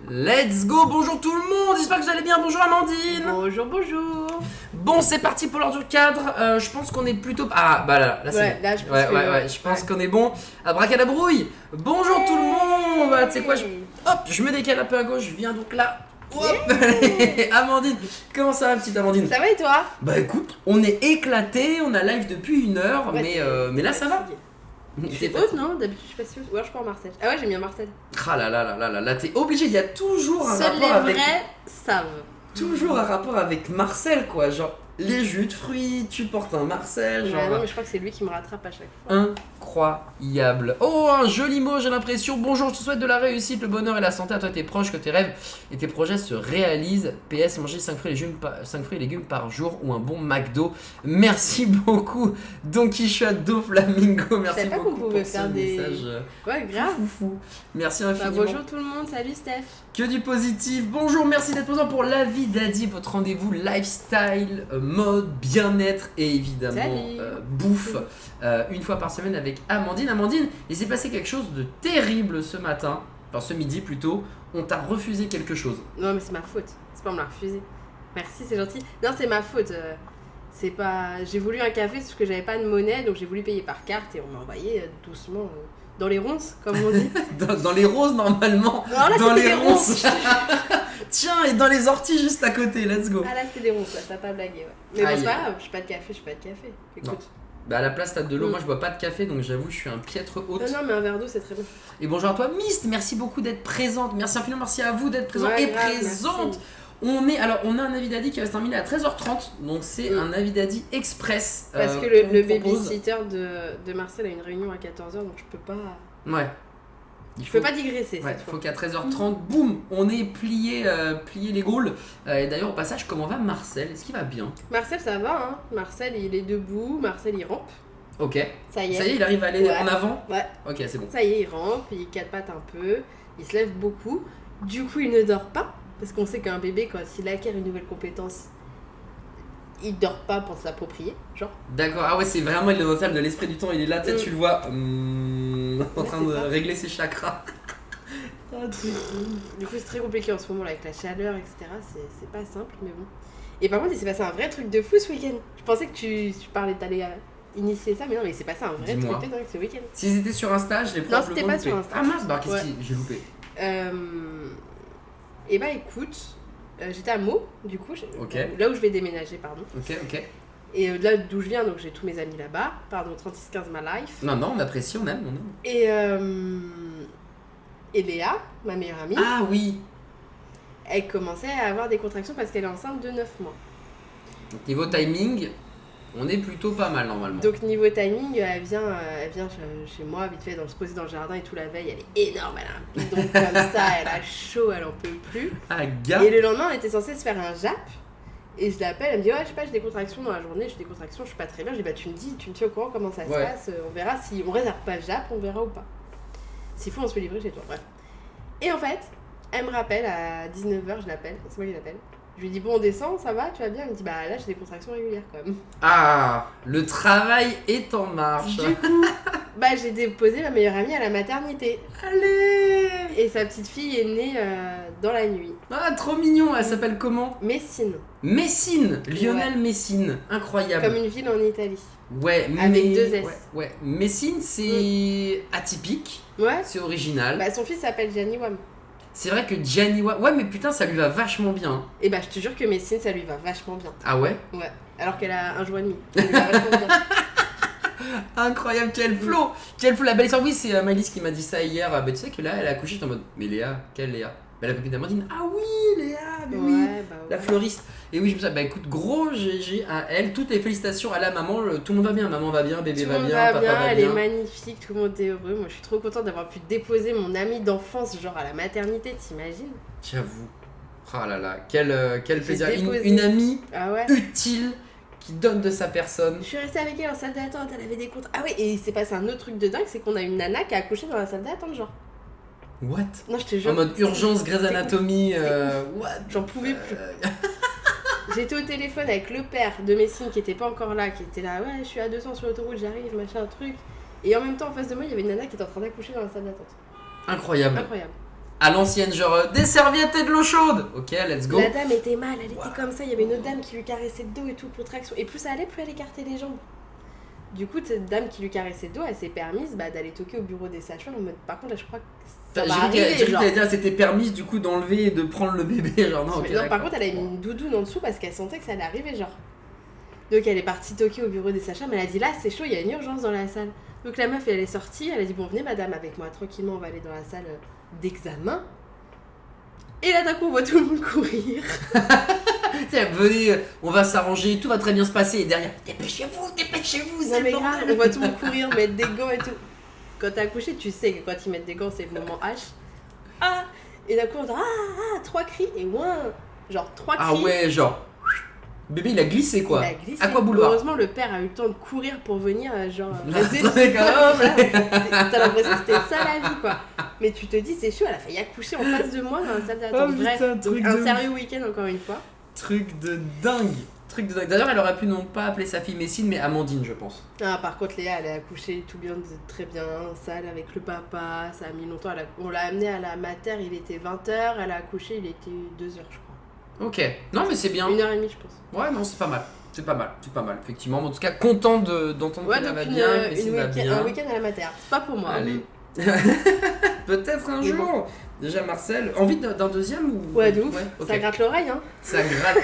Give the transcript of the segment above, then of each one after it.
Let's go, bonjour tout le monde, j'espère que vous allez bien, bonjour Amandine. Bonjour, bonjour. Bon, c'est parti pour l'heure du cadre, je pense qu'on est plutôt... Ah, bah là c'est Ouais, bon. là je pense Je pense qu'on est bon. Abracadabrouille, bonjour tout le monde. Bah, tu sais quoi, je me décale un peu à gauche, je viens donc là. Hop. Amandine, comment ça va petite Amandine? Ça va et toi? Bah écoute, on est éclaté, on a live depuis 1 heure, Ouais, mais là ça va. Je suis haute, non? D'habitude, je suis pas si haute. Ou alors je pars à Marseille. Ah ouais, j'ai mis à Marseille. Ah là, t'es obligé, il y a toujours un Seuls les rapport avec... vrais savent. Toujours un rapport avec Marcel, quoi. Genre, les jus de fruits, tu portes un Marcel. Genre... Ouais, non, mais je crois que c'est lui qui me rattrape à chaque fois. Incroyable. Oh, un joli mot, j'ai l'impression. Bonjour, je te souhaite de la réussite, le bonheur et la santé à toi et tes proches, que tes rêves et tes projets se réalisent. PS, manger 5 fruits et légumes par jour ou un bon McDo. Merci beaucoup, Don Quichotte, Do Flamingo. Merci pas beaucoup qu'on pouvait pour ce faire des... message. Ouais, grave. Fou. Merci infiniment. Bonjour tout le monde, salut Steph. Que du positif. Bonjour, merci d'être présent pour La Vie d'Adi, votre rendez-vous lifestyle, mode, bien-être et évidemment bouffe, une fois par semaine avec Amandine. Amandine, il s'est passé quelque chose de terrible ce matin, enfin ce midi plutôt, on t'a refusé quelque chose. Non, mais c'est ma faute. C'est pas on me l'a refusé. Merci, c'est gentil. Non, c'est ma faute. C'est pas... J'ai voulu un café parce que j'avais pas de monnaie, donc j'ai voulu payer par carte et on m'a envoyé doucement... dans les ronces, comme on dit. dans les roses, normalement. Non, là, dans les des ronces. Tiens, et dans les orties juste à côté, let's go. Ah là, c'était des ronces, là, ça a pas blagué, ouais. Mais bon, c'est pas grave, je suis pas de café. Écoute. Non. Bah à la place t'as de l'eau, moi je bois pas de café, donc j'avoue je suis un piètre hôte. Non, mais un verre d'eau, c'est très bon. Et bonjour à toi, Mist, merci beaucoup d'être présente. Merci infiniment, merci à vous d'être présent et présente. Merci. On a un avis d'Adi qui va se terminer à 13h30, donc c'est un avis d'Adi express. Parce que le babysitter de Marcel a une réunion à 14h, donc je peux pas... Ouais. Je peux pas digresser. Ouais, il faut qu'à 13h30, boum, on ait plié les gaules. Et d'ailleurs, au passage, comment va Marcel? Est-ce qu'il va bien? Marcel, ça va, hein. Marcel, il est debout, Marcel, il rampe. Ok. Ça y est, il arrive à aller en avant? Ouais. Ok, c'est bon. Ça y est, il rampe, il quatre pattes un peu, il se lève beaucoup. Du coup, il ne dort pas, parce qu'on sait qu'un bébé, quand il acquiert une nouvelle compétence, il dort pas pour s'approprier, genre. D'accord, ah ouais, c'est vraiment il est dans la salle de l'esprit du temps, il est là, tu le vois en train de régler ses chakras. Du coup, c'est très compliqué en ce moment là, avec la chaleur, etc. C'est pas simple, mais bon. Et par contre, il s'est passé un vrai truc de fou ce week-end. Je pensais que tu parlais d'aller initier ça, mais non, mais il s'est passé un vrai truc de dingue ce week-end. S'ils étaient sur Insta, je les probablement. Non, c'était pas sur Insta. Ah mince, bah qu'est-ce que j'ai loupé? Et bah écoute, j'étais à Meaux, du coup, là où je vais déménager, pardon. Ok. Et là d'où je viens, donc j'ai tous mes amis là-bas. Pardon, 3615 ma life. Non, on apprécie, on aime. Et Léa, ma meilleure amie. Ah oui. Elle commençait à avoir des contractions parce qu'elle est enceinte de 9 mois. Niveau timing, on est plutôt pas mal normalement. Donc niveau timing, elle vient chez moi, vite fait, se poser dans le jardin et tout la veille. Elle est énorme, elle a un bidon comme ça, elle a chaud, elle en peut plus. Ah, gars. Et le lendemain, on était censé se faire un jap. Et je l'appelle, elle me dit ouais, je sais pas, j'ai des contractions dans la journée, j'ai des contractions, je suis pas très bien. Je dis bah tu me tiens au courant comment ça se passe, on verra si on réserve pas le jap, on verra ou pas. S'il faut, on se fait livrer chez toi, bref. Et en fait, elle me rappelle à 19h, je l'appelle, c'est moi qui l'appelle. Je lui dis bon, on descend, ça va, tu vas bien? Elle me dit bah là j'ai des contractions régulières quand même. Ah, le travail est en marche. Du coup, bah j'ai déposé ma meilleure amie à la maternité. Allez. Et sa petite fille est née dans la nuit. Ah, trop mignon, elle s'appelle comment? Messine. Messine, Lionel Messine, incroyable. Comme une ville en Italie. Ouais, avec 2 S. Ouais. Messine, c'est atypique. Ouais. C'est original. Bah son fils s'appelle Gianni Wam. C'est vrai que Gianni Wam... Ouais, mais putain, ça lui va vachement bien. Et bah je te jure que Messine, ça lui va vachement bien. Ah ouais? Ouais. Alors qu'elle a 1 jour et demi. Ça lui va vachement bien. Incroyable, quel flow. La belle histoire, oui, c'est Maëlys qui m'a dit ça hier. Bah tu sais que là, elle a accouché, j'étais en mode, mais Léa, quelle Léa? Bah la copine d'Amandine, ah oui, Léa, mais oui, la fleuriste. Et oui, je me suis dit, bah écoute, gros GG à elle, toutes les félicitations à la maman, tout le monde va bien, maman va bien, bébé va bien, papa va bien. Elle est magnifique, tout le monde est heureux. Moi je suis trop contente d'avoir pu déposer mon amie d'enfance, genre à la maternité, t'imagines? J'avoue. Oh là là, quel plaisir. Une amie utile qui donne de sa personne. Je suis restée avec elle en salle d'attente, elle avait des comptes. Ah ouais, et il s'est passé un autre truc de dingue, c'est qu'on a une nana qui a accouché dans la salle d'attente, genre. What? Non, je te jure. En mode urgence, Grey's Anatomy, what? J'en pouvais plus. J'étais au téléphone avec le père de Messine qui était pas encore là, qui était là, ouais, je suis à 200 sur l'autoroute, j'arrive, machin, truc. Et en même temps, en face de moi, il y avait une nana qui était en train d'accoucher dans la salle d'attente. Incroyable. à l'ancienne, genre des serviettes et de l'eau chaude. Ok, let's go. La dame était mal, elle était comme ça, il y avait une autre dame qui lui caressait le dos et tout, contraction. Et plus ça allait, plus elle écartait les jambes. Du coup, cette dame qui lui caressait le dos, elle s'est permise d'aller toquer au bureau des sages-femmes en mode, par contre, là, je crois que ça va arriver. J'ai cru qu'elle c'était permise du coup d'enlever et de prendre le bébé, genre non. Non, par contre, elle a mis une doudoune en dessous parce qu'elle sentait que ça allait arriver, genre. Donc elle est partie toquer au bureau des sages-femmes, elle a dit là, c'est chaud, il y a une urgence dans la salle. Donc la meuf, elle est sortie, elle a dit bon, venez madame avec moi, tranquillement, on va aller dans la salle d'examen. Et là, d'un coup, on voit tout le monde courir. Tiens, venez, on va s'arranger, tout va très bien se passer. Et derrière, dépêchez-vous, c'est mais grave, on voit tout le monde courir, mettre des gants et tout. Quand t'as accouché, tu sais que quand ils mettent des gants, c'est le moment H. Ah. Et d'un coup, on entend 3 cris et moins. Genre 3 cris. Ah ouais, genre. Bébé, il a glissé quoi. Il a glissé. À quoi boulevard. Heureusement, le père a eu le temps de courir pour venir, genre. T'as l'impression que c'était ça la vie, quoi. Mais tu te dis, c'est chaud, elle a failli accoucher en face de moi dans la salle d'attente. Oh, bref, putain, donc un sérieux week-end encore une fois. Truc de dingue. D'ailleurs, elle aurait pu non pas appeler sa fille Messine, mais Amandine, je pense. Ah, par contre, Léa, elle a accouché tout bien, très bien, en salle avec le papa. Ça a mis longtemps. On l'a amenée à la mater, il était 20h. Elle a accouché, il était 2h, je crois. Ok, non mais c'est bien. 1h30, je pense. Ouais, non, c'est pas mal. C'est pas mal, effectivement. En tout cas, content d'entendre qu'elle va bien. Un week-end à la mater. C'est pas pour moi. Allez. Peut-être un jour. Bon. Déjà, Marcel, envie d'un deuxième ou... Ouais, de ouf. Ouais, okay. Ça gratte l'oreille, hein. Ça gratte.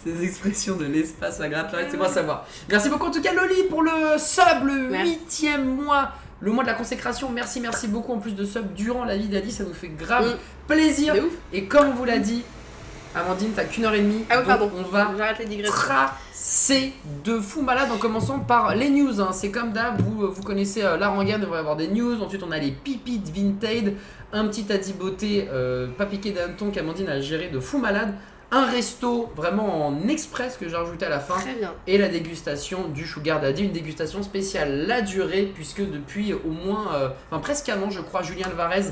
Ces expressions de l'espace, ça gratte l'oreille, c'est bon à savoir. Merci beaucoup en tout cas, Loli, pour le sub, le 8e mois. Le mois de la consécration, merci beaucoup en plus de sub durant la vie d'Adi, ça nous fait grave plaisir. Et comme on vous l'a dit, Amandine, t'as qu'une heure et demie. Ah oui, pardon. On va tracer de fou malade en commençant par les news. Hein. C'est comme d'hab, vous connaissez la rengaine, on va avoir des news. Ensuite, on a les pipites vintage, un petit Adi beauté, pas piqué d'hanneton qu'Amandine a géré de fou malade. Un resto vraiment en express que j'ai rajouté à la fin. Très bien. Et la dégustation du Sugar Daddy, une dégustation spéciale la durée, puisque depuis au moins, presque un an, je crois, Julien Alvarez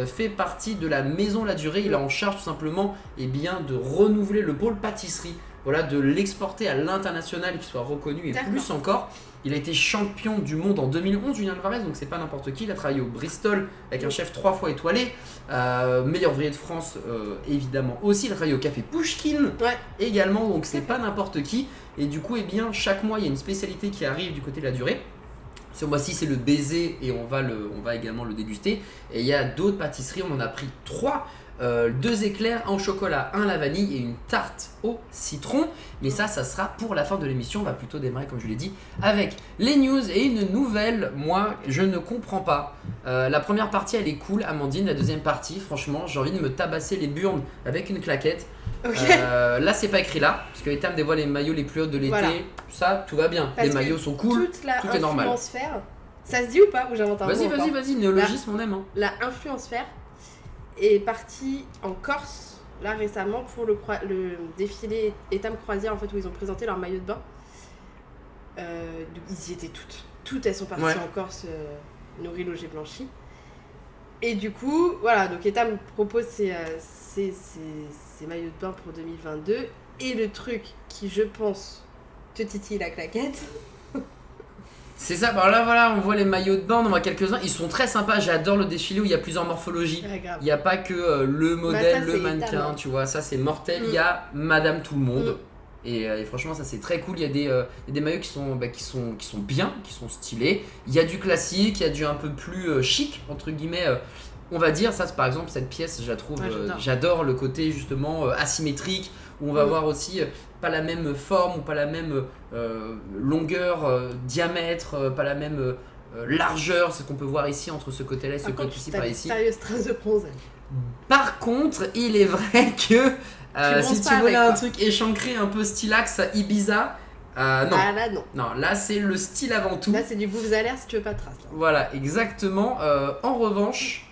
fait partie de la maison La Durée. Il a en charge tout simplement de renouveler le pôle pâtisserie, voilà, de l'exporter à l'international et qu'il soit reconnu et plus encore. Il a été champion du monde en 2011, Julien Alvarez, donc c'est pas n'importe qui. Il a travaillé au Bristol avec un chef 3 fois étoilé, meilleur ouvrier de France évidemment aussi. Il a travaillé au café Pouchkine également, donc c'est pas n'importe qui. Et du coup, chaque mois il y a une spécialité qui arrive du côté de La Durée. Ce mois-ci c'est le baiser et on va également le déguster. Et il y a d'autres pâtisseries, on en a pris 3. 2 éclairs, un au chocolat, un à la vanille et une tarte au citron. Mais ça sera pour la fin de l'émission. On va plutôt démarrer, comme je l'ai dit, avec les news et une nouvelle. Moi, je ne comprends pas. La première partie, elle est cool, Amandine. La deuxième partie, franchement, j'ai envie de me tabasser les burnes avec une claquette. Okay. Là, c'est pas écrit là, parce que Etam dévoile les maillots les plus hauts de l'été. Voilà. Ça, tout va bien. Parce les maillots sont cool, tout est normal. L'influence-faire, ça se dit ou pas? Ou j'invente un mot? Vas-y, néologisme, on aime. Hein. La influence-faire est partie en Corse là récemment pour le défilé Etam Croisière en fait, où ils ont présenté leur maillot de bain. Ils y étaient toutes elles sont parties en Corse, nourries, logées, blanchies. Et du coup voilà, donc Etam propose ses maillots de bain pour 2022. Et le truc qui, je pense, te titille la claquette. C'est ça, alors là voilà, on voit les maillots de bain, on en voit quelques-uns, ils sont très sympas, j'adore le défilé où il y a plusieurs morphologies. Il n'y a pas que le modèle, le mannequin, tu vois, ça c'est mortel, il y a Madame Tout le Monde. Et franchement ça c'est très cool, il y a des maillots qui sont bien, qui sont stylés. Il y a du classique, il y a du un peu plus chic, entre guillemets, on va dire. Ça c'est, par exemple, cette pièce, je la trouve, j'adore le côté justement asymétrique, où on va voir aussi pas la même forme ou pas la même longueur, diamètre, pas la même largeur. C'est ce qu'on peut voir ici entre ce côté-là et ce côté-ci par ici. Sérieuse trace de bronzage. Par contre, il est vrai que si tu voulais un truc échancré un peu stylax Ibiza, non. Ah là non. Non, là c'est le style avant tout. Là c'est du Bouffe-Zalaire si tu veux pas de traces. Là. Voilà, exactement. En revanche,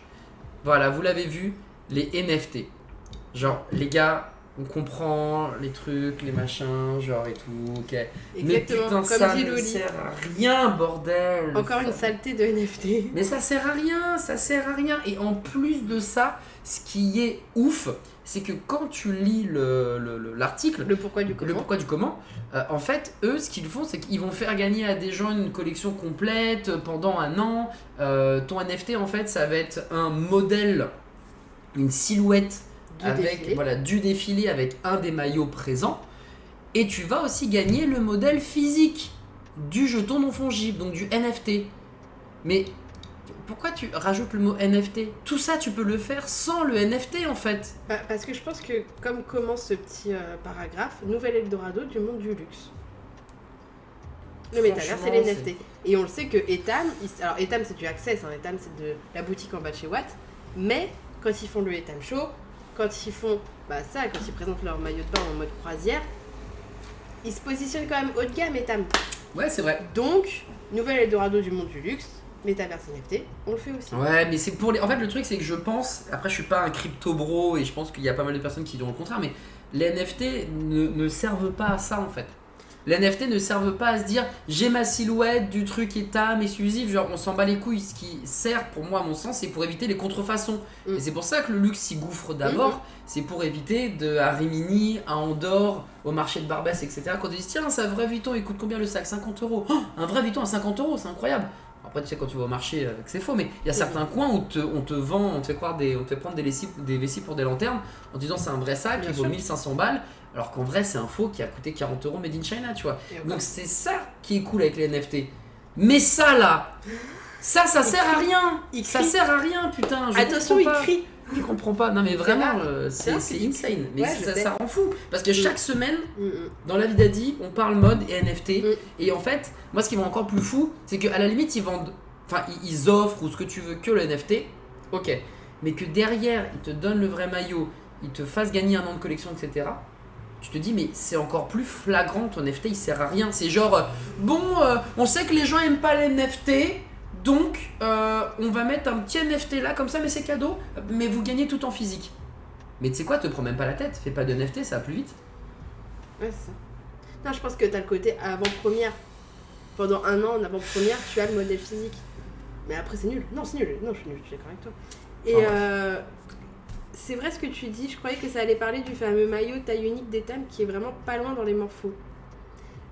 voilà, vous l'avez vu, les NFT. Genre, les gars, on comprend les trucs, les machins, genre et tout, ok. Exactement, mais putain, comme ça dit ne Loli. sert à rien, bordel. Encore une saleté de NFT. Mais ça sert à rien. Et en plus de ça, ce qui est ouf, c'est que quand tu lis l'article, le pourquoi du comment, en fait, eux, ce qu'ils font, c'est qu'ils vont faire gagner à des gens une collection complète pendant un an. Ton NFT, en fait, ça va être un modèle une silhouette défilé. Du défilé avec un des maillots présents. Et tu vas aussi gagner le modèle physique du jeton non fongible, donc du NFT. Mais pourquoi tu rajoutes le mot NFT? Tout ça, tu peux le faire sans le NFT en fait. Parce que je pense que, comme commence ce petit paragraphe, nouvel Eldorado du monde du luxe. Le métavers, c'est les NFT. Et on le sait que Etam, alors Etam c'est du Access, hein, Etam c'est de la boutique en bas de chez Watt, mais quand ils font le Etam Show, quand ils font quand ils présentent leur maillot de bain en mode croisière, ils se positionnent quand même haut de gamme Etam. Ouais, c'est vrai. Donc, nouvel Eldorado du monde du luxe, métavers NFT, on le fait aussi. Ouais, mais c'est pour les... En fait, le truc, c'est que je pense... Après, je suis pas un crypto-bro et je pense qu'il y a pas mal de personnes qui diront le contraire, mais les NFT ne servent pas à ça, en fait. Les NFT ne servent pas à se dire j'ai ma silhouette du truc Etam exclusif, genre on s'en bat les couilles. Ce qui sert pour moi à mon sens c'est pour éviter les contrefaçons. Et c'est pour ça que le luxe s'y gouffre d'abord, c'est pour éviter à Rimini, à Andorre, au marché de Barbès, etc. Quand ils disent tiens, c'est un vrai Vuitton, il coûte combien le sac? 50 €. Oh, un vrai Vuitton à 50 €, c'est incroyable. Après tu sais quand tu vas au marché que c'est faux, mais il y a certains coins où on te vend, on te fait croire on te fait prendre des vessies pour des lanternes en te disant c'est un vrai sac, il vaut 1500 balles. Alors qu'en vrai, c'est un faux qui a coûté 40 € made in China, tu vois. Donc c'est ça qui est cool avec les NFT. Mais ça là, ça sert à rien. Ça sert à rien, putain. Attention, il crie. Je comprends pas. Non mais vraiment, c'est insane. Mais ça rend fou. Parce que chaque semaine, dans la vie d'Adi, on parle mode et NFT. Et en fait, moi ce qui m'a encore plus fou, c'est qu'à la limite, ils vendent, enfin ils offrent ou ce que tu veux que le NFT. Ok. Mais que derrière, ils te donnent le vrai maillot, ils te fassent gagner un an de collection, etc. Tu te dis mais c'est encore plus flagrant, ton NFT il sert à rien. C'est genre on sait que les gens aiment pas les NFT, donc on va mettre un petit NFT là comme ça, mais c'est cadeau, mais vous gagnez tout en physique. Mais tu sais quoi, te prends même pas la tête, fais pas de NFT, ça va plus vite. Ouais, c'est ça. Non, je pense que t'as le côté avant-première. Pendant un an en avant-première, tu as le modèle physique. Mais après c'est nul. Non, c'est nul. Non, je suis d'accord avec toi. Et c'est vrai ce que tu dis, je croyais que ça allait parler du fameux maillot taille unique d'Etam qui est vraiment pas loin dans les morphos.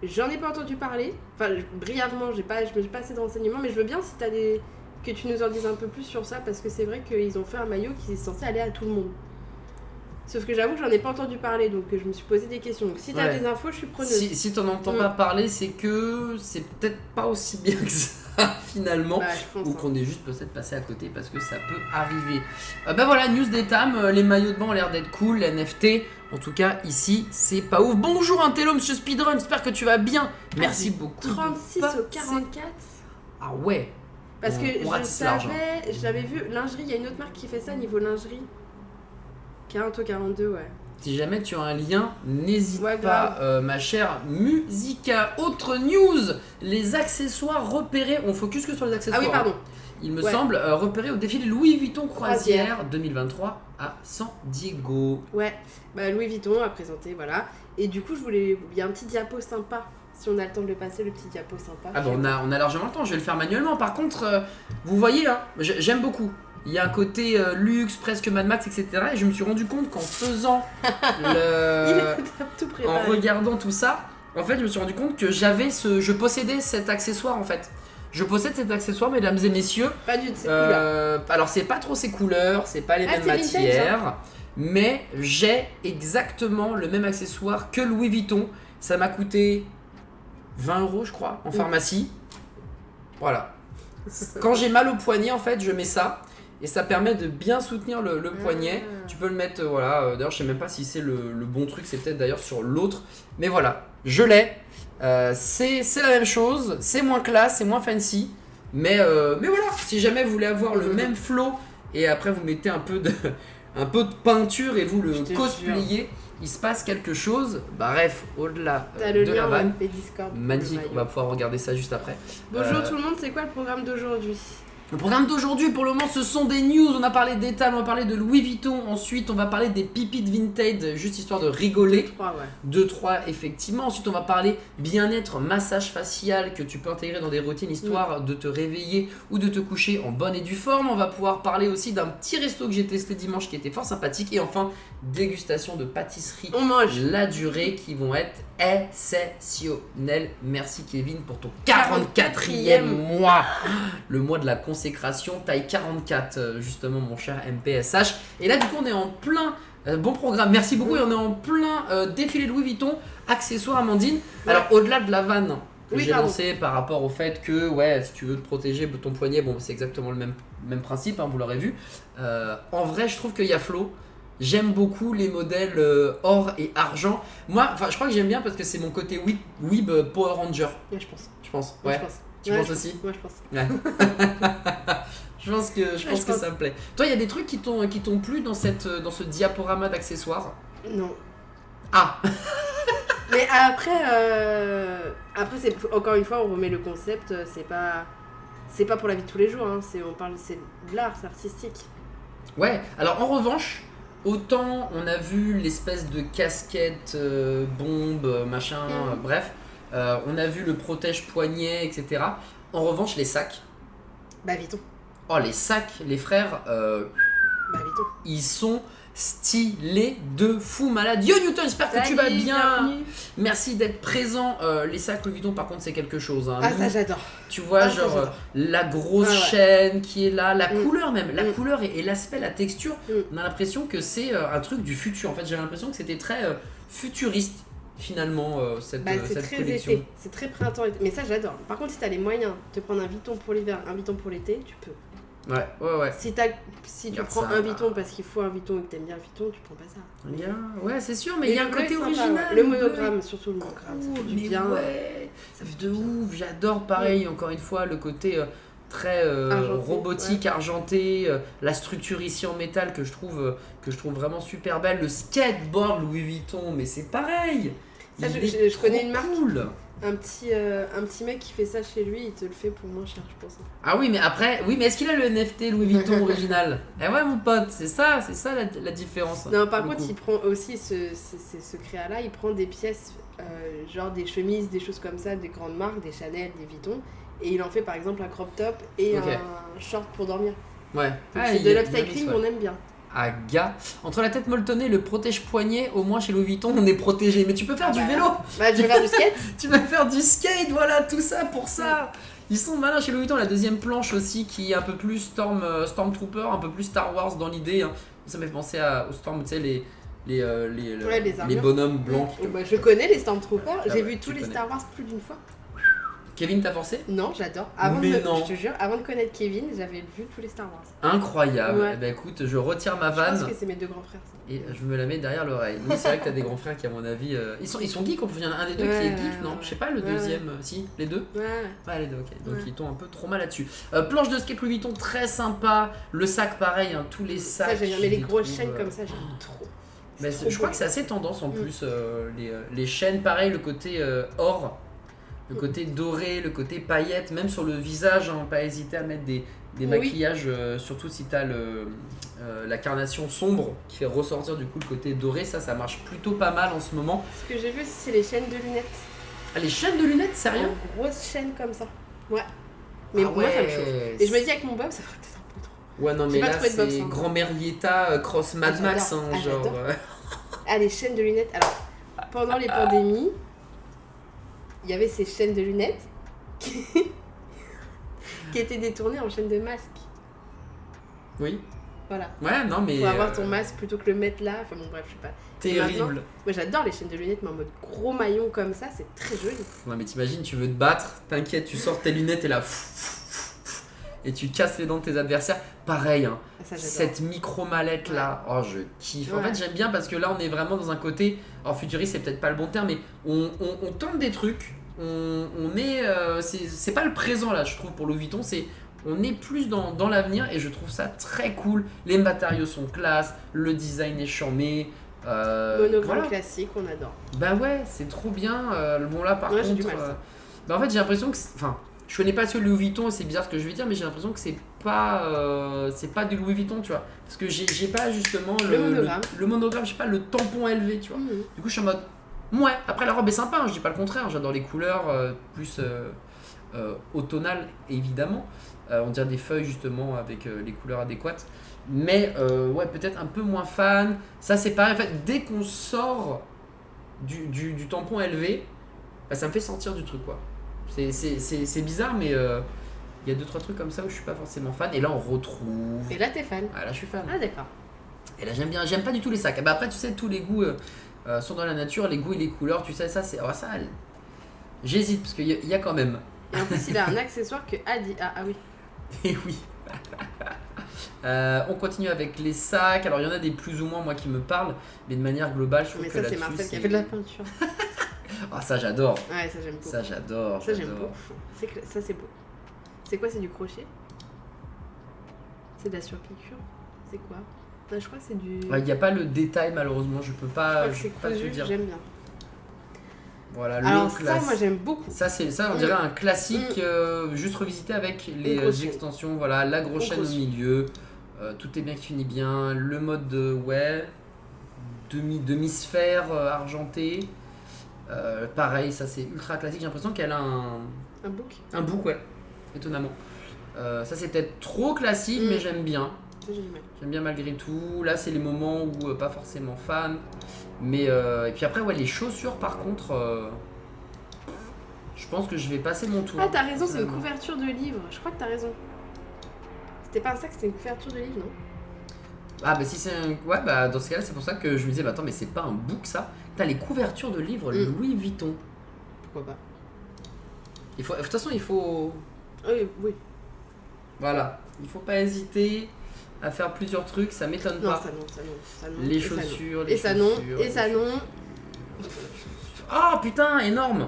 J'en ai pas entendu parler, enfin brièvement, je me suis pas assez de renseignements, mais je veux bien si t'as que tu nous en dises un peu plus sur ça, parce que c'est vrai qu'ils ont fait un maillot qui est censé aller à tout le monde. Sauf que j'avoue que j'en ai pas entendu parler, donc je me suis posé des questions. Donc si t'as des infos, je suis preneuse. Si t'en entends pas parler, c'est que c'est peut-être pas aussi bien que ça finalement, ou qu'on est juste peut-être passé à côté parce que ça peut arriver. Voilà, news d'Etam, les maillots de bain ont l'air d'être cool, les NFT, en tout cas ici c'est pas ouf. Bonjour Intello, monsieur Speedrun, j'espère que tu vas bien. Merci beaucoup. 36 au 44. Ah ouais. Parce que je l'avais vu, lingerie, il y a une autre marque qui fait ça niveau lingerie. 40 au 42, ouais. Si jamais tu as un lien, n'hésite pas, ma chère Musica. Autre news, les accessoires repérés. On focus que sur les accessoires. Ah oui, pardon. Il me semble repérés au défilé Louis Vuitton Croisière 2023 à San Diego. Ouais, Louis Vuitton a présenté, voilà. Et du coup, il y a un petit diapo sympa. Si on a le temps de le passer, le petit diapo sympa. Ah on a largement le temps, je vais le faire manuellement. Par contre, vous voyez, hein, j'aime beaucoup. Il y a un côté luxe, presque Mad Max, etc. Et je me suis rendu compte qu'en faisant en regardant tout ça, en fait, je me suis rendu compte que je possédais cet accessoire, en fait. Je possède cet accessoire, mesdames et messieurs. Pas du tout ses couleurs. Alors, c'est pas trop ses couleurs, c'est pas les mêmes matières. Vintage, hein. Mais j'ai exactement le même accessoire que Louis Vuitton. Ça m'a coûté 20 €, je crois, en pharmacie. Voilà. Quand j'ai mal au poignet, en fait, je mets ça. Et ça permet de bien soutenir le poignet. Tu peux le mettre, d'ailleurs je sais même pas si c'est le bon truc, c'est peut-être d'ailleurs sur l'autre. Mais voilà, je l'ai. C'est la même chose, c'est moins classe, c'est moins fancy. Mais voilà, si jamais vous voulez avoir le même flow et après vous mettez un peu de peinture et vous le cosplayez, il se passe quelque chose. Bref, au-delà de la vanne. Magnifique, on va pouvoir regarder ça juste après. Bonjour tout le monde, c'est quoi le programme d'aujourd'hui ? Le programme d'aujourd'hui, pour le moment, ce sont des news. On a parlé d'Etam, on va parler de Louis Vuitton. Ensuite, on va parler des pépites vintage, juste histoire de rigoler. 2-3, effectivement. Ensuite, on va parler bien-être, massage facial que tu peux intégrer dans des routines, histoire de te réveiller ou de te coucher en bonne et due forme. On va pouvoir parler aussi d'un petit resto que j'ai testé dimanche qui était fort sympathique. Et enfin, dégustation de pâtisserie. On mange. La durée qui vont être exceptionnelles. Merci Kevin pour ton 44e mois. Le mois de la consécration. consécration, taille 44, justement, mon cher MPSH. Et là, du coup, on est en plein bon programme, merci beaucoup. Et on est en plein défilé Louis Vuitton, accessoires, Amandine. Alors, au-delà de la vanne que j'ai lancée par rapport au fait que, si tu veux te protéger ton poignet, bon, c'est exactement le même principe, hein, vous l'aurez vu. En vrai, je trouve qu'il y a flow. J'aime beaucoup les modèles or et argent. Moi, je crois que j'aime bien parce que c'est mon côté Weeb Power Ranger. Ouais, je pense. Je pense, ouais. Ouais. Tu penses aussi? Moi, je pense. Ouais. je pense que ça me plaît. Toi, il y a des trucs qui t'ont plu dans ce diaporama d'accessoires? Non. Ah. Mais après c'est encore une fois, on remet le concept. C'est pas pour la vie de tous les jours. Hein. C'est de l'art, c'est artistique. Ouais. Alors en revanche, autant on a vu l'espèce de casquette, bombe, machin, bref. On a vu le protège-poignet, etc. En revanche, les sacs. Bah, Vuitton. Oh, les sacs, les frères, Vuitton. ils sont stylés de fou malade. Yo Newton, j'espère que tu vas bien. Bienvenue. Merci d'être présent. Les sacs Louis Vuitton, par contre, c'est quelque chose. Hein. Ah, ça, j'adore. Tu vois, la grosse chaîne qui est là, la couleur même, la couleur et l'aspect, la texture. On a l'impression que c'est un truc du futur. En fait, j'ai l'impression que c'était très futuriste. Finalement, cette très collection. Été, c'est très printemps, mais ça j'adore. Par contre, si t'as les moyens de te prendre un Vuitton pour l'hiver, un Vuitton pour l'été, tu peux. Ouais. Si tu prends un Vuitton parce qu'il faut un Vuitton et que t'aimes bien le Vuitton, tu prends pas ça. Ouais, c'est sûr, mais il y a un côté original. Ouais. Le monogramme, surtout le monogramme, ça fait du bien. Ouais, ça fait de ouf. J'adore pareil, encore une fois, le côté très robotique, argenté, la structure ici en métal que je trouve vraiment super belle. Le skateboard Louis Vuitton, mais c'est pareil. Ça, je connais une marque. Cool. Un petit mec qui fait ça chez lui, il te le fait pour moins cher, je pense. Ah oui, mais après, mais est-ce qu'il a le NFT Louis Vuitton original? Eh ouais, mon pote, c'est ça la différence. Non, par contre, il prend aussi ce créa-là, il prend des pièces, genre des chemises, des choses comme ça, des grandes marques, des Chanel, des Vuitton, et il en fait par exemple un crop top et un short pour dormir. Ouais. C'est de l'upcycling, on aime bien. Ah gars, entre la tête molletonnée et le protège-poignet, au moins chez Louis Vuitton on est protégé. Mais tu peux faire du vélo. Tu veux faire du skate. Tu peux faire du skate, voilà, tout ça pour ça. Ils sont malins chez Louis Vuitton. La deuxième planche aussi qui est un peu plus Stormtrooper, un peu plus Star Wars dans l'idée. Hein. Ça m'a fait penser au Storm, tu sais, les bonhommes blancs. Je connais les Stormtroopers, j'ai vu tous les Star Wars plus d'une fois. Kevin, t'as forcé? Non, j'adore. Je te jure, avant de connaître Kevin, j'avais vu tous les Star Wars. Incroyable. Ouais. Eh ben écoute, je retire ma vanne. Je pense que c'est mes deux grands frères. Ça. Et je me la mets derrière l'oreille. Oui, c'est vrai que t'as des grands frères qui, à mon avis, ils sont geeks. Il y en a un des deux qui est geek, non? Je sais pas, le deuxième. Si, les deux? Ouais, les deux, ok. Donc ils tombent un peu trop mal là-dessus. Planche de skate Louis Vuitton, très sympa. Le sac, pareil, hein, tous les sacs. Ça, j'aime bien. Mais les grosses chaînes comme ça, j'aime trop. Mais je crois que c'est assez tendance en plus. Les chaînes, pareil, le côté or. Le côté doré, le côté paillettes, même sur le visage, hein, pas hésiter à mettre des maquillages, surtout si tu as la carnation sombre qui fait ressortir du coup le côté doré, ça marche plutôt pas mal en ce moment. Ce que j'ai vu aussi, c'est les chaînes de lunettes. Ah, les chaînes de lunettes, sérieux? Une grosse chaîne comme ça. Ouais. Mais moi, ça me chauffe. Et je me dis avec mon bob, ça ferait peut-être un peu trop. Ouais, non, mais là, c'est Grand-mère Yetta, cross Mad Max, hein, genre. Ah, les chaînes de lunettes. Alors, pendant les pandémies, il y avait ces chaînes de lunettes qui étaient détournées en chaînes de masque. Oui. Voilà. Ouais, non, mais. Faut avoir ton masque plutôt que le mettre là. Enfin bon, bref, je sais pas. Terrible. Moi, j'adore les chaînes de lunettes, mais en mode gros maillon comme ça, c'est très joli. Ouais, mais t'imagines, tu veux te battre, t'inquiète, tu sors tes lunettes et là. Et tu casses les dents de tes adversaires. Pareil, hein. Ça, cette micro-mallette là, oh je kiffe. En fait, j'aime bien parce que là, on est vraiment dans un côté. Alors, futuriste, c'est peut-être pas le bon terme, mais on tente des trucs. On est. C'est pas le présent là, je trouve, pour Louis Vuitton. On est plus dans l'avenir et je trouve ça très cool. Les matériaux sont classe, le design est charmé. Monogramme classique, on adore. Bah ouais, c'est trop bien. Bon, là, par contre. J'ai du mal, ça. En fait, j'ai l'impression que. Enfin. Je connais pas ce Louis Vuitton, c'est bizarre ce que je vais dire, mais j'ai l'impression que c'est pas du Louis Vuitton, tu vois. Parce que j'ai pas justement le monogramme, j'ai pas le tampon élevé, tu vois. Du coup, je suis en mode, ouais, après la robe est sympa, hein, je dis pas le contraire, j'adore les couleurs plus automnales, évidemment. On dirait des feuilles justement avec les couleurs adéquates. Mais ouais, peut-être un peu moins fan. Ça, c'est pareil, en fait, dès qu'on sort du tampon élevé, bah, ça me fait sortir du truc, quoi. C'est bizarre, mais Il y a 2-3 trucs comme ça où je suis pas forcément fan. Et là, on retrouve. Et là, t'es fan. Ah, là, je suis fan. Ah, d'accord. Et là, j'aime bien. J'aime pas du tout les sacs. Bah, après, tu sais, tous les goûts sont dans la nature, les goûts et les couleurs. Tu sais, ça, c'est. Oh, ça, j'hésite parce qu'il y a quand même. Et en plus, il a un accessoire que A dit ah oui. Et oui. On continue avec les sacs. Alors, il y en a des plus ou moins, moi, qui me parlent. Mais de manière globale, je trouve mais que ça, là-dessus, c'est Marcel qui a fait de la peinture. Ah, ça, j'adore. Ouais, ça, j'aime beaucoup. Ça, j'adore. Ça, j'aime beaucoup. Ça, c'est beau. C'est quoi? C'est du crochet? C'est de la surpiqûre? C'est quoi? Non, je crois que c'est du... Il n'y a pas le détail, malheureusement. Je peux pas, je peux pas te dire. J'aime bien. Voilà, alors ça, moi, j'aime beaucoup. Ça, on dirait un classique juste revisité avec les extensions. Voilà, la grosse chaîne au milieu. Tout est bien qui finit bien. Le mode demi-sphère argenté. Pareil, ça c'est ultra classique. J'ai l'impression qu'elle a un bouc. Un bouc, ouais, étonnamment. Ça c'est peut-être trop classique, mais j'aime bien. J'aime bien malgré tout. Là, c'est les moments où pas forcément fan. Mais et puis après, ouais, les chaussures par contre, je pense que je vais passer mon tour. Ah, t'as raison, c'est une couverture de livre. Je crois que t'as raison. C'était pas un sac, c'était une couverture de livre, non? Ah, bah si c'est un. Ouais, bah dans ce cas-là, c'est pour ça que je me disais, bah attends, mais c'est pas un book ça. T'as les couvertures de livres Louis Vuitton. Pourquoi pas? De toute façon, il faut. Oui. Voilà, il faut pas hésiter à faire plusieurs trucs, ça m'étonne pas. Ça non. Les chaussures, les chaussures. Et ça non. Ah putain, énorme!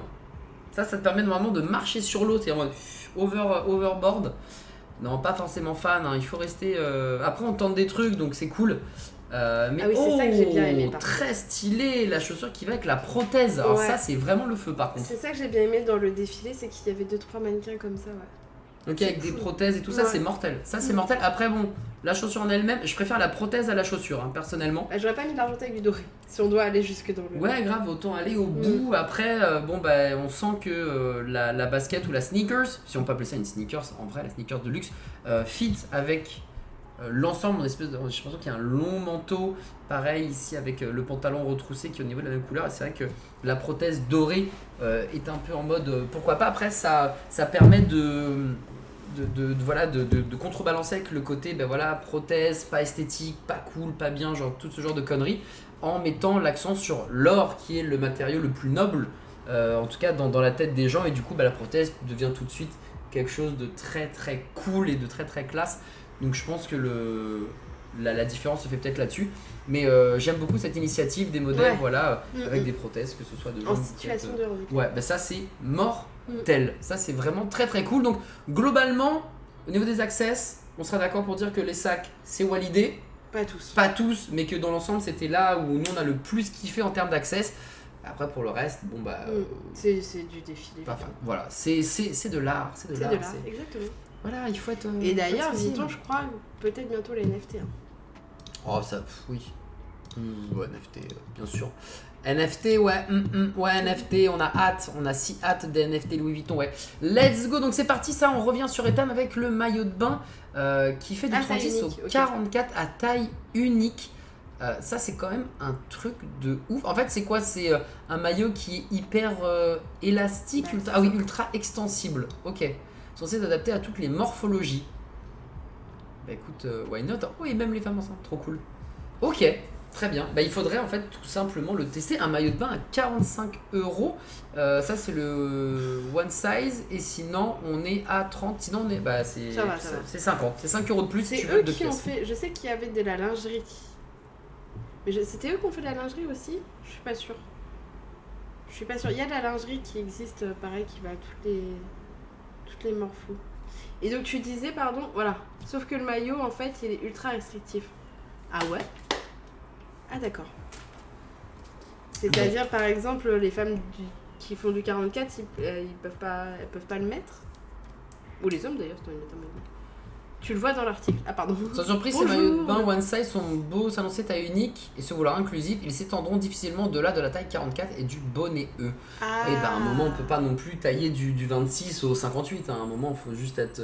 Ça te permet normalement de marcher sur l'eau, t'es en mode overboard. Non, pas forcément fan, hein. Il faut rester. Après, on tente des trucs, donc c'est cool. Mais oui, c'est ça que j'ai bien aimé. Très stylé, la chaussure qui va avec la prothèse. Alors, ça, c'est vraiment le feu par contre. C'est ça que j'ai bien aimé dans le défilé, c'est qu'il y avait 2-3 mannequins comme ça, ouais. Ok, avec des prothèses et tout ça, c'est mortel. Ça, c'est mortel. Après, bon, la chaussure en elle-même, je préfère la prothèse à la chaussure, hein, personnellement. J'aurais pas mis de l'argenté avec du doré, si on doit aller jusque dans le... Ouais, grave, autant aller au bout. Après, bon, bah, on sent que la basket ou la sneakers, si on peut appeler ça une sneakers, en vrai, la sneakers de luxe, fit avec l'ensemble, une espèce de... Je pense qu'il y a un long manteau, pareil ici avec le pantalon retroussé qui est au niveau de la même couleur. Et c'est vrai que la prothèse dorée est un peu en mode... pourquoi pas, après, ça permet de contrebalancer avec le côté prothèse, pas esthétique, pas cool, pas bien, genre tout ce genre de conneries, en mettant l'accent sur l'or qui est le matériau le plus noble, en tout cas dans la tête des gens, et du coup la prothèse devient tout de suite quelque chose de très très cool et de très très classe. Donc je pense que la différence se fait peut-être là-dessus, mais j'aime beaucoup cette initiative des modèles avec des prothèses, que ce soit de gens en situation de handicap. Ouais, bah ça c'est mortel. Ça c'est vraiment très très cool. Donc globalement, au niveau des access, on sera d'accord pour dire que les sacs c'est validé. Pas tous, mais que dans l'ensemble c'était là où nous on a le plus kiffé en termes d'access. Après pour le reste, bon bah... c'est du défilé. Voilà, c'est de l'art. C'est de l'art, exactement. Voilà, il faut être... Et d'ailleurs, Vuitton, je crois, peut-être bientôt les NFT. Hein. Oh ça, oui. Ouais, NFT, bien sûr. NFT, ouais, NFT, on a si hâte des NFT Louis Vuitton, ouais. Let's go, donc c'est parti, ça, on revient sur Etam avec le maillot de bain qui fait du 36 au 44 à taille unique. Ça, c'est quand même un truc de ouf. En fait, c'est quoi? C'est un maillot qui est hyper élastique, ultra extensible. Ok, censé s'adapter à toutes les morphologies. Bah écoute, why not? Oh, et même les femmes enceintes, trop cool. Ok. Très bien, bah, il faudrait en fait tout simplement le tester. Un maillot de bain à 45 €. Ça c'est le one size, et sinon on est à 30. Sinon on est. Bah c'est 50. C'est 5 € de plus. C'est eux qui ont fait. Je sais qu'il y avait de la lingerie. Mais c'était eux qui ont fait de la lingerie aussi? Je suis pas sûre. Il y a de la lingerie qui existe, pareil, qui va à toutes les morphos. Et donc tu disais, pardon, voilà. Sauf que le maillot en fait il est ultra restrictif. Ah ouais? Ah d'accord. C'est-à-dire par exemple les femmes qui font du 44, elles peuvent pas le mettre. Ou les hommes d'ailleurs, c'est une maillot. Tu le vois dans l'article. Ah pardon. Sans surprise, ces maillots de bain one size sont beaux, s'annoncer taille unique et se vouloir inclusifs. Ils s'étendront difficilement au-delà de la taille 44 et du bonnet E. Ah. Et à un moment, on peut pas non plus tailler du 26 au 58. À un moment, il faut juste être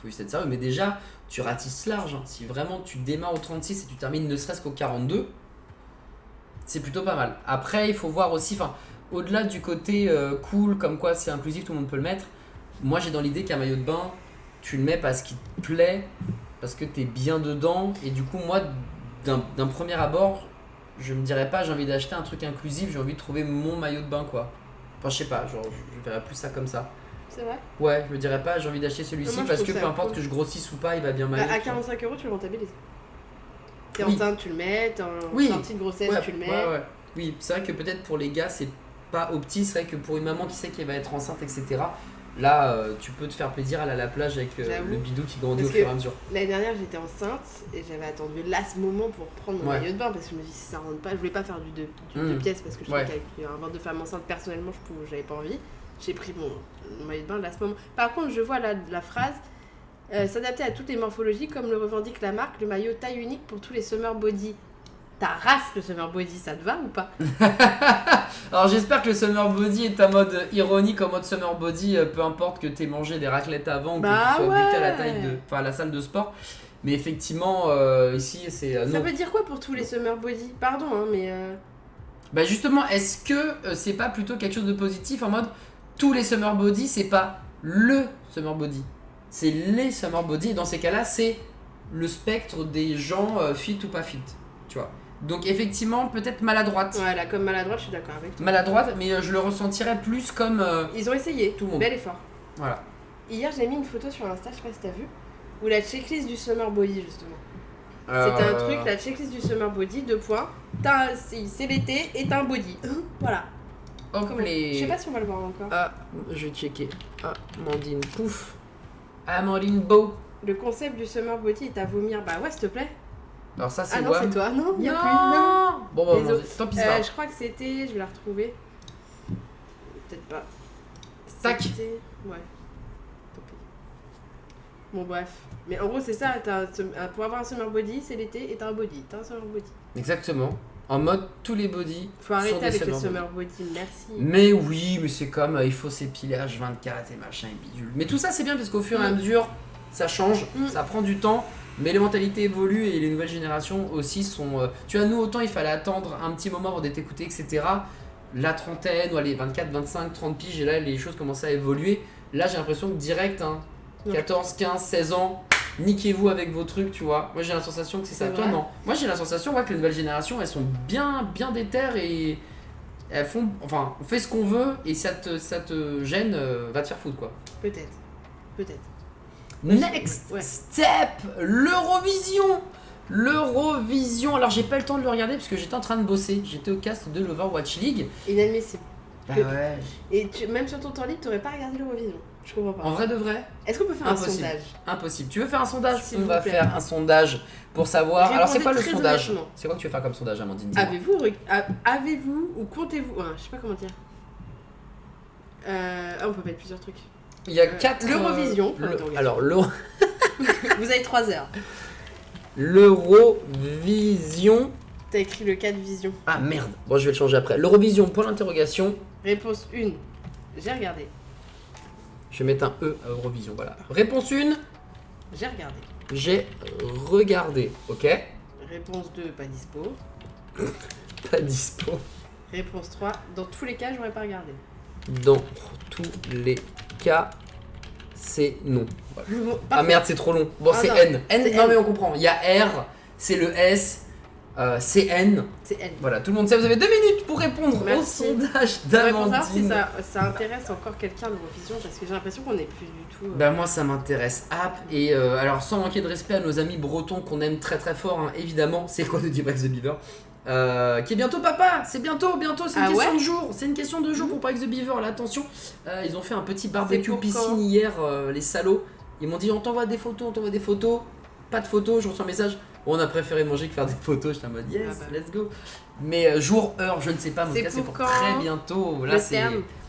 sérieux. Mais déjà, tu ratisses large. Si vraiment tu démarres au 36 et tu termines ne serait-ce qu'au 42, c'est plutôt pas mal. Après, il faut voir aussi, au-delà du côté cool, comme quoi c'est inclusif, tout le monde peut le mettre. Moi, j'ai dans l'idée qu'un maillot de bain, tu le mets parce qu'il te plaît, parce que t'es bien dedans. Et du coup, moi, d'un premier abord, je me dirais pas j'ai envie d'acheter un truc inclusif, j'ai envie de trouver mon maillot de bain, quoi. Enfin, je sais pas, genre, je verrais plus ça comme ça. C'est vrai? Ouais, je me dirais pas j'ai envie d'acheter celui-ci Moi, parce que peu importe cool. que je grossisse ou pas, il va bien m'aller. À 45 €, tu le rentabilises. T'es Oui. enceinte, tu le mets, t'es en sortie de grossesse, tu le mets. Ouais. Oui, c'est vrai que peut-être pour les gars, c'est pas opti, c'est vrai que pour une maman qui sait qu'elle va être enceinte, etc. Là, tu peux te faire plaisir, aller à la plage avec le bidou qui grandit au fur et à mesure. L'année dernière, j'étais enceinte et j'avais attendu là ce moment pour prendre mon maillot de bain parce que je me dis si ça rentre pas, je voulais pas faire du 2 pièces parce que je trouvais qu'avec un ventre de femme enceinte, personnellement, j'avais pas envie. J'ai pris mon maillot de bain là à ce moment. Par contre, je vois la phrase s'adapter à toutes les morphologies comme le revendique la marque, le maillot taille unique pour tous les summer body. Ta race, le summer body, ça te va ou pas? Alors j'espère que le summer body est en mode ironique, en mode summer body, peu importe que t'aies mangé des raclettes avant ou que tu sois buté à la taille à la salle de sport. Mais effectivement, ici c'est. Ça veut dire quoi pour tous les summer body? Pardon, hein, mais. Bah justement, est-ce que c'est pas plutôt quelque chose de positif en mode tous les summer body, c'est pas le summer body, c'est les summer body, et dans ces cas-là, c'est le spectre des gens fit ou pas fit, tu vois. Donc effectivement, peut-être maladroite. Ouais, là, comme maladroite, je suis d'accord avec toi. Maladroite, mais je le ressentirais plus comme... Ils ont essayé, tout le monde. Bel effort. Voilà. Hier, j'ai mis une photo sur Insta, je sais pas si t'as vu, où la checklist du summer body, justement. C'était un truc, la checklist du summer body, 2 points. C'est l'été et t'as un body. Voilà. Je sais pas si on va le voir encore. Ah, je vais checker. Ah, Amandine, pouf. Amandine Beau. Le concept du summer body est à vomir. Bah ouais, s'il te plaît. Alors ça, c'est Ah non, c'est toi. Non, il y a plus. Non. Bon, bah, tant pis, ça. Je crois que c'était... Je vais la retrouver. Peut-être pas. Tac. Ouais. Tant pis. Bon, bref. Mais en gros, c'est ça. Pour avoir un summer body, c'est l'été et t'as un body. T'as un summer body. Exactement. En mode, tous les bodys. Faut arrêter avec les summer body. Merci. Mais oui, mais c'est comme il faut s'épiler H24 et machin et bidule. Mais tout ça, c'est bien parce qu'au fur et à mesure, ça change, ça prend du temps. Mais les mentalités évoluent et les nouvelles générations aussi sont... Tu vois, nous, autant il fallait attendre un petit moment avant d'être écouté, etc. La trentaine, ou allez, 24, 25, 30 piges, et là, les choses commencent à évoluer. Là, j'ai l'impression que direct, 14, 15, 16 ans, niquez-vous avec vos trucs, tu vois. Moi, j'ai la sensation que c'est ça. Toi, non. Moi, j'ai la sensation que les nouvelles générations, elles sont bien déterres et elles font... Enfin, on fait ce qu'on veut et ça te gêne, va te faire foutre, quoi. Peut-être. Next step, l'Eurovision. Alors j'ai pas le temps de le regarder parce que j'étais en train de bosser. J'étais au cast de l'Overwatch League. Inadmissible. Bah ouais. Et même sur ton temps libre, t'aurais pas regardé l'Eurovision. Je comprends pas. En vrai de vrai? Est-ce qu'on peut faire un sondage? Impossible. Tu veux faire un sondage? On va faire un sondage pour savoir. Alors c'est quoi le sondage? C'est quoi que tu veux faire comme sondage, Amandine? Avez-vous ou comptez-vous... je sais pas comment dire. On peut mettre plusieurs trucs. Il y a 4... L'Eurovision. Alors, Vous avez 3 heures. L'Eurovision. T'as écrit le 4 vision. Ah merde. Bon, je vais le changer après. L'Eurovision, point d'interrogation. Réponse 1. J'ai regardé. Je vais mettre un E à Eurovision, voilà. Réponse 1. J'ai regardé. J'ai regardé, ok. Réponse 2, pas dispo. Pas dispo. Réponse 3, dans tous les cas, j'aurais pas regardé. Dans tous les cas, c'est non. Voilà. Ah merde, c'est trop long. Bon, c'est non. N. C'est Non, N. mais on comprend. Il y a R, c'est le S, c'est N. C'est N. Voilà, tout le monde sait. Vous avez 2 minutes pour répondre au sondage d'Amandine. Si ça intéresse encore quelqu'un de l'Eurovision, parce que j'ai l'impression qu'on n'est plus du tout. Bah, moi, ça m'intéresse. Et alors, sans manquer de respect à nos amis bretons qu'on aime très très fort, évidemment, c'est quoi de dire Brex the Beaver? Qui est bientôt papa, c'est bientôt, c'est une question de jour, c'est une question de jour pour Brex the Beaver, là attention, ils ont fait un petit barbecue piscine hier, les salauds, ils m'ont dit on t'envoie des photos, pas de photos, je reçois un message, on a préféré manger que faire des photos, j'étais en mode yes, let's go, mais jour, heure, je ne sais pas, mais en tout cas c'est pour très bientôt, là c'est...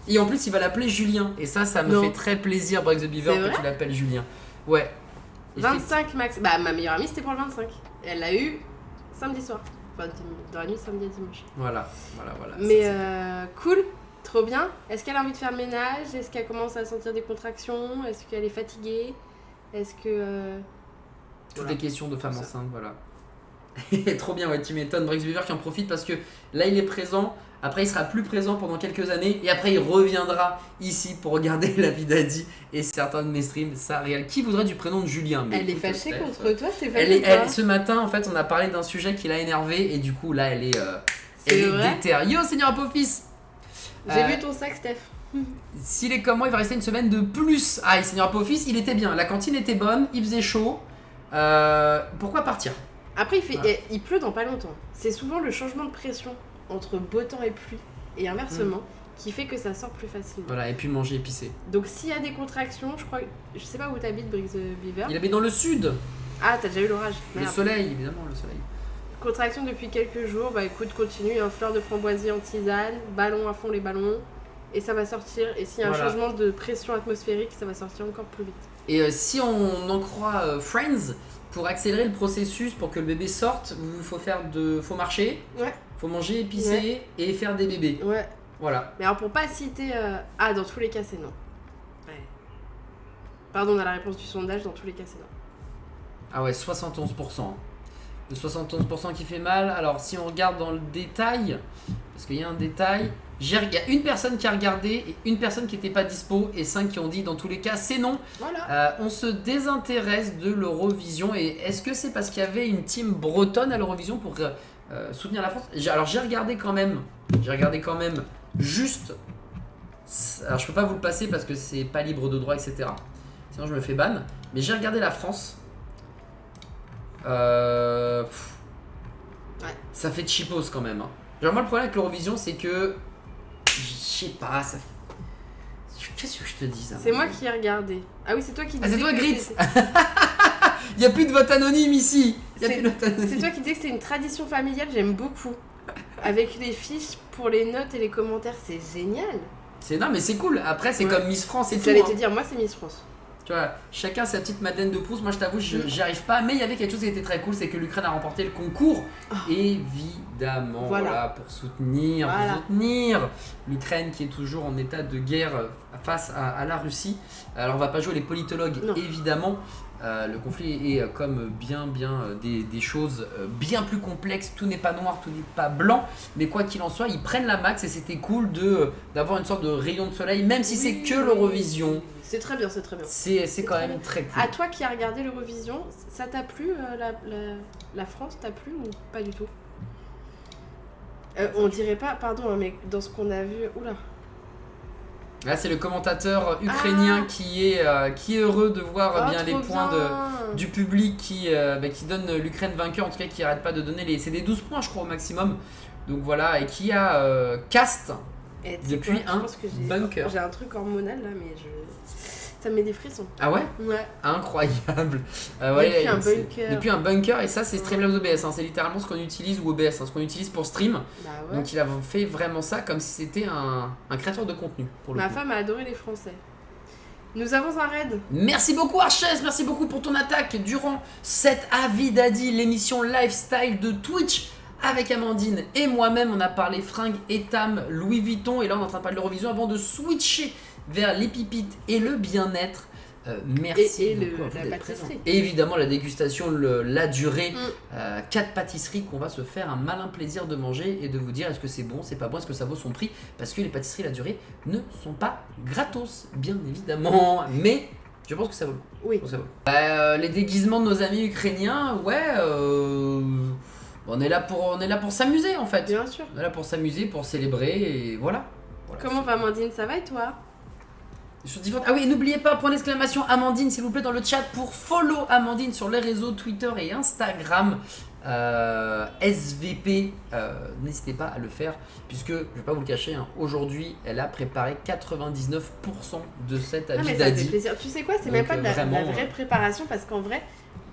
Et en plus il va l'appeler Julien, et ça me fait très plaisir Brex the Beaver que tu l'appelles Julien, ouais. 25 max, bah ma meilleure amie c'était pour le 25, elle l'a eu samedi soir. Enfin, dans la nuit, samedi à dimanche. Voilà. Mais cool, trop bien. Est-ce qu'elle a envie de faire le ménage? Est-ce qu'elle commence à sentir des contractions? Est-ce qu'elle est fatiguée? Est-ce que... Toutes les questions de femmes enceintes, voilà. Trop bien, ouais, tu m'étonnes. Brix Beaver qui en profite parce que là il est présent. Après, il sera plus présent pendant quelques années et après, il reviendra ici pour regarder la vie d'Adi et certains de mes streams. Ça réel. Qui voudrait du prénom de Julien? Elle est fâchée contre toi, Stéphanie. Ce matin, en fait, on a parlé d'un sujet qui l'a énervé et du coup, là, elle est déter. Yo, Seigneur Apophis. J'ai vu ton sac, Steph. S'il est comme moi, il va rester une semaine de plus. Ah, Seigneur Apophis, il était bien. La cantine était bonne, il faisait chaud. Pourquoi partir? Après, il pleut dans pas longtemps. C'est souvent le changement de pression entre beau temps et pluie, et inversement, qui fait que ça sort plus facilement. Voilà, et puis manger épicé. Donc s'il y a des contractions, je sais pas où t'habites, Brix Beaver. Il habite dans le sud. Ah, t'as déjà eu l'orage. Le soleil, évidemment, le soleil. Contraction depuis quelques jours, bah écoute, continue, fleur de framboisier en tisane, ballon à fond les ballons, et ça va sortir. Et s'il y a un changement de pression atmosphérique, ça va sortir encore plus vite. Et si on en croit Friends, pour accélérer le processus, pour que le bébé sorte, faut marcher. Ouais. Faut manger épicé et faire des bébés. Ouais. Voilà. Mais alors pour pas citer... dans tous les cas c'est non. Ouais. Pardon, on a la réponse du sondage, dans tous les cas c'est non. Ah ouais, 71%. Le 71% qui fait mal. Alors si on regarde dans le détail, parce qu'il y a un détail, il y a une personne qui a regardé et une personne qui n'était pas dispo et 5 qui ont dit dans tous les cas c'est non. Voilà. On se désintéresse de l'Eurovision et est-ce que c'est parce qu'il y avait une team bretonne à l'Eurovision pour... soutenir la France. Alors j'ai regardé quand même juste. Alors je peux pas vous le passer parce que c'est pas libre de droit, etc. Sinon je me fais ban. Mais j'ai regardé la France. Ouais. Ça fait cheapos quand même. Genre moi le problème avec l'Eurovision c'est que je sais pas. Qu'est-ce que je te dis ça? C'est moi qui ai regardé. Ah oui, c'est toi qui disais. Ah c'est toi Grit. Il y a plus de vote anonyme ici. C'est toi qui disais que c'est une tradition familiale, j'aime beaucoup. Avec les fiches pour les notes et les commentaires, c'est génial. Non mais c'est cool. Après c'est comme Miss France et tout. J'allais te dire, moi c'est Miss France. Tu vois, chacun sa petite Madeleine de Proust. Moi je t'avoue, j'y arrive pas. Mais il y avait quelque chose qui était très cool, c'est que l'Ukraine a remporté le concours. Évidemment, voilà, pour soutenir l'Ukraine qui est toujours en état de guerre face à la Russie. Alors on va pas jouer les politologues, évidemment. Le conflit est comme bien des choses bien plus complexes. Tout n'est pas noir, tout n'est pas blanc. Mais quoi qu'il en soit, ils prennent la max et c'était cool d'avoir une sorte de rayon de soleil, même si c'est que l'Eurovision. C'est très bien, c'est très bien. C'est quand même très cool. À toi qui as regardé l'Eurovision, ça t'a plu la France t'a plu ou pas du tout? On dirait pas, pardon, mais dans ce qu'on a vu... Oula. Là, c'est le commentateur ukrainien qui est heureux de voir bien les points du public qui donne l'Ukraine vainqueur, en tout cas qui arrête pas de donner c'est des 12 points je crois au maximum. Donc voilà, et qui a cast depuis un bunker. J'ai un truc hormonal là, mais ça me met des frissons. Ah ouais? Ouais. Incroyable. Depuis un bunker, et ça c'est Streamlabs OBS, c'est littéralement ce qu'on utilise, ou OBS, ce qu'on utilise pour stream. Bah ouais. Donc il a fait vraiment ça comme si c'était un créateur de contenu. Ma femme a adoré les Français. Nous avons un raid. Merci beaucoup Arches, merci beaucoup pour ton attaque durant cette Avis d'Adi, l'émission lifestyle de Twitch. Avec Amandine et moi-même, on a parlé fringues, Etam, Louis Vuitton, et là on est en train de parler de l'Eurovision avant de switcher vers les pipites et le bien-être. Merci et beaucoup la pâtisserie. Et évidemment la dégustation, la durée, 4 pâtisseries qu'on va se faire un malin plaisir de manger et de vous dire est-ce que c'est bon, c'est pas bon, est-ce que ça vaut son prix, parce que les pâtisseries la durée ne sont pas gratos, bien évidemment, mais je pense que ça vaut. Oui. Les déguisements de nos amis ukrainiens, on est là pour s'amuser en fait. Bien sûr. On est là pour s'amuser, pour célébrer et voilà. Comment va Amandine, ça va et toi? Ah oui, n'oubliez pas, point d'exclamation Amandine s'il vous plaît dans le chat pour follow Amandine sur les réseaux Twitter et Instagram. SVP, n'hésitez pas à le faire puisque, je vais pas vous le cacher, aujourd'hui elle a préparé 99% de cette Avis d'Adi. Ça fait plaisir. Tu sais quoi, c'est même pas de la vraie préparation parce qu'en vrai,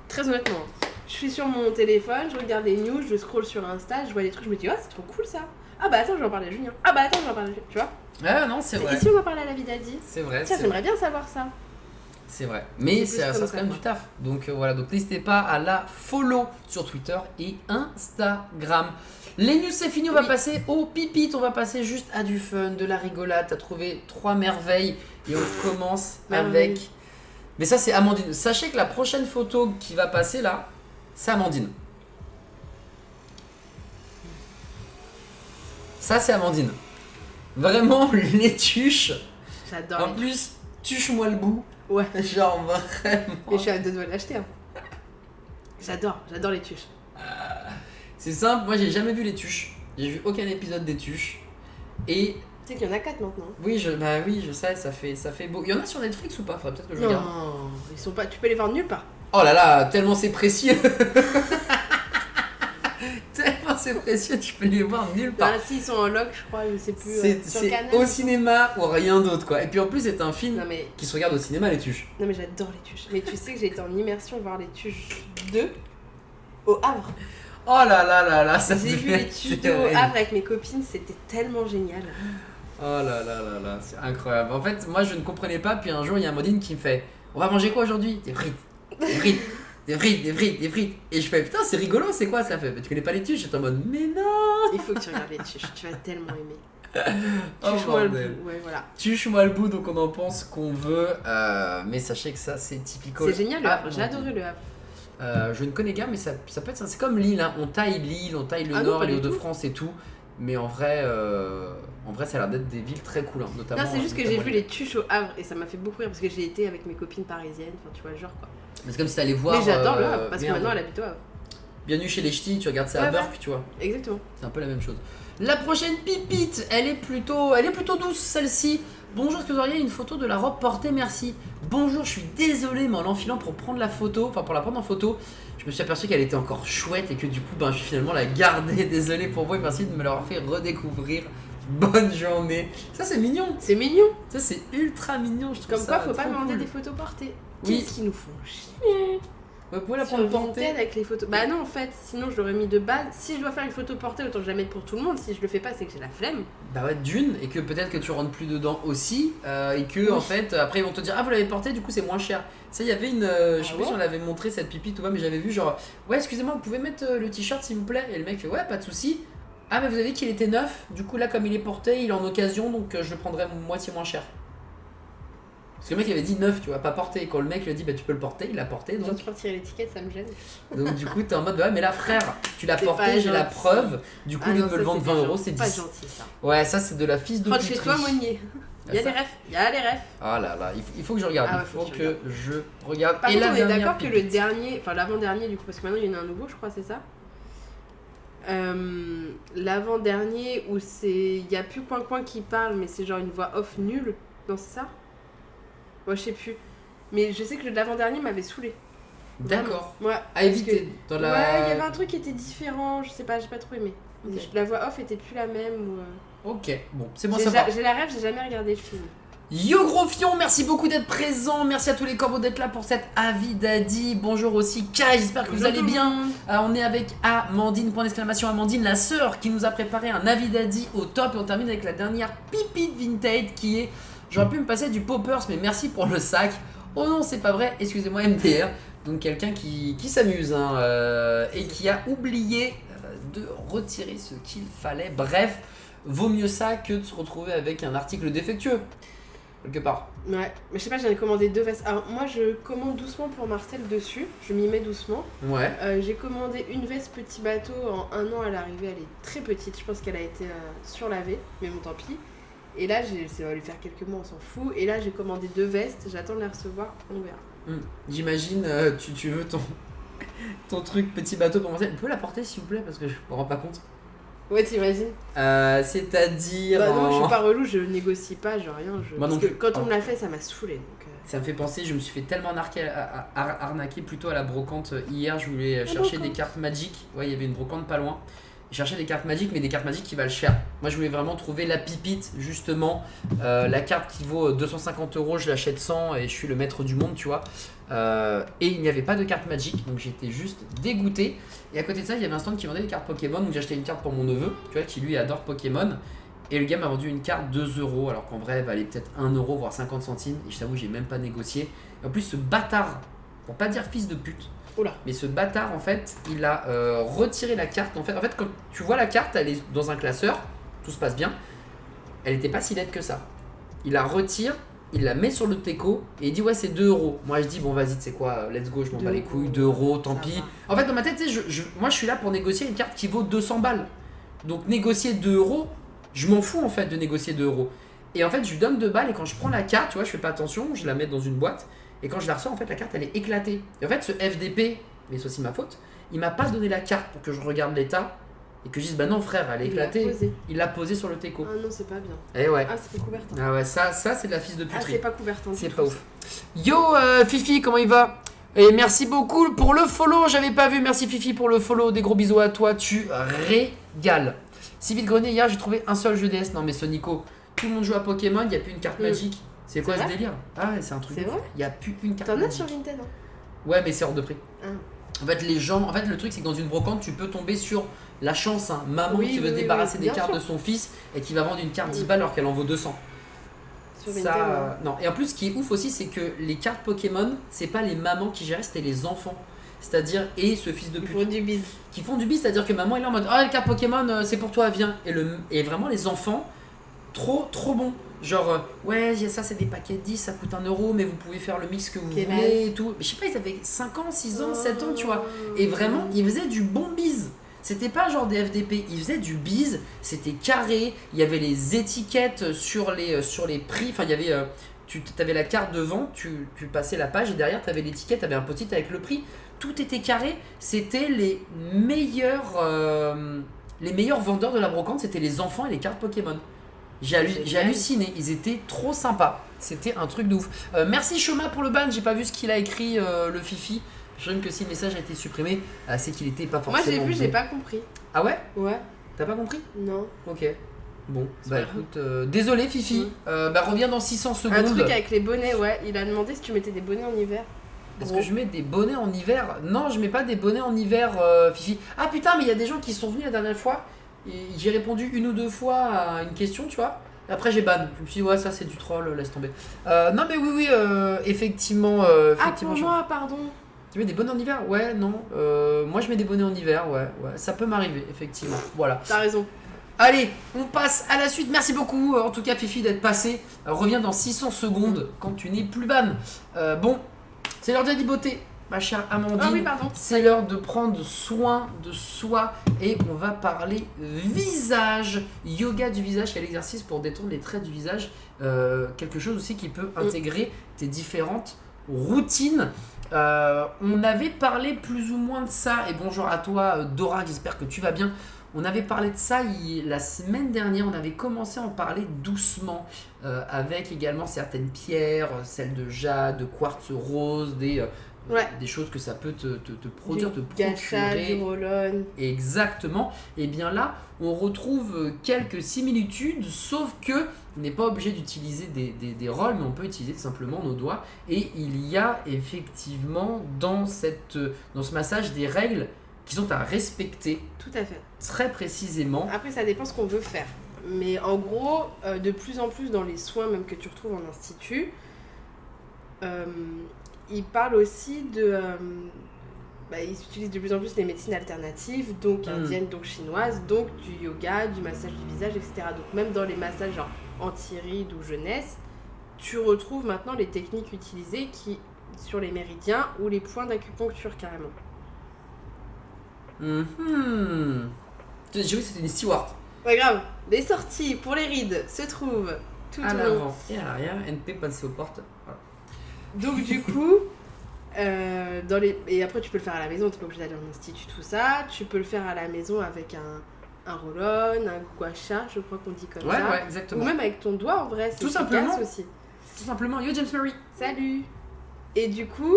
très honnêtement, je suis sur mon téléphone, je regarde les news, je scroll sur Insta, je vois des trucs, je me dis c'est trop cool ça. Ah bah attends, je vais en parler à Julien. Ah bah attends, je vais en parler à Julien. Tu vois? Ah non, c'est vrai. Et si on va parler à Avis d'Adi? C'est vrai. Tiens, j'aimerais bien savoir ça. C'est vrai. Mais ça reste quand même du taf. Donc voilà, donc n'hésitez pas à la follow sur Twitter et Instagram. Les news c'est fini, on va passer au pipit, on va passer juste à du fun, de la rigolade. T'as trouvé 3 merveilles et on commence avec... Mais ça c'est Amandine. Sachez que la prochaine photo qui va passer là, c'est Amandine. Ça, c'est Amandine. Vraiment, les tuches. J'adore. En plus, tuche-moi le bout. Ouais. Genre, vraiment. Mais je suis à deux doigts de l'acheter. Hein. J'adore les tuches. C'est simple, moi j'ai jamais vu les tuches. J'ai vu aucun épisode des tuches. Et. Tu sais qu'il y en a 4 maintenant. Oui, je sais, ça fait beau. Il y en a sur Netflix ou pas? Faudrait peut-être que je regarde. Non, ils sont pas. Tu peux les voir nulle part. Oh là là, tellement c'est précieux. Tellement c'est précieux, tu peux les voir nulle part. Ah, si, ils sont en loc, je crois, je sais plus. C'est au cinéma ou rien d'autre quoi. Et puis en plus, c'est un film qui se regarde au cinéma, les tuches. Non, mais j'adore les tuches. Mais tu sais que j'ai été en immersion voir les tuches 2 au Havre. Oh là là là là, ça J'ai vu les tuches 2 au Havre avec mes copines, c'était tellement génial. Oh là là là là, c'est incroyable. En fait, moi je ne comprenais pas, puis un jour il y a Amandine qui me fait: on va manger quoi aujourd'hui? Des frites. Des frites. Des frites, des frites, des frites. Et je fais: putain, c'est rigolo, c'est quoi ça? Fait: tu connais pas les tuches? J'étais en mode: mais non. Il faut que tu regardes les tuches, tu vas tellement aimer. Oh, Tuche-moi le bout, ouais, voilà. Tuche-moi le bout, donc on en pense qu'on veut. Mais sachez que ça, c'est typico. C'est génial le Havre, j'ai adoré le Havre. Je ne connais guère, mais ça peut être ça. C'est comme Lille, hein. On taille Lille, on taille le Nord et les Hauts-de-France et tout. Mais en vrai, ça a l'air d'être des villes très cool, hein, notamment. Non, c'est juste que j'ai vu les tuches au Havre et ça m'a fait beaucoup rire parce que j'ai été avec mes copines parisiennes, enfin tu vois le genre quoi. Mais c'est comme si t'allais voir. Mais j'adore le Havre parce que maintenant elle habite au Havre. Bienvenue chez les ch'tis, tu regardes ça à Burk, tu vois. Exactement. C'est un peu la même chose. La prochaine pipite, elle est plutôt douce celle-ci. Bonjour, est-ce que vous auriez une photo de la robe portée? Merci. Bonjour, je suis désolé, mais en l'enfilant pour prendre la photo, pour la prendre en photo, je me suis aperçu qu'elle était encore chouette et que du coup, je vais finalement la garder. Désolé pour vous et merci de me l'avoir fait redécouvrir. Bonne journée. Ça, c'est mignon. C'est mignon. Ça, c'est ultra mignon. Je trouve comme ça quoi, faut pas demander cool. des photos portées. Oui. Qu'est-ce qu'ils nous font chier? Vous pouvez la prendre portée avec les photos. Bah non, en fait, sinon je l'aurais mis de base. Si je dois faire une photo portée, autant que je la mette pour tout le monde. Si je le fais pas, c'est que j'ai la flemme. Bah ouais, d'une, et que peut-être que tu rentres plus dedans aussi, et que en fait, après ils vont te dire: ah, vous l'avez porté, du coup c'est moins cher. Ça, il y avait une. Je sais pas si on l'avait montré cette pipite ou pas, mais j'avais vu genre: ouais, excusez-moi, vous pouvez mettre le t-shirt s'il vous plaît? Et le mec fait: ouais, pas de souci. Ah, mais vous avez dit qu'il était neuf, du coup là, comme il est porté, il est en occasion, donc je le prendrai moitié moins cher. Parce que le mec avait dit neuf, tu vois, pas porté. Et quand le mec lui a dit: bah tu peux le porter, il l'a porté. Donc... Genre, tu peux retirer l'étiquette, ça me gêne. Donc du coup, t'es en mode: ouais, mais là, frère, tu l'as porté, j'ai la preuve. Du coup, au lieu de me le vendre 20 euros, c'est 10. Pas gentil ça. Ouais, ça, c'est de la fille de Rentre chez puterie. toi, Monnier. Il y a des refs, il y a les refs. Ah là là, il faut que je regarde, Ah ouais, il faut que je regarde. Par et contre, la on est dernière d'accord que le pipite. dernier, enfin l'avant-dernier du coup, parce que maintenant il y en a un nouveau, je crois, c'est ça. L'avant-dernier où il y a plus Coin qui parle, mais c'est genre une voix off nulle. Non, c'est ça? Ouais, je sais plus. Mais je sais que l'avant-dernier m'avait saoulé. D'accord. Ouais. À éviter dans la. Ouais, il y avait un truc qui était différent, je sais pas, j'ai pas trop aimé. Okay. La voix off était plus la même. Ou... Ok, bon, c'est bon, ça va. J'ai la rêve, j'ai jamais regardé le film. Yo gros fion, merci beaucoup d'être présent, merci à tous les corbeaux d'être là pour cet avis d'Adi. Bonjour aussi Kai, j'espère que vous allez bien. On est avec Amandine, point d'exclamation Amandine, la sœur qui nous a préparé un avis d'Adi au top. Et on termine avec la dernière pipite vintage qui est: j'aurais pu me passer du poppers mais merci pour le sac. Oh non, c'est pas vrai, excusez-moi MDR. Donc quelqu'un qui s'amuse et qui a oublié de retirer ce qu'il fallait. Bref, vaut mieux ça que de se retrouver avec un article défectueux quelque part. Ouais, mais je sais pas, j'en ai commandé 2 vestes. Alors moi je commande doucement pour Marcel dessus, je m'y mets doucement. Ouais. J'ai commandé une veste petit bateau, en 1 an à l'arrivée, elle est très petite, je pense qu'elle a été surlavée, mais bon tant pis. Et là, ça va lui faire quelques mois, on s'en fout. Et là j'ai commandé 2 vestes, j'attends de les recevoir, on verra. J'imagine, tu veux ton truc petit bateau pour Marcel. Vous pouvez la porter s'il vous plaît parce que je me rends pas compte. Ouais, t'imagines? C'est-à-dire. Bah non, je suis pas relou, je négocie pas, genre rien. Moi parce que quand on me l'a fait, ça m'a saoulé. Donc, ça me fait penser, je me suis fait tellement arnaquer plutôt à la brocante hier. Je voulais chercher des cartes Magic. Ouais, il y avait une brocante pas loin. Je cherchais des cartes Magic, mais des cartes Magic qui valent cher. Moi, je voulais vraiment trouver la pipite, justement. La carte qui vaut 250 €, je l'achète 100 et je suis le maître du monde, tu vois. Et il n'y avait pas de carte Magic, donc j'étais juste dégoûté. Et à côté de ça, il y avait un stand qui vendait des cartes Pokémon, donc j'ai acheté une carte pour mon neveu, tu vois, qui lui adore Pokémon. Et le gars m'a vendu une carte 2 €, alors qu'en vrai, elle valait peut-être 1 €, voire 50 centimes. Et je t'avoue, j'ai même pas négocié. Et en plus, ce bâtard, pour pas dire fils de pute, oula. mais ce bâtard, en fait, il a retiré la carte. En fait, quand tu vois la carte, elle est dans un classeur, tout se passe bien. Elle était pas si laide que ça. Il la retire, il la met sur le teco et il dit: ouais, c'est 2 €. Moi, je dis: bon, vas-y, tu sais quoi, let's go, je m'en bats les couilles, 2 €, tant pis. En fait, dans ma tête, moi, je suis là pour négocier une carte qui vaut 200 balles. Donc, négocier 2 €, Je m'en fous en fait de négocier 2 euros. Et en fait, je lui donne 2 balles et quand je prends la carte, tu vois, je fais pas attention, je la mets dans une boîte et quand je la ressors, en fait, la carte elle est éclatée. Et en fait, ce FDP, mais c'est aussi ma faute, il m'a pas donné la carte pour que je regarde l'état et que je dise bah non frère, elle est éclatée. Il l'a posée sur le teco. Ah non, c'est pas bien. Et ouais. Ah, c'est pas Coubertin. Ah ouais, ça c'est de la fils de puterie. Ah, c'est pas Coubertin. C'est pas ouf. Yo Fifi, comment il va? Et merci beaucoup pour le follow, j'avais pas vu. Merci Fifi pour le follow, des gros bisous à toi, tu régales. Si vite grenier, hier j'ai trouvé un seul jeu DS. Non mais Sonico, tout le monde joue à Pokémon, il n'y a plus une carte magique. C'est quoi ce délire? Ah ouais, c'est un truc. C'est vrai? Il n'y a plus une carte magique. T'en as sur Vinted, hein? Ouais, mais c'est hors de prix. Ah. En fait, le truc c'est que dans une brocante, tu peux tomber sur la chance, hein, maman qui veut se débarrasser des cartes de son fils et qui va vendre une carte 10 balles alors qu'elle en vaut 200. Sur Vinted, ouais. Non. Et en plus, ce qui est ouf aussi, c'est que les cartes Pokémon, c'est pas les mamans qui gèrent, c'était les enfants. C'est-à-dire, et ce fils de pute. Qui font du bise, c'est-à-dire que maman est là en mode ah, les cartes Pokémon, c'est pour toi, viens. Et vraiment, les enfants, trop bons. Genre, ouais, ça c'est des paquets de 10, ça coûte 1 euro, mais vous pouvez faire le mix que vous voulez et tout. Mais je sais pas, ils avaient 5 ans, 6 ans, 7 ans, tu vois. Et vraiment, ils faisaient du bon bise. C'était pas genre des FDP, ils faisaient du bise, c'était carré, il y avait les étiquettes sur les prix, enfin il y avait, tu avais la carte devant, tu passais la page et derrière tu avais l'étiquette, tu avais un post-it avec le prix, tout était carré, c'était les meilleurs vendeurs de la brocante, c'était les enfants et les cartes Pokémon. J'ai halluciné, ils étaient trop sympas, c'était un truc de ouf. Merci Choma pour le ban, j'ai pas vu ce qu'il a écrit le Fifi. Je trouve que si le message a été supprimé, c'est qu'il était pas forcément. Moi j'ai vu, bon. j'ai pas compris. Ah ouais? Ouais. T'as pas compris? Non. Ok. Bon, bah écoute, désolé Fifi, reviens dans 600 secondes. Un truc avec les bonnets, ouais. Il a demandé si tu mettais des bonnets en hiver. Est-ce que je mets des bonnets en hiver? Non, je mets pas des bonnets en hiver, Fifi. Ah putain, mais il y a des gens qui sont venus la dernière fois. Et j'ai répondu 1 ou 2 fois à une question, tu vois. Et après j'ai ban. Je me suis dit, ouais, ça c'est du troll, laisse tomber. Non, mais oui, effectivement. Ah, pour moi, pardon. Tu mets des bonnets en hiver? Ouais, non. Moi je mets des bonnets en hiver, ouais. Ça peut m'arriver, effectivement. Voilà. T'as raison. Allez, on passe à la suite. Merci beaucoup, en tout cas, Fifi, d'être passé. Reviens dans 600 secondes quand tu n'es plus ban. Bon, c'est l'heure de la beauté, ma chère Amandine. Ah oui, pardon. C'est l'heure de prendre soin de soi et on va parler visage. Yoga du visage, quel exercice pour détendre les traits du visage. Quelque chose aussi qui peut intégrer tes différentes routines. On avait parlé plus ou moins de ça, et bonjour à toi Dora, j'espère que tu vas bien. On avait parlé de ça la semaine dernière, on avait commencé à en parler doucement, avec également certaines pierres, celles de jade, de quartz rose, des choses que ça peut te produire, te procurer. Du roll-on. Exactement. Et bien là, on retrouve quelques similitudes, sauf que on n'est pas obligé d'utiliser des rolls, mais on peut utiliser simplement nos doigts. Et il y a effectivement dans ce massage des règles qui sont à respecter. Tout à fait. Très précisément. Après, ça dépend ce qu'on veut faire. Mais en gros, de plus en plus dans les soins même que tu retrouves en institut, ils parlent aussi de... ils utilisent de plus en plus les médecines alternatives, donc indiennes, donc chinoises, donc du yoga, du massage du visage, etc. Donc même dans les massages genre anti-rides ou jeunesse, tu retrouves maintenant les techniques utilisées sur les méridiens ou les points d'acupuncture carrément. J'ai vu que c'était une steward. Pas grave. Les sorties pour les rides se trouvent tout à l'avant et à l'arrière. NP passé aux portes. Voilà. Donc du coup, et après tu peux le faire à la maison, t'es pas obligé d'aller en institut, tout ça. Tu peux le faire à la maison avec un roll-on, un gua sha, je crois qu'on dit comme ça. Ouais, exactement. Ou même avec ton doigt en vrai, c'est tout simplement aussi. Tout simplement. Yo James Murray. Salut. Et du coup,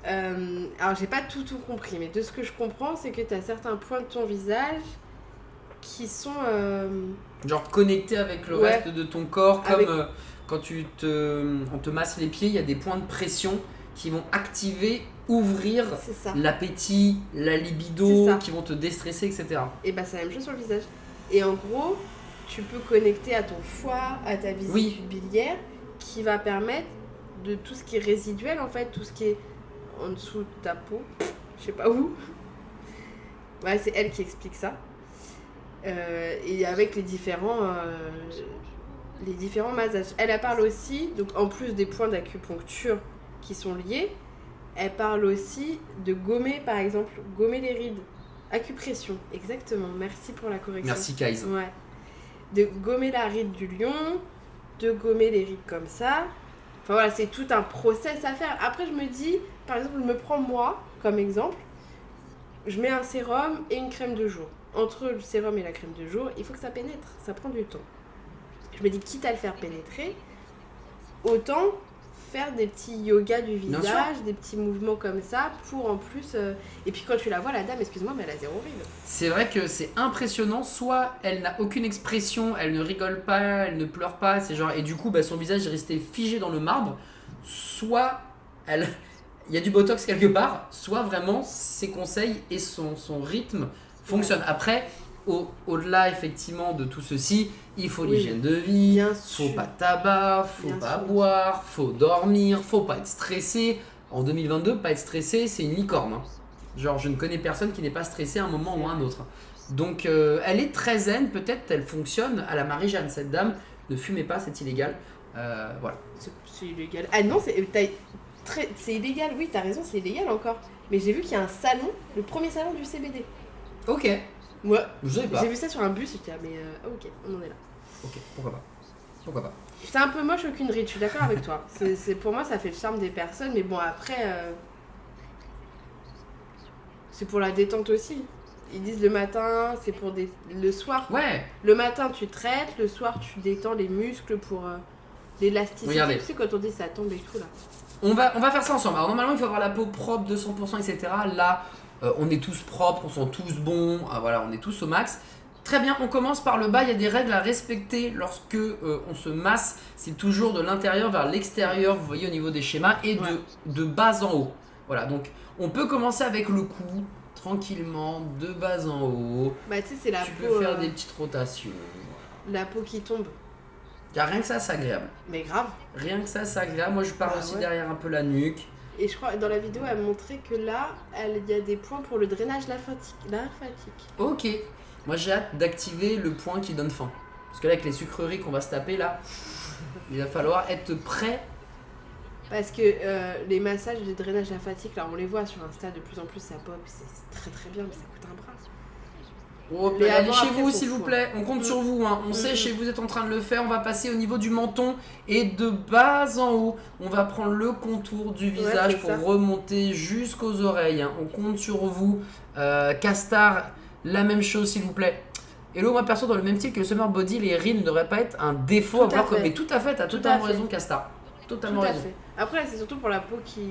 alors j'ai pas tout compris, mais de ce que je comprends, c'est que t'as certains points de ton visage qui sont genre connectés avec le reste de ton corps, comme quand on te masse les pieds, il y a des points de pression qui vont activer, ouvrir l'appétit, la libido, qui vont te déstresser, etc. Et c'est la même chose sur le visage. Et en gros, tu peux connecter à ton foie, à ta vésicule biliaire, qui va permettre de tout ce qui est résiduel en fait, tout ce qui est en dessous de ta peau, je sais pas où. Ouais, c'est elle qui explique ça. Et avec les différents massages. Elle parle aussi, donc en plus des points d'acupuncture qui sont liés, elle parle aussi de gommer, par exemple, gommer les rides. Acupression, exactement. Merci pour la correction. Merci Kaiz. Ouais. de gommer la ride du lion, de gommer les rides comme ça. Enfin voilà, c'est tout un process à faire. Après, je me dis, par exemple, je me prends moi comme exemple, je mets un sérum et une crème de jour. Entre le sérum et la crème de jour, il faut que ça pénètre, ça prend du temps. Je me dis, quitte à le faire pénétrer, autant faire des petits yoga du visage, des petits mouvements comme ça, pour en plus... Et puis quand tu la vois, la dame, excuse-moi, mais elle a zéro ride. C'est vrai que c'est impressionnant, soit elle n'a aucune expression, elle ne rigole pas, elle ne pleure pas, c'est genre... Et du coup, son visage est resté figé dans le marbre, soit il y a du botox quelque part, soit vraiment ses conseils et son rythme fonctionnent. Après, au-delà effectivement de tout ceci, il faut l'hygiène de vie, faut pas de tabac, faut pas boire, faut dormir, faut pas être stressé. En 2022, pas être stressé, c'est une licorne. Genre, je ne connais personne qui n'est pas stressé à un moment ou à un autre. Donc, elle est très zen, peut-être elle fonctionne à la Marie-Jeanne, cette dame. Ne fumez pas, c'est illégal. Voilà. C'est illégal. Ah non, c'est illégal, oui, t'as raison, c'est illégal encore. Mais j'ai vu qu'il y a un salon, le premier salon du CBD. Ok. Ouais, j'ai vu ça sur un bus, j'étais mais ok, on en est là. Ok, pourquoi pas. C'est un peu moche aucune ride, je suis d'accord avec toi. C'est pour moi, ça fait le charme des personnes, mais bon, après, c'est pour la détente aussi. Ils disent le matin, c'est pour le soir. Ouais. Le matin, tu traites, le soir, tu détends les muscles pour l'élasticité. Regardez. Tu sais, quand on dit ça tombe et tout, là. On va faire ça ensemble. Alors, normalement, il faut avoir la peau propre de 100%, etc. Là, on est tous propres, on sent tous bons, voilà, on est tous au max. Très bien, on commence par le bas. Il y a des règles à respecter lorsque on se masse. C'est toujours de l'intérieur vers l'extérieur, vous voyez au niveau des schémas, et de bas en haut. Voilà, donc on peut commencer avec le cou, tranquillement, de bas en haut. Bah, tu sais, c'est la tu peau. Tu peux faire des petites rotations. La peau qui tombe. Rien que ça, c'est agréable. Mais grave. Rien que ça, c'est agréable. Moi, je pars aussi derrière un peu la nuque. Et je crois dans la vidéo, elle montrait que là, il y a des points pour le drainage lymphatique. Ok. Moi, j'ai hâte d'activer le point qui donne faim. Parce que là, avec les sucreries qu'on va se taper, là, il va falloir être prêt. Parce que les massages de drainage lymphatique, là, on les voit sur Insta, de plus en plus, ça pop. C'est très très bien, mais ça coûte un bras. Oh, allez chez vous s'il vous plaît, on compte sur vous, hein. On sait chez vous êtes en train de le faire. On va passer au niveau du menton et de bas en haut, on va prendre le contour du visage pour remonter jusqu'aux oreilles, hein. On compte sur vous. Castar, la même chose s'il vous plaît. Hello, moi perso dans le même style que le Summer Body, les rides ne devraient pas être un défaut à voir comme. Mais tout à fait, t'as totalement raison Castar. Totalement raison. Après c'est surtout pour la peau qui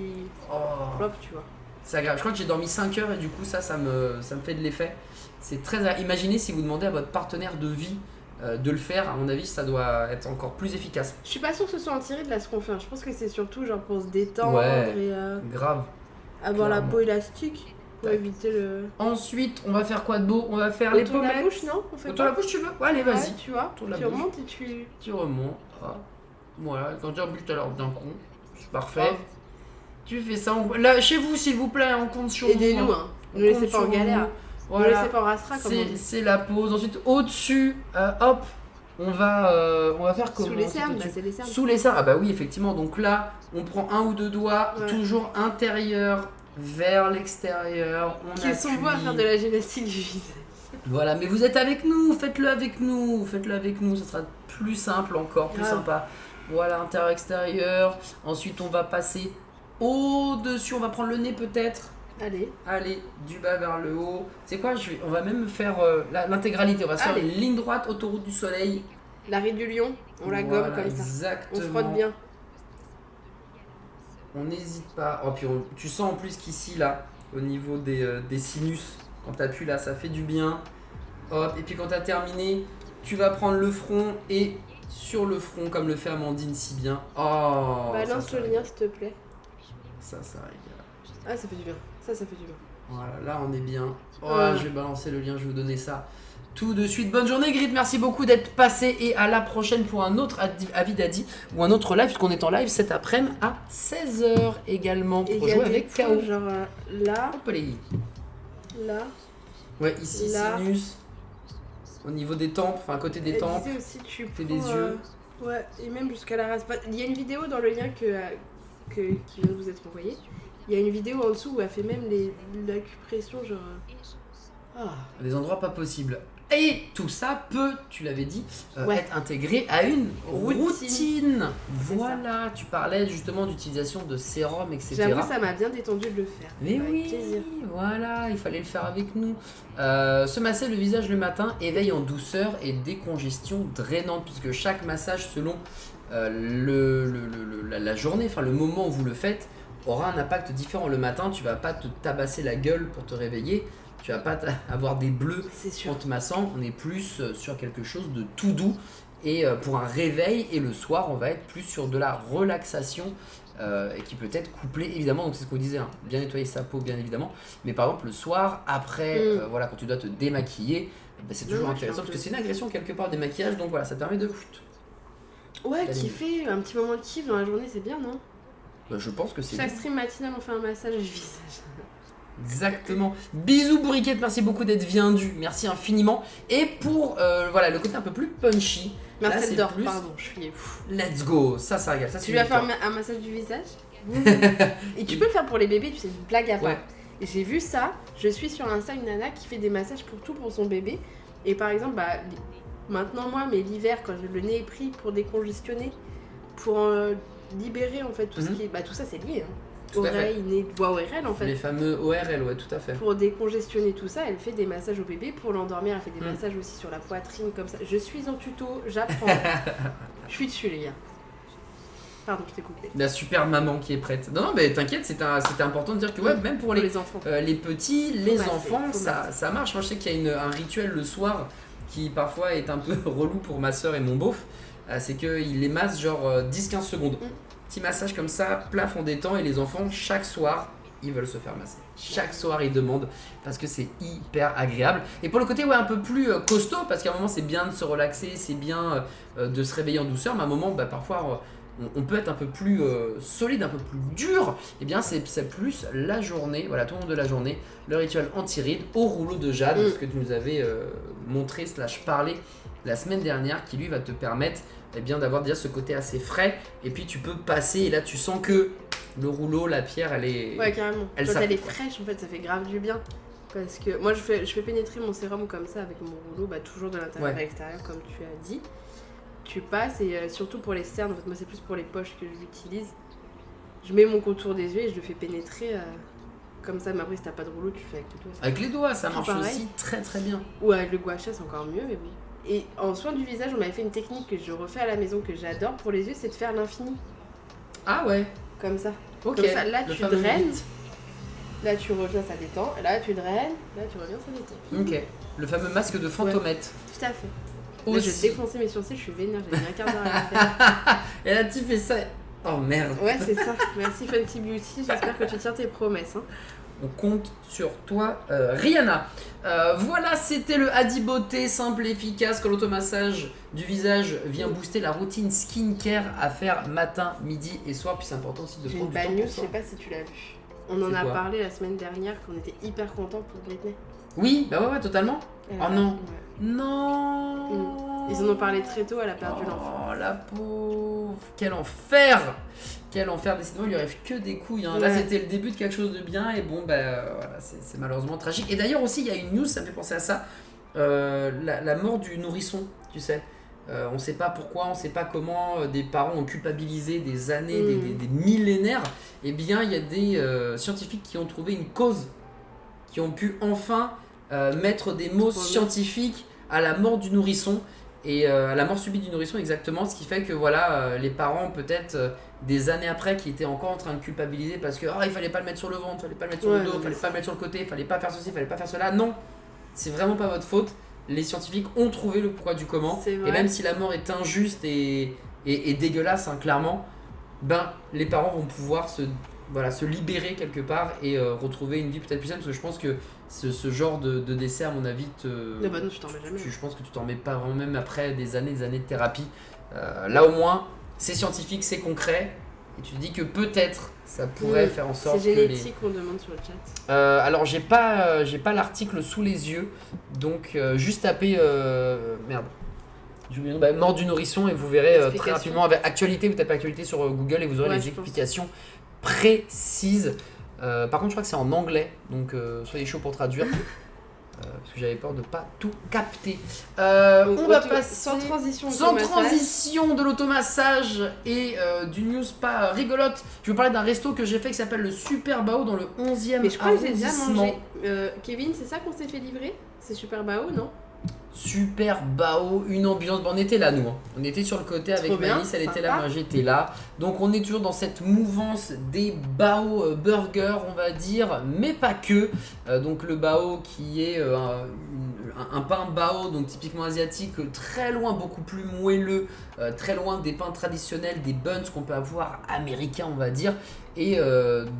plop, tu vois. C'est agréable, je crois que j'ai dormi 5 heures et du coup ça me fait de l'effet. C'est très agréable. Imaginez si vous demandez à votre partenaire de vie de le faire, à mon avis ça doit être encore plus efficace. Je suis pas sûre que ce soit anti-ride là ce qu'on fait, je pense que c'est surtout genre pour se détendre et grave. Avoir la peau élastique pour éviter le... Ensuite on va faire quoi de beau? On va faire les pommettes. Autour de la bouche, non? Autour de la bouche tu veux? Ouais allez vas-y. Ouais, tu vois, tu remontes et tu remontes. Voilà, quand tu as bu tout à l'heure d'un con, c'est parfait. Tu fais ça, là, chez vous s'il vous plaît, on compte sur vous. Aidez-nous, hein. Ne laissez pas en galère. Voilà. Ne laissez pas en rastera comme on dit. C'est la pause. Ensuite, au-dessus, hop, on va faire comment? Sous les cernes, c'est les cernes. Sous les cernes, ah bah oui, effectivement. Donc là, on prend un ou deux doigts, toujours intérieur vers l'extérieur. Qui sont beaux à faire de la gymnastique du visage. Voilà, mais vous êtes avec nous, faites-le avec nous, ça sera plus simple encore, plus sympa. Voilà, intérieur-extérieur. Ensuite, on va passer au-dessus, on va prendre le nez peut-être. Allez, du bas vers le haut. C'est quoi? On va même faire l'intégralité. On va faire une ligne droite, autoroute du soleil. La ride du lion, on la gomme comme ça. Exactement. On frotte bien. On n'hésite pas. Oh, puis tu sens en plus qu'ici, là, au niveau des sinus, quand tu appuies là, ça fait du bien. Hop, et puis quand tu as terminé, tu vas prendre le front et sur le front, comme le fait Amandine si bien. Oh, balance le lien, s'il te plaît. Ça régale. Ah, ça fait du bien. Ça fait du bien. Voilà, là on est bien. Je vais balancer le lien, je vais vous donner ça tout de suite. Bonne journée Grit, merci beaucoup d'être passé et à la prochaine pour un autre Avis d'Adi ou un autre live, puisqu'on est en live cet après-midi à 16h également pour jouer avec KO. Genre là. On peut les là. Ouais, ici là. Sinus. Au niveau des tempes, enfin à côté des tempes. Aussi, tu prends, des yeux. Ouais, et même jusqu'à la race. Il y a une vidéo dans le lien qui vient de vous être envoyé. Il y a une vidéo en dessous où elle fait même l'acupression, genre. Des endroits pas possibles. Et tout ça peut, tu l'avais dit, être intégré à une routine. Voilà, tu parlais justement d'utilisation de sérum, etc. J'avoue, ça m'a bien détendu de le faire. Mais oui, plaisir. Voilà, il fallait le faire avec nous. Se masser le visage le matin, éveil en douceur et décongestion drainante, puisque chaque massage, selon la journée, enfin le moment où vous le faites, aura un impact différent. Le matin, tu vas pas te tabasser la gueule pour te réveiller. Tu vas pas avoir des bleus en te massant, on est plus sur quelque chose de tout doux et pour un réveil, et le soir on va être plus sur de la relaxation et qui peut être couplée évidemment, donc c'est ce qu'on disait, hein, bien nettoyer sa peau bien évidemment, mais par exemple le soir après, voilà, quand tu dois te démaquiller, c'est toujours intéressant parce que c'est une agression quelque part des maquillages, donc voilà, ça te permet de... Ouais, kiffer, un petit moment de kiff dans la journée, c'est bien, non? Je pense que c'est chaque stream matinal on fait un massage du visage. Exactement. Bisous Bourriquette, merci beaucoup d'être vendu, merci infiniment. Et pour voilà, le côté un peu plus punchy. Merci d'or, pardon, je suis fou. Let's go, ça régale. Ça, tu lui as fait un massage du visage. Et tu peux le faire pour les bébés, tu sais, une blague à part. Ouais. J'ai vu ça, je suis sur Insta une nana qui fait des massages pour tout pour son bébé. Et par exemple, maintenant moi, mais l'hiver, quand le nez est pris pour décongestionner, pour libérer en fait tout ce qui est... tout ça c'est lié, hein. Oreille, nez, voix ORL en fait. Les fameux ORL, ouais, tout à fait. Pour décongestionner tout ça, elle fait des massages au bébé. Pour l'endormir, elle fait des massages aussi sur la poitrine, comme ça. Je suis en tuto, j'apprends. Je suis dessus, les gars. Pardon, je t'ai coupé. La super maman qui est prête. Non, mais t'inquiète, c'était important de dire que même pour les enfants, les petits, les enfants, ça marche. Moi, je sais qu'il y a un rituel le soir qui parfois est un peu relou pour ma soeur et mon beauf. C'est qu'il les masse genre 10-15 secondes. Petit massage comme ça, plafond détend, et les enfants, chaque soir, ils veulent se faire masser. Chaque soir, ils demandent parce que c'est hyper agréable. Et pour le côté un peu plus costaud, parce qu'à un moment, c'est bien de se relaxer, c'est bien de se réveiller en douceur, mais à un moment, parfois, on peut être un peu plus solide, un peu plus dur. Et bien, c'est plus la journée, voilà, tout le long de la journée, le rituel anti-rides au rouleau de jade, ce que tu nous avais montré / parlé la semaine dernière, qui lui va te permettre d'avoir déjà ce côté assez frais, et puis tu peux passer, et là tu sens que le rouleau, la pierre, elle est... Ouais, carrément. Quand elle est fraîche, en fait, ça fait grave du bien. Parce que moi, je fais pénétrer mon sérum comme ça avec mon rouleau, toujours de l'intérieur à l'extérieur, comme tu as dit. Tu passes, et surtout pour les cernes, en fait, moi c'est plus pour les poches que je l'utilise. Je mets mon contour des yeux et je le fais pénétrer comme ça, mais après si t'as pas de rouleau, tu le fais avec les doigts. Avec les doigts, ça marche aussi très très bien. Ou avec le gua sha, c'est encore mieux, mais bon. Et en soin du visage, on m'avait fait une technique que je refais à la maison, que j'adore pour les yeux, c'est de faire l'infini. Ah ouais. Comme ça. Ok. Comme ça, là tu draines, là tu reviens, ça détend, là tu draines, là tu reviens, ça détend. Ok. Le fameux masque de fantomètre. Ouais. Tout à fait. Là, je vais défoncer mes sourcils, je suis vénère, j'ai mis un quart d'heure à le faire. Et là tu fais ça. Oh merde. Ouais, c'est ça. Merci Fenty Beauty, j'espère que tu tiens tes promesses. Hein. On compte sur toi, Rihanna. Voilà, c'était le Hadi Beauté, simple et efficace, quand l'automassage du visage vient booster la routine skincare à faire matin, midi et soir. Puis c'est important aussi de prendre du temps pour ça. Je sais pas si tu l'as vu. On en a parlé la semaine dernière, qu'on était hyper contents pour Britney. Oui, ouais, totalement. Oh non. Ouais. Non. Ils en ont parlé très tôt, elle a perdu l'enfant. Oh la pauvre. Quel enfer. Quel enfer, décidément, il lui arrive que des couilles. Hein. Ouais. Là, c'était le début de quelque chose de bien, et bon, voilà, c'est malheureusement tragique. Et d'ailleurs, aussi, il y a une news, ça me fait penser à ça, la mort du nourrisson, tu sais. On ne sait pas pourquoi, on ne sait pas comment des parents ont culpabilisé des années, des millénaires. Eh bien, il y a des scientifiques qui ont trouvé une cause, qui ont pu enfin mettre des mots scientifiques à la mort du nourrisson. Et à la mort subite du nourrisson, exactement, ce qui fait que voilà, les parents peut-être des années après qui étaient encore en train de culpabiliser parce que il fallait pas le mettre sur le ventre, fallait pas le mettre sur le dos, fallait pas le mettre sur le côté, fallait pas faire ceci, fallait pas faire cela. Non, c'est vraiment pas votre faute. Les scientifiques ont trouvé le pourquoi du comment, et même si la mort est injuste et dégueulasse, hein, clairement, les parents vont pouvoir se libérer quelque part et retrouver une vie peut-être plus saine, parce que je pense que ce genre de décès, à mon avis, non, tu t'en mets jamais. Je pense que tu t'en mets pas vraiment, même après des années de thérapie. Là au moins, c'est scientifique, c'est concret, et tu te dis que peut-être ça pourrait faire en sorte que c'est génétique, on demande sur le chat. Alors j'ai pas l'article sous les yeux, donc juste taper mort du nourrisson et vous verrez très rapidement avec actualité, vous tapez actualité sur Google et vous aurez les explications précises. Par contre, je crois que c'est en anglais, donc soyez chaud pour traduire. parce que j'avais peur de pas tout capter. On va passer sans transition de l'automassage et d'une news pas rigolote. Je vais parler d'un resto que j'ai fait qui s'appelle le Super Bao dans le 11e Mais je crois que j'ai déjà arrondissement. mangé. Kevin, c'est ça qu'on s'est fait livrer? C'est Super Bao, non? Super Bao, une ambiance. Bon, on était là, nous. Hein. On était sur le côté avec Malice, elle était là, moi j'étais là. Donc on est toujours dans cette mouvance des Bao burgers, on va dire, mais pas que. Donc le Bao qui est un pain Bao, donc typiquement asiatique, très loin, beaucoup plus moelleux, très loin des pains traditionnels, des buns qu'on peut avoir américains, on va dire, et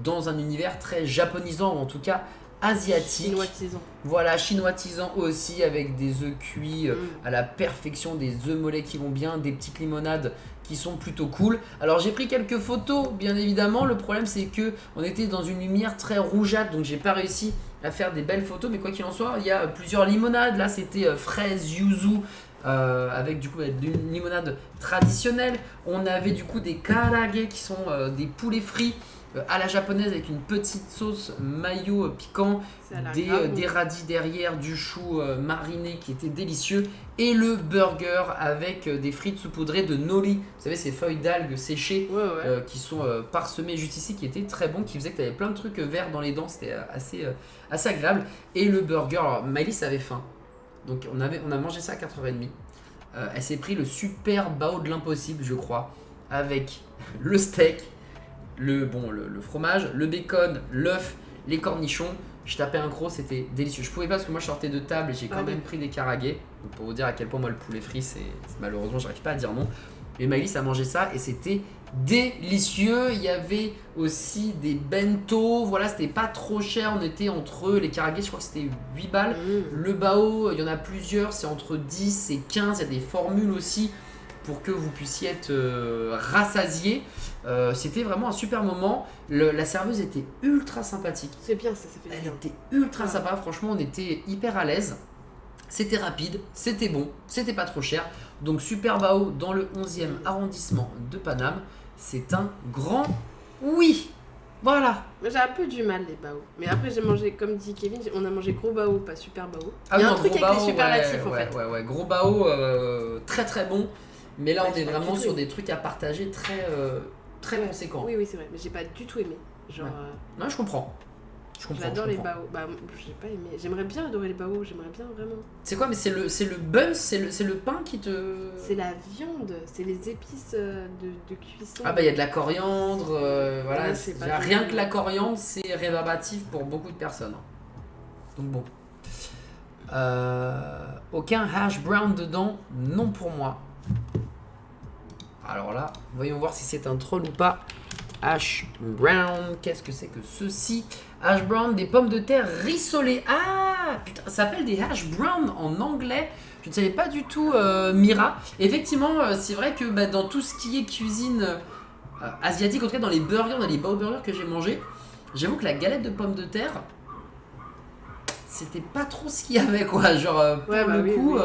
dans un univers très japonisant, ou en tout cas asiatique. Chinoisisant. Voilà, chinoisisant aussi, avec des œufs cuits à la perfection, des œufs mollets qui vont bien, des petites limonades qui sont plutôt cool. Alors j'ai pris quelques photos, bien évidemment. Le problème c'est que on était dans une lumière très rougeâtre, donc j'ai pas réussi à faire des belles photos. Mais quoi qu'il en soit, il y a plusieurs limonades. Là c'était fraise, yuzu. Avec du coup une limonade traditionnelle. On avait du coup des karage qui sont des poulets frits à la japonaise avec une petite sauce mayo piquant, des radis derrière, du chou mariné qui était délicieux, et le burger avec des frites saupoudrées de nori, vous savez ces feuilles d'algues séchées qui sont parsemées juste ici, qui étaient très bons, qui faisaient que tu avais plein de trucs verts dans les dents, c'était assez agréable. Et le burger, alors Maëlys avait faim, donc on a mangé ça à 4h30. Elle s'est pris le super bao de l'impossible, je crois, avec le steak, le fromage, le bacon, l'œuf, les cornichons. Je tapais un croc, c'était délicieux. Je pouvais pas parce que moi je sortais de table et j'ai quand même pris des karage. Donc pour vous dire à quel point moi le poulet frit, c'est malheureusement j'arrive pas à dire non. Et Maëlys a mangé ça et c'était délicieux. Il y avait aussi des bento, voilà, c'était pas trop cher. On était entre les karage, je crois que c'était 8 balles. Le bao, il y en a plusieurs, c'est entre 10 et 15. Il y a des formules aussi pour que vous puissiez être rassasié. C'était vraiment un super moment. La serveuse était ultra sympathique. C'est bien, ça fait Elle bien. était ultra sympa, franchement on était hyper à l'aise. C'était rapide, c'était bon, c'était pas trop cher. Donc Super Bao dans le 11e arrondissement de Paname, c'est un grand oui. Voilà. Moi j'ai un peu du mal les bao. Mais après j'ai mangé, comme dit Kevin, on a mangé gros bao, pas super bao. Ah il y a non, un truc avec bao, les superlatifs en fait. Ouais, gros bao, très très bon. Mais là on est vraiment sur des trucs à partager très conséquents. Oui, c'est vrai, mais j'ai pas du tout aimé. Genre. Non, je comprends. J'adore les bao. Bah, j'ai pas aimé. J'aimerais bien adorer les bao, j'aimerais bien vraiment. C'est quoi? Mais c'est le bun, c'est le pain qui te. C'est la viande, c'est les épices de cuisson. Ah bah il y a de la coriandre, voilà. Ouais, rien que la coriandre, c'est rébarbatif pour beaucoup de personnes. Donc bon. Aucun hash brown dedans, non pour moi. Alors là, voyons voir si c'est un troll ou pas. Hash brown, qu'est-ce que c'est que ceci? Hash brown, des pommes de terre rissolées. Ah putain, ça s'appelle des hash brown en anglais. Je ne savais pas du tout, Mira. Effectivement, c'est vrai que dans tout ce qui est cuisine asiatique, en tout cas dans les burgers, dans les bao burgers que j'ai mangé, j'avoue que la galette de pommes de terre, c'était pas trop ce qu'il y avait quoi. Genre pour le coup.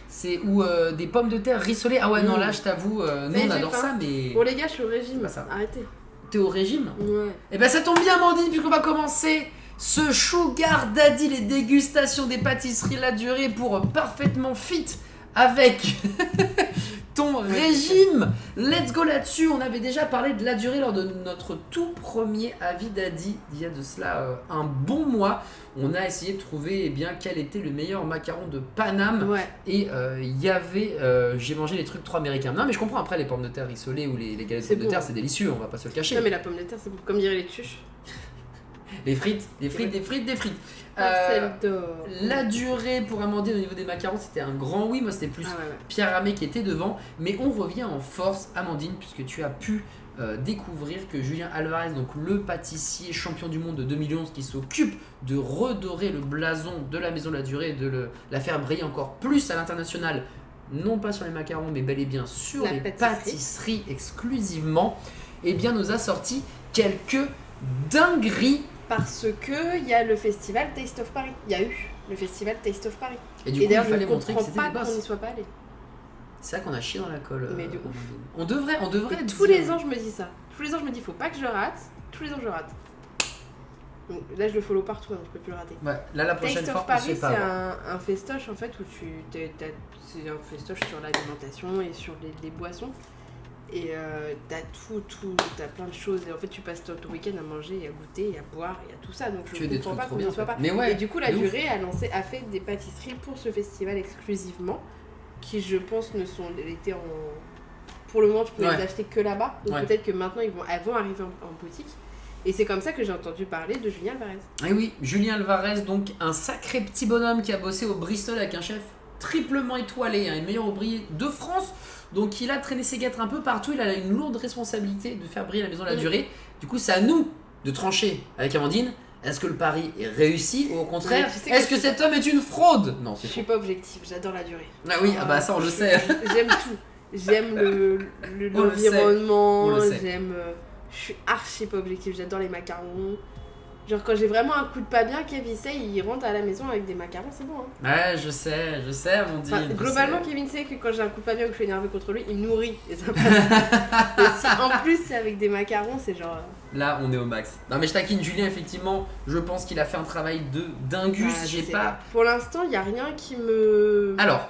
C'est des pommes de terre rissolées. Ah ouais, non, là, je t'avoue, nous on adore ça, mais. Bon, les gars, je suis au régime. Arrêtez. T'es au régime? Ouais. Et ben ça tombe bien, Amandine, puisqu'on va commencer ce Sugar Daddy, les dégustations des pâtisseries La Durée pour parfaitement fit avec ton régime. Let's go là-dessus. On avait déjà parlé de La Durée lors de notre tout premier avis Daddy il y a de cela un bon mois. On a essayé de trouver quel était le meilleur macaron de Paname. Ouais. Et il y avait, j'ai mangé les trucs trop américains. Non mais je comprends, après les pommes de terre rissolées ou les galettes de pommes de terre, c'est délicieux, on va pas se le cacher. Non mais la pomme de terre c'est bon, comme diraient les tuches. Les frites. La Durée pour Amandine au niveau des macarons, c'était un grand oui. Moi c'était plus Pierre Ramé qui était devant. Mais on revient en force, Amandine, puisque tu as pu découvrir que Julien Alvarez, donc le pâtissier champion du monde de 2011 qui s'occupe de redorer le blason de la Maison de la Durée et de la faire briller encore plus à l'international, non pas sur les macarons mais bel et bien sur les pâtisseries exclusivement, nous a sorti quelques dingueries. Parce que il y a le festival Taste of Paris. Il y a eu le festival Taste of Paris. Et du coup, il fallait montrer que c'était pas qu'on n'y soit pas allé. C'est ça qu'on a chié dans la colle. Mais de ouf. On devrait. Tous les ans, je me dis ça. Tous les ans, je me dis, faut pas que je rate. Tous les ans, je rate. Donc, là, je le follow partout, hein, je peux plus le rater. Ouais, là, la prochaine Taste fois, of Paris, on sait pas. c'est un festoche en fait où c'est un festoche sur l'alimentation et sur les boissons. Et t'as t'as plein de choses. Et en fait, tu passes ton week-end à manger, et à goûter, et à boire, et à tout ça. Donc, je ne comprends pas combien soit pas. Mais ouais, et du coup, la durée a fait des pâtisseries pour ce festival exclusivement, qui, je pense, étaient en. Pour le moment, tu pouvais les acheter que là-bas. Donc, peut-être que maintenant, elles vont arriver en boutique. Et c'est comme ça que j'ai entendu parler de Julien Alvarez. Et oui, Julien Alvarez, donc un sacré petit bonhomme qui a bossé au Bristol avec un chef triplement étoilé, hein, le meilleur ouvrier de France. Donc il a traîné ses guêtres un peu partout, il a une lourde responsabilité de faire briller la maison de la durée. Du coup, c'est à nous de trancher avec Amandine. Est-ce que le pari est réussi ou au contraire, est-ce que cet homme est une fraude? Non, je suis pas objective, j'adore la durée. Ah oui, ah bah ça on le sait. J'aime tout. J'aime l'environnement, j'aime... Je suis archi pas objective, j'adore les macarons. Genre quand j'ai vraiment un coup de pas bien, Kevin Say, il rentre à la maison avec des macarons, c'est bon. Hein. Ouais, je sais, Amandine. Enfin, globalement, Kevin Say, que quand j'ai un coup de pas bien ou que je suis énervée contre lui, il me nourrit. Et ça passe. Et si en plus c'est avec des macarons, c'est genre... Là, on est au max. Non mais je taquine Julien, effectivement, je pense qu'il a fait un travail de dingus. J'ai pas... Pour l'instant, il n'y a rien qui me... Alors,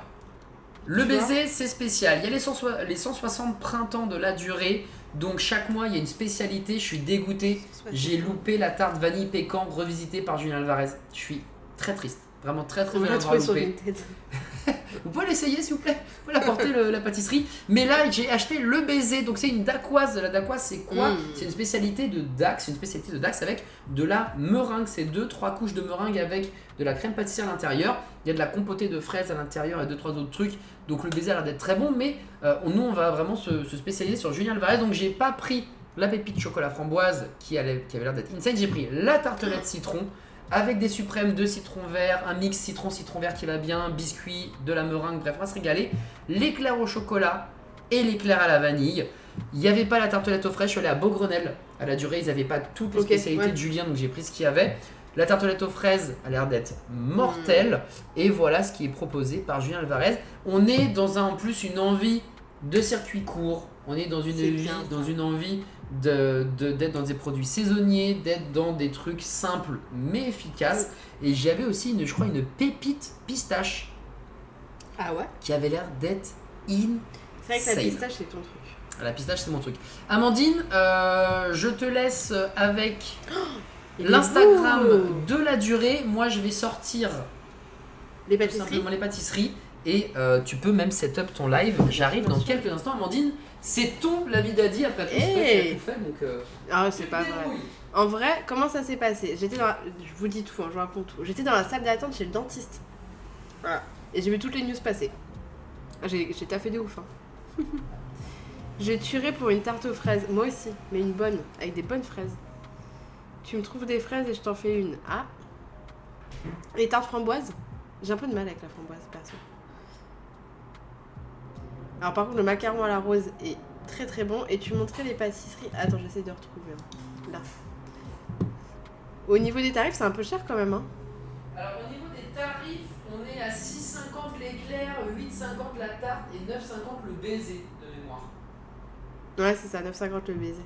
le baiser, c'est spécial. Il y a les 160 printemps de la durée. Donc chaque mois, il y a une spécialité. Je suis dégoûté. J'ai loupé la tarte vanille pécan revisitée par Julien Alvarez. Je suis très triste. Vraiment très très heureux d'avoir loupé. Vous pouvez l'essayer s'il vous plaît. Vous pouvez l'apporter la pâtisserie. Mais là, j'ai acheté le baiser. Donc c'est une dacquoise. La dacquoise, c'est quoi? C'est une spécialité de Dax. C'est une spécialité de Dax avec de la meringue. C'est 2-3 couches de meringue avec de la crème pâtissière à l'intérieur. Il y a de la compotée de fraises à l'intérieur et 2-3 autres trucs. Donc le baiser a l'air d'être très bon. Mais nous, on va vraiment se spécialiser sur Julien Alvarez. Donc j'ai pas pris la pépite chocolat framboise qui avait l'air d'être insane. J'ai pris la tartelette citron avec des suprêmes de citron vert, un mix citron vert qui va bien, biscuit, de la meringue, bref, on va se régaler. L'éclair au chocolat et l'éclair à la vanille. Il n'y avait pas la tartelette aux fraises, je suis allé à Beaugrenelle à la durée, ils n'avaient pas toutes les spécialités de Julien, donc j'ai pris ce qu'il y avait. La tartelette aux fraises a l'air d'être mortelle, et voilà ce qui est proposé par Julien Alvarez. On est dans en plus une envie de circuit court, on est dans une envie d'être dans des produits saisonniers, d'être dans des trucs simples mais efficaces. Et j'avais aussi je crois une pépite pistache. Ah ouais? Qui avait l'air d'être insane. C'est vrai que la pistache c'est ton truc. La pistache c'est mon truc. Amandine, je te laisse avec l'Instagram de la durée. Moi je vais sortir les pâtisseries. Simplement les pâtisseries. Et tu peux même set up ton live. J'arrive dans quelques instants. Amandine, c'est ton la vie d'Adi après tout ce que tu as tout fait. Donc, ah, c'est pas vrai. En vrai, comment ça s'est passé? Je vous dis tout, hein, je vous raconte tout. J'étais dans la salle d'attente chez le dentiste. Voilà. Et j'ai vu toutes les news passer. J'ai taffé de ouf. Hein. J'ai tué pour une tarte aux fraises. Moi aussi, mais une bonne, avec des bonnes fraises. Tu me trouves des fraises et je t'en fais une. Ah. Les tartes framboises. J'ai un peu de mal avec la framboise, perso. Alors par contre, le macaron à la rose est très très bon. Et tu montrais les pâtisseries. Attends, j'essaie de retrouver. Là. Au niveau des tarifs, c'est un peu cher quand même. Hein. Alors au niveau des tarifs, on est à 6,50 l'éclair, 8,50 la tarte et 9,50 le baiser de mémoire. Ouais, c'est ça, 9,50 le baiser.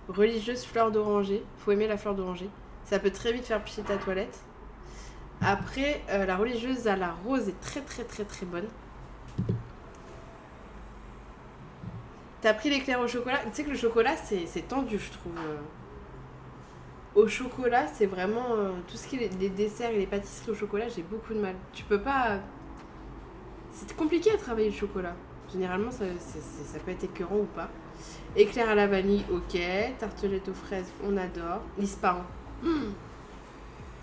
Religieuse fleur d'oranger. Faut aimer la fleur d'oranger. Ça peut très vite faire pisser ta toilette. Après, la religieuse à la rose est très très très très bonne. T'as pris l'éclair au chocolat. Tu sais que le chocolat, c'est tendu, je trouve. Au chocolat, c'est vraiment... tout ce qui est les desserts et les pâtisseries au chocolat, j'ai beaucoup de mal. Tu peux pas... C'est compliqué à travailler le chocolat. Généralement, ça peut être écœurant ou pas. Éclair à la vanille, ok. Tartelette aux fraises, on adore. L'ispahan.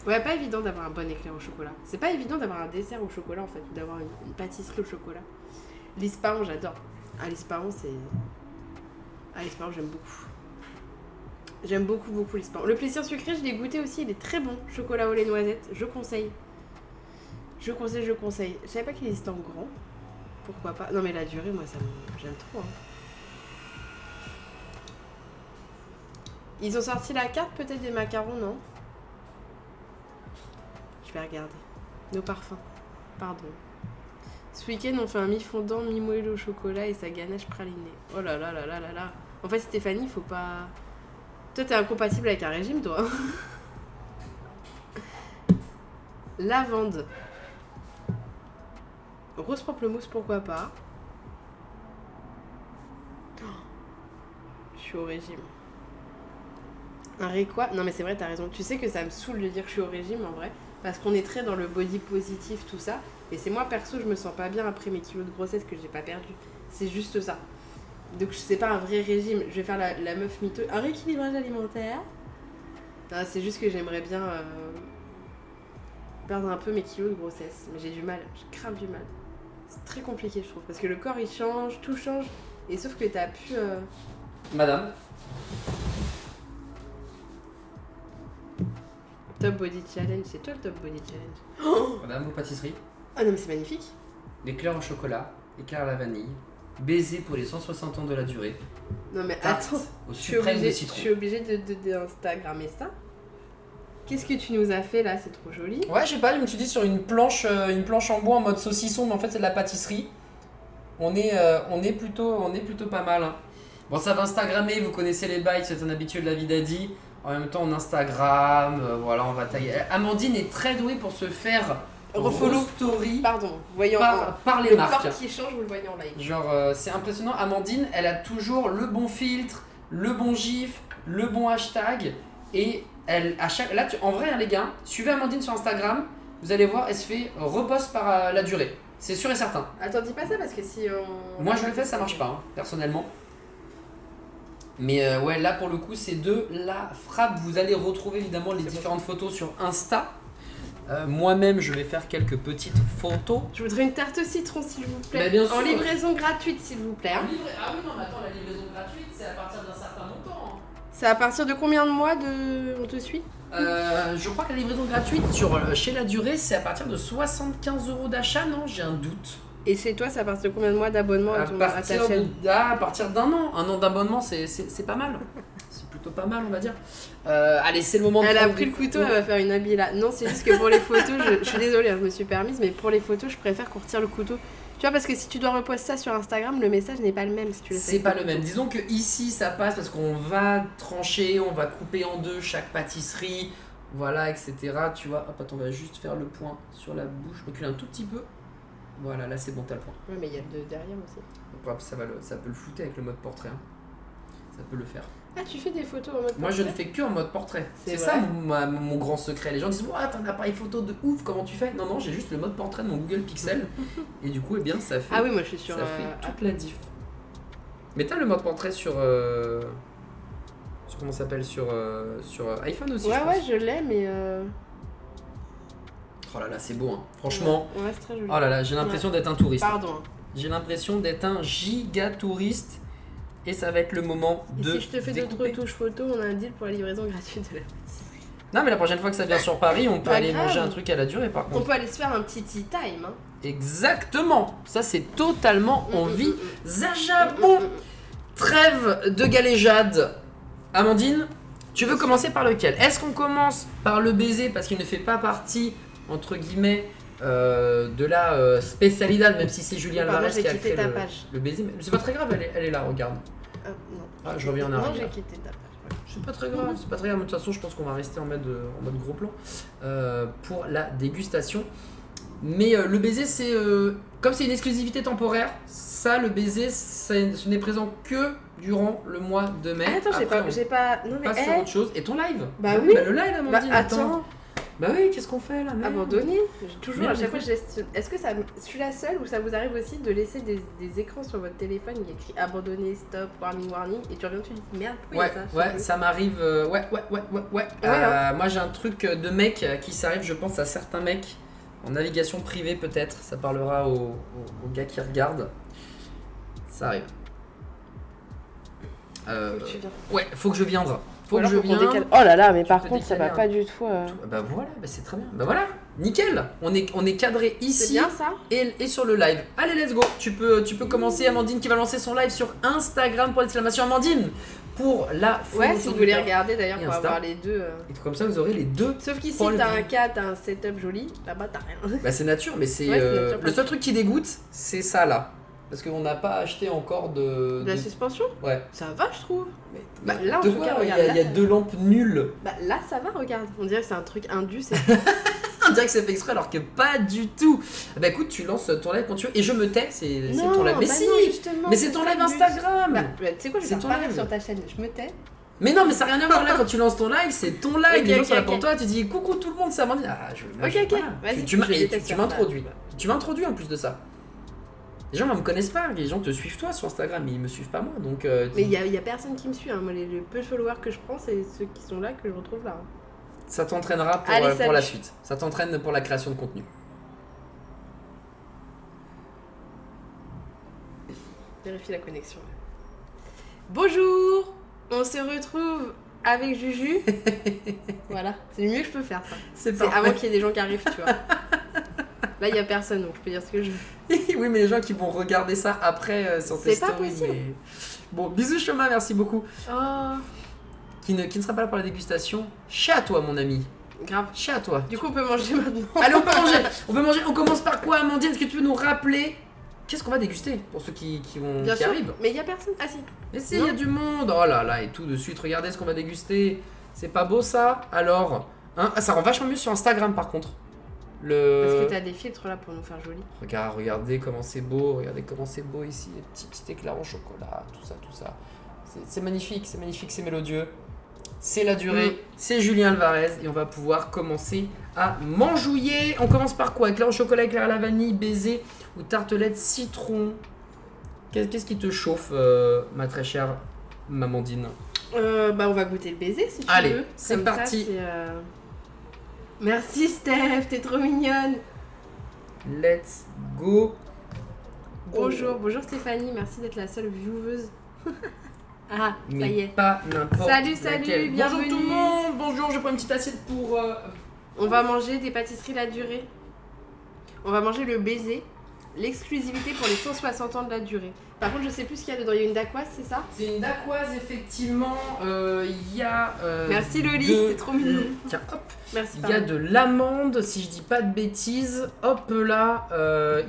Ouais, pas évident d'avoir un bon éclair au chocolat. C'est pas évident d'avoir un dessert au chocolat, en fait. Ou d'avoir une pâtisserie au chocolat. L'ispahan, j'adore. Ah, l'ispahan, c'est... Ah, l'ispahan, j'aime beaucoup. J'aime beaucoup, beaucoup l'ispahan. Le plaisir sucré, je l'ai goûté aussi. Il est très bon. Chocolat au lait noisette. Je conseille. Je conseille. Je savais pas qu'il existait en grand. Pourquoi pas? Non, mais la durée, moi, j'aime trop. Hein. Ils ont sorti la carte, peut-être, des macarons, non? Je vais regarder. Nos parfums. Pardon. Ce week-end, on fait un mi-fondant, mi-moelleux au chocolat et sa ganache pralinée. Oh là là là là là là. En fait, Stéphanie, faut pas... Toi, t'es incompatible avec un régime, toi. lavande. Rose pamplemousse, pourquoi pas. Oh, je suis au régime. Un réquois. Non mais c'est vrai, t'as raison. Tu sais que ça me saoule de dire que je suis au régime en vrai. Parce qu'on est très dans le body positif, tout ça. Et c'est moi perso, je me sens pas bien après mes kilos de grossesse que j'ai pas perdu. C'est juste ça. Donc c'est pas un vrai régime. Je vais faire la meuf mytho. Un rééquilibrage alimentaire. Non, c'est juste que j'aimerais bien perdre un peu mes kilos de grossesse. Mais j'ai du mal. J'ai grave du mal. C'est très compliqué, je trouve. Parce que le corps il change, tout change. Et sauf que t'as pu. Madame. Top Body Challenge, c'est toi le Top Body Challenge. Oh Madame, vos pâtisseries. Ah non mais c'est magnifique. Éclairs au chocolat, éclairs à la vanille, baiser pour les 160 ans de la durée. Non mais Tarte attends, au suprême de citron. Je suis obligée d'Instagrammer ça. Qu'est-ce que tu nous as fait là? C'est trop joli. Ouais, je sais pas, je me suis dit sur une planche en bois en mode saucisson, mais en fait c'est de la pâtisserie. On est plutôt pas mal. Hein. Bon, ça va Instagrammer, vous connaissez les bails, c'est un habitué de la vie d'Adi. En même temps, on Instagram, voilà, on va tailler. Amandine est très douée pour se faire refollow story Pardon, voyons par les le marques. corps qui change, vous le voyez en live. Genre, c'est impressionnant. Amandine, elle a toujours le bon filtre, le bon gif, le bon hashtag. Et elle, à chaque. Là, en vrai, hein, les gars, suivez Amandine sur Instagram, vous allez voir, elle se fait repost par la durée. C'est sûr et certain. Attends, dis pas ça parce que si on. Moi, je le fais, ça marche pas, hein, personnellement. Mais ouais, là pour le coup, c'est de la frappe. Vous allez retrouver évidemment les différentes photos sur Insta. Moi-même, je vais faire quelques petites photos. Je voudrais une tarte au citron, s'il vous plaît. Bah, bien sûr. En livraison gratuite, s'il vous plaît. Hein. Ah oui, non, mais attends, la livraison gratuite, c'est à partir d'un certain montant. Hein. C'est à partir de combien de mois on te suit? Je crois que la livraison gratuite chez La Durée, c'est à partir de 75 € d'achat, non? J'ai un doute. Et c'est toi, c'est à partir de combien de mois d'abonnement à ta chaîne? À partir d'un an. Un an d'abonnement, c'est pas mal. C'est plutôt pas mal, on va dire. Allez, c'est le moment de Elle a pris le couteau, elle va faire une habille là. Non, c'est juste que pour les photos, je suis désolée, hein, je me suis permise, mais pour les photos, je préfère qu'on retire le couteau. Tu vois, parce que si tu dois reposter ça sur Instagram, le message n'est pas le même si tu le fais. C'est pas le même. Disons que ici, ça passe parce qu'on va trancher, on va couper en deux chaque pâtisserie, voilà, etc. Tu vois, hop, attends, on va juste faire le point sur la bouche. Recule un tout petit peu. Voilà, là c'est bon, t'as le point. Ouais, mais il y a le derrière aussi. Donc, ça peut le flouter avec le mode portrait. Hein. Ça peut le faire. Ah, tu fais des photos en mode portrait? Moi, je ne fais que en mode portrait. C'est ça mon grand secret. Les gens disent, t'as un appareil photo de ouf, comment tu fais? Non, j'ai juste le mode portrait de mon Google Pixel. Et du coup, eh bien, ça fait. Ah oui, moi je suis sur. Ça fait toute la diff. Mais t'as le mode portrait sur comment ça s'appelle sur iPhone aussi? Ouais, je l'ai, mais. Oh là là, c'est beau, hein. Franchement. Ouais, c'est très joli. Oh là là, j'ai l'impression d'être un touriste. Pardon. J'ai l'impression d'être un giga touriste. Et ça va être le moment de. Si je te fais d'autres touches photos, on a un deal pour la livraison gratuite de la pâtisserie. Non, mais la prochaine fois que ça vient sur Paris, on peut aller manger un truc à La Durée par contre. On peut aller se faire un petit tea time. Hein. Exactement. Ça, c'est totalement envisageable. Bon, trêve de galéjade. Amandine, tu veux commencer par lequel? Est-ce qu'on commence par le baiser parce qu'il ne fait pas partie, entre guillemets, de la spécialidad, même si c'est Julien Alvarez qui a créé le baiser. Mais c'est pas très grave, elle est là, regarde. Non. Ah, je reviens en arrière. Non, j'ai quitté ta page. C'est pas très grave, c'est pas très grave. De toute façon, je pense qu'on va rester en mode gros plan pour la dégustation. Mais le baiser, c'est comme c'est une exclusivité temporaire, ça, le baiser, ce n'est présent que durant le mois de mai. Attends, j'ai pas. Non, mais. Pas sur autre chose. Et ton live? Bah oui. Bah, le live, Amandine. Attends. Bah oui, qu'est-ce qu'on fait là? Abandonné. Toujours, à chaque fois, est-ce que ça, je suis la seule ou ça vous arrive aussi de laisser des écrans sur votre téléphone, il y a écrit abandonné, stop, warning, et tu reviens, tu dis merde, ouais, ça m'arrive. Ouais. Moi, j'ai un truc de mec qui s'arrive, je pense, à certains mecs en navigation privée, peut-être. Ça parlera aux gars qui regardent. Ça arrive. Ouais, faut que je vienne. Oh là là, mais par contre, ça va pas du tout. Bah voilà, bah c'est très bien. Bah voilà, nickel. On est cadré ici. C'est bien ça. Et sur le live. Allez, let's go. Tu peux commencer. Amandine qui va lancer son live sur Instagram pour l'exclamation Amandine pour la photo. Ouais, si vous voulez regarder d'ailleurs pour avoir les deux. Et comme ça, vous aurez les deux. Sauf qu'ici, t'as un cas, t'as un setup joli. Là-bas, t'as rien. Bah c'est nature, mais c'est le seul truc qui dégoûte, c'est ça là. Parce qu'on n'a pas acheté encore de la suspension. Ouais. Ça va, je trouve. Mais là, en tout cas, regarde. Il y a deux lampes nulles. Bah là, ça va, regarde. On dirait que c'est un truc indu. On dirait que c'est fait exprès alors que pas du tout. Bah écoute, tu lances ton live quand tu veux et je me tais, c'est ton live. Mais si, mais c'est ton live Instagram. Bah, tu sais quoi, je vais ton parler live sur ta chaîne, je me tais. Mais non, mais ça n'a rien à voir là quand tu lances ton live, c'est ton live. Les gens sont là pour ok. toi, tu dis coucou tout le monde, c'est Amandine. Ah, Ok, voilà. vas-y, Tu m'introduis. Tu m'introduis en plus de ça. Les gens ne me connaissent pas, les gens te suivent toi sur Instagram, mais ils me suivent pas moi. Donc, mais il y a personne qui me suit, hein. Moi les peu de followers que je prends, c'est ceux qui sont là que je retrouve là. ça t'entraînera pour la suite. Ça t'entraîne pour la création de contenu. Vérifie la connexion. Bonjour, on se retrouve avec Juju. Voilà, c'est le mieux que je peux faire ça. C'est avant qu'il y ait des gens qui arrivent, tu vois. Là, il n'y a personne, donc je peux dire ce que je veux. Oui, mais les gens qui vont regarder ça après sur tes stories. C'est pas possible. Mais... Bon, bisous Choma, merci beaucoup. Oh. Qui ne sera pas là pour la dégustation. Chat à toi, mon ami. Grave. Chat à toi. Du coup, on peut manger maintenant. Allez, on peut manger. On peut manger. On commence par quoi, Amandine? Est-ce que tu veux nous rappeler qu'est-ce qu'on va déguster pour ceux qui Bien sûr, arrivent? mais il y a personne. Ah si. Mais si, il y a du monde. Oh là là, et tout de suite. Regardez ce qu'on va déguster. C'est pas beau ça? Alors, hein, ça rend vachement mieux sur Instagram par contre. Parce que t'as des filtres là pour nous faire joli. Regardez comment c'est beau. Regardez comment c'est beau ici. Les petits éclairs au chocolat. Tout ça. C'est magnifique, c'est mélodieux. C'est la durée, c'est Julien Alvarez et on va pouvoir commencer à manjouiller. On commence par quoi? Éclair au chocolat, éclair à la vanille, baiser ou tartelette citron? Qu'est-ce qui te chauffe, ma très chère Mamandine? Bah on va goûter le baiser si tu veux. Allez, c'est comme parti. Ça, merci Steph, t'es trop mignonne. Let's go. Bonjour Stéphanie, merci d'être la seule vieweuse. Ah, ça y est. Pas n'importe Salut, laquelle. bienvenue. Bonjour tout le monde. Bonjour, je prends une petite assiette pour... On va manger des pâtisseries La Durée. On va manger le baiser, l'exclusivité pour les 160 ans de La Durée. Par contre, je sais plus ce qu'il y a dedans. Il y a une dacquoise, c'est ça? C'est une dacquoise, effectivement. Il y a... merci Loli, c'était trop mignon. Tiens, hop. Merci. Il y a de l'amande, si je dis pas de bêtises. Hop là,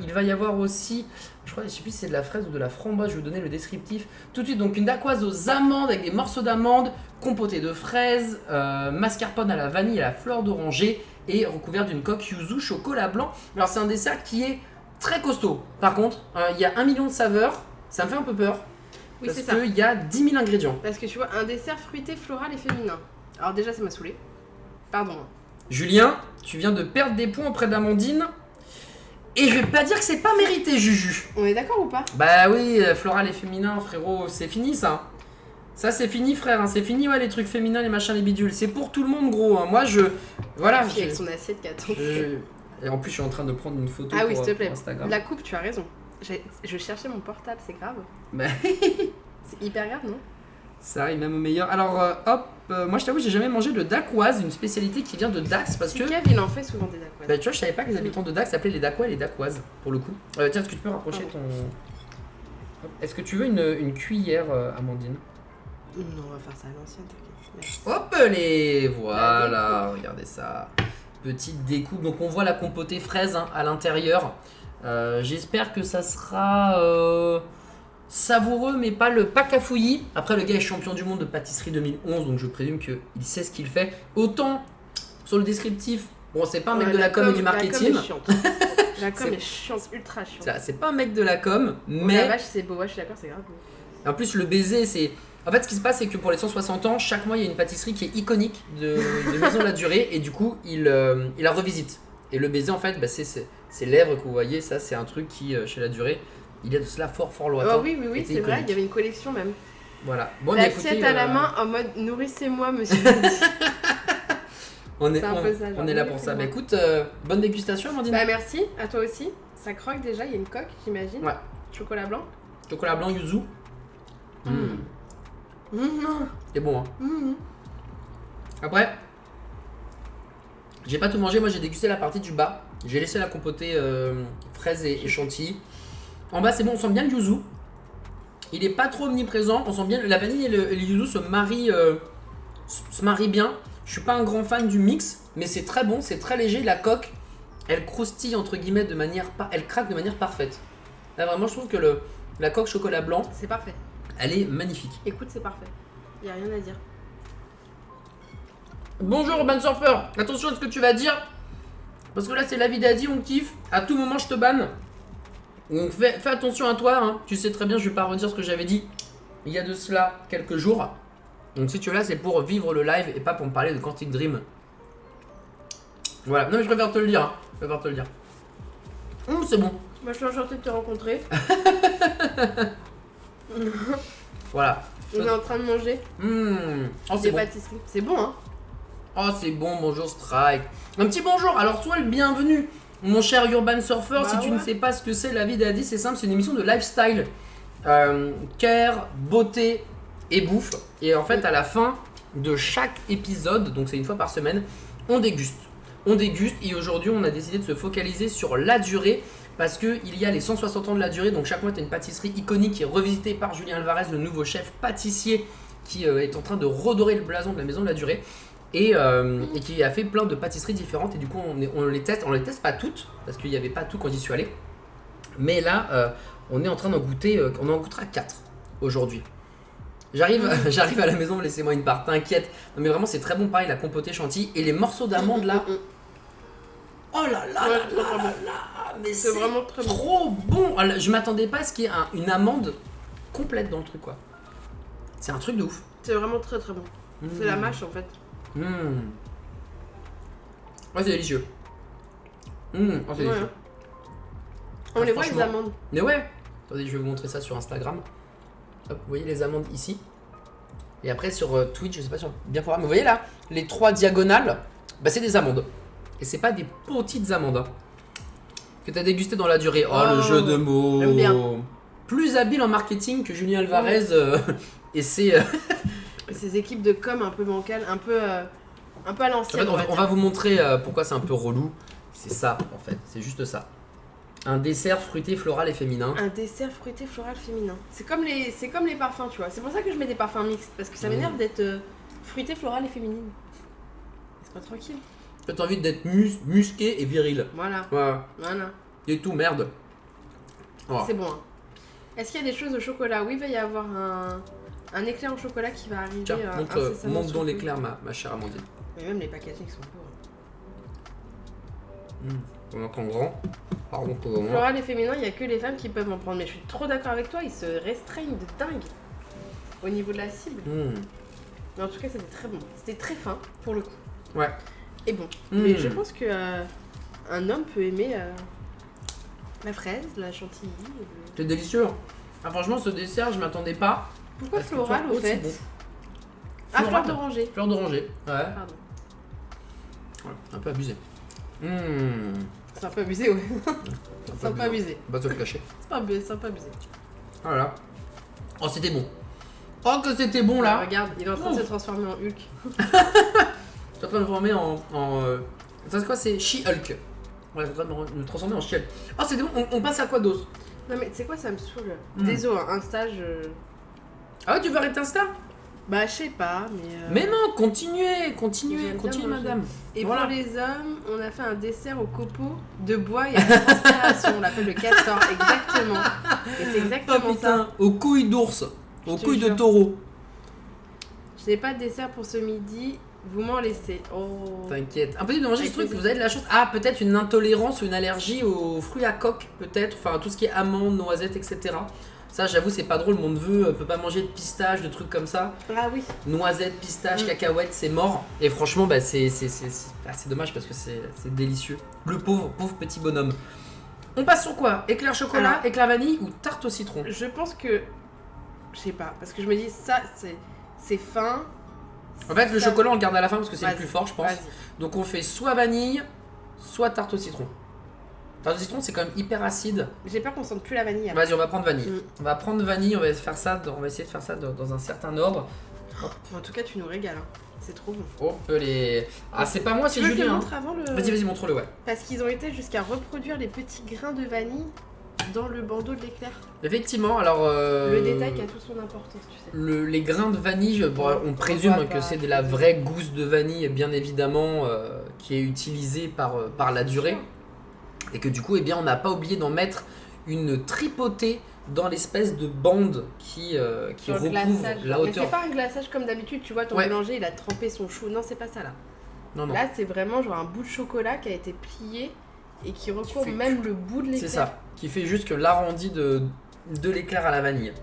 il va y avoir aussi... Je crois, je sais plus si c'est de la fraise ou de la framboise, je vais vous donner le descriptif tout de suite. Donc une dacquoise aux amandes avec des morceaux d'amande, compotée de fraises, mascarpone à la vanille et à la fleur d'oranger et recouvert d'une coque yuzu chocolat blanc. Alors c'est un dessert qui est très costaud. Par contre, il y a 1 million de saveurs, ça me fait un peu peur. Oui, c'est ça. Parce qu'il y a 10 000 ingrédients. Parce que tu vois, un dessert fruité, floral et féminin. Alors déjà, ça m'a saoulé. Pardon. Julien, tu viens de perdre des points auprès d'Amandine. Et je vais pas dire que c'est pas mérité, Juju. On est d'accord ou pas? Bah oui, floral et féminin, frérot, c'est fini ça. Ça c'est fini, frère, hein. C'est fini, ouais, les trucs féminins, les machins, les bidules. C'est pour tout le monde, gros. Hein. Moi, voilà. Avec son assiette qui attend. Et en plus, je suis en train de prendre une photo oui, s'il te plaît. Instagram. La coupe, tu as raison. Je cherchais mon portable, c'est grave. Bah... c'est hyper grave, non? Ça arrive même au meilleur. Alors, hop, moi je t'avoue, j'ai jamais mangé le dacquoise, une spécialité qui vient de Dax parce que. Kev, il en fait souvent des dacquoises. Bah, tu vois, je savais pas que les habitants de Dax s'appelaient les Dacquois et les Dacquoises, pour le coup. Tiens, est-ce que tu peux rapprocher ton. Est-ce que tu veux une cuillère, Amandine? Non, on va faire ça à l'ancienne, t'inquiète. Merci. Hop, les voilà, regardez ça. Petite découpe. Donc, on voit la compotée fraise hein, à l'intérieur. J'espère que ça sera. Savoureux mais pas cafouillis. Après le gars est champion du monde de pâtisserie 2011 donc je présume qu'il sait ce qu'il fait. Autant sur le descriptif, bon c'est pas un mec de la com et du marketing. La com est chiante, ultra chiante. C'est pas un mec de la com mais... La vache c'est beau, ouais je suis d'accord c'est grave. En plus le baiser c'est... En fait ce qui se passe c'est que pour les 160 ans, chaque mois il y a une pâtisserie qui est iconique de Maison La Durée et du coup il la revisite. Et le baiser en fait bah, c'est ces lèvres que vous voyez, ça c'est un truc qui chez La Durée il y a de cela fort lointain. Oh, oui, c'est vrai, il y avait une collection même. Voilà. Bon, l'assiette à la main en mode nourrissez-moi, monsieur. on est là pour ça. Bah écoute, bonne dégustation, Amandine. Bah merci, à toi aussi. Ça croque déjà, il y a une coque, j'imagine. Ouais. Chocolat blanc. Chocolat blanc yuzu. C'est bon, hein. Après, j'ai pas tout mangé, moi j'ai dégusté la partie du bas. J'ai laissé la compotée fraise et chantilly. En bas c'est bon, on sent bien le yuzu. Il est pas trop omniprésent, on sent bien la vanille et le yuzu se marient bien. Je suis pas un grand fan du mix, mais c'est très bon, c'est très léger. La coque, elle croustille entre guillemets de manière, elle craque de manière parfaite. Là vraiment je trouve que la coque chocolat blanc, c'est parfait. Elle est magnifique. Écoute, c'est parfait. Y a rien à dire. Bonjour Urban Surfer, attention à ce que tu vas dire. Parce que là, c'est la vie d'Adi, on kiffe. À tout moment, je te banne. Donc fais attention à toi. Hein. Tu sais très bien, je vais pas redire ce que j'avais dit il y a de cela quelques jours. Donc si tu es là, c'est pour vivre le live et pas pour me parler de Quantic Dream. Voilà. Non, mais je préfère te le dire. Hein. Je préfère te le dire. C'est bon. Moi, je suis enchantée de te rencontrer. Voilà. On est en train de manger Oh, des bon. pâtisseries. C'est bon, hein? Oh, c'est bon, bonjour Strike. Un petit bonjour, alors sois le bienvenu, mon cher Urban Surfer. Si tu ne sais pas ce que c'est la vie d'Adi, c'est simple, c'est une émission de lifestyle. Care, beauté et bouffe. Et en fait, à la fin de chaque épisode, donc c'est une fois par semaine, on déguste. On déguste et aujourd'hui, on a décidé de se focaliser sur la durée. Parce qu'il y a les 160 ans de la durée, donc chaque mois tu as une pâtisserie iconique qui est revisitée par Julien Alvarez, le nouveau chef pâtissier qui est en train de redorer le blason de la maison de la durée et qui a fait plein de pâtisseries différentes et du coup on les teste pas toutes parce qu'il n'y avait pas tout quand j'y suis allé, mais là on est en train d'en goûter, on en goûtera 4 aujourd'hui. J'arrive à la maison, laissez-moi une part, t'inquiète. Non mais vraiment c'est très bon, pareil, la compotée chantilly et les morceaux d'amande là. Oh là là, Ouais, là, là, là, mais c'est vraiment très bon. Trop bon. Alors, je m'attendais pas à ce qu'il y ait une amande complète dans le truc quoi. C'est un truc de ouf. C'est vraiment très très bon. C'est la mâche en fait. Ouais, c'est délicieux. Oh, c'est délicieux. On les voit les amandes. Mais ouais. Attendez, je vais vous montrer ça sur Instagram. Hop, vous voyez les amandes ici. Et après sur Twitch, je sais pas si on peut bien pouvoir, mais vous voyez là, les 3 diagonales, bah c'est des amandes. Et c'est pas des petites amandes hein, que t'as dégusté dans la durée. Oh, le jeu de mots. J'aime bien. Plus habile en marketing que Julien Alvarez et ses équipes de com un peu bancales, un peu à l'ancienne. En fait, on va vous montrer pourquoi c'est un peu relou. C'est ça en fait, c'est juste ça. Un dessert fruité, floral et féminin. Un dessert fruité, floral, féminin. C'est comme les parfums, tu vois. C'est pour ça que je mets des parfums mixtes parce que ça m'énerve d'être fruité, floral et féminine. C'est pas tranquille. T'as envie d'être musqué et viril. Voilà. Voilà. Et tout, merde. Oh. C'est bon. Hein. Est-ce qu'il y a des choses au chocolat? Oui, il va y avoir un éclair au chocolat qui va arriver. Tiens, montre dans l'éclair, ma chère Amandine. Mais même les packagings sont beaux. On entend grand. Pardon pour le moment. Floral et féminin, il n'y a que les femmes qui peuvent en prendre. Mais je suis trop d'accord avec toi, ils se restreignent de dingue au niveau de la cible. Mais en tout cas, c'était très bon. C'était très fin pour le coup. Ouais. Et bon. Mais je pense que un homme peut aimer la fraise, la chantilly. C'est délicieux. Ah, franchement, ce dessert, je m'attendais pas. Pourquoi floral au fait? Bon. Ah, fleur d'oranger. Fleur d'oranger, ouais. Pardon. Voilà, un peu abusé. C'est un peu abusé, ouais. C'est un peu abusé. On va se le cacher. C'est un peu abusé. Voilà. Oh, c'était bon. Oh, que c'était bon là. Regarde, il est en train de se transformer en Hulk. Je suis en train de me transformer en. C'est quoi? C'est She-Hulk. Ouais, je suis en train de me transformer en She-Hulk. Oh, c'était bon. On passe à quoi d'autre? Non, mais tu sais quoi, ça me saoule. Désolé, un stage. Ah ouais, tu veux arrêter Insta? Bah, je sais pas, mais. Mais non, continuez, madame. Et voilà. Pour les hommes, on a fait un dessert au copeaux de bois et à la transpiration. On l'appelle le castor, exactement. Et c'est exactement ça. Aux couilles d'ours, aux couilles de taureau. Je n'ai pas de dessert pour ce midi, vous m'en laissez. Oh. T'inquiète. Impossible de manger ce truc, vous avez de la chance. Ah, peut-être une intolérance ou une allergie aux fruits à coque, peut-être. Enfin, tout ce qui est amandes, noisettes, etc. Ça, j'avoue, c'est pas drôle. Mon neveu peut pas manger de pistache, de trucs comme ça. Ah oui. Noisettes, pistaches, cacahuètes, c'est mort. Et franchement, bah, c'est dommage parce que c'est délicieux. Le pauvre petit bonhomme. On passe sur quoi? Éclair chocolat, éclair vanille ou tarte au citron? Je pense que... Je sais pas, parce que je me dis, ça, c'est fin. En fait, le chocolat, on le garde à la fin parce que c'est le plus fort, je pense. Donc, on fait soit vanille, soit tarte au citron. Tarte au citron, c'est quand même hyper acide. J'ai peur qu'on sente plus la vanille. Vas-y, on va prendre vanille. On va prendre vanille, on va essayer de faire ça dans un certain ordre. En tout cas, tu nous régales. Hein. C'est trop bon. Oh, les... Ah, c'est pas moi, c'est Julien. Tu veux que je te montre avant le... Vas-y, montre-le, ouais. Parce qu'ils ont été jusqu'à reproduire les petits grains de vanille dans le bandeau de l'éclair. Effectivement, alors... Le détail qui a toute son importance, tu sais. Les grains de vanille, on présume que c'est de la vraie gousse de vanille, bien évidemment, qui est utilisée par la durée. Et que du coup, eh bien, on n'a pas oublié d'en mettre une tripotée dans l'espèce de bande qui recouvre la hauteur. Mais c'est pas un glaçage comme d'habitude, tu vois, ton boulanger, il a trempé son chou. Non, c'est pas ça, là. Non. Là, c'est vraiment genre un bout de chocolat qui a été plié et qui recouvre même le bout de l'éclair. C'est ça, qui fait juste que l'arrondi de l'éclair à la vanille.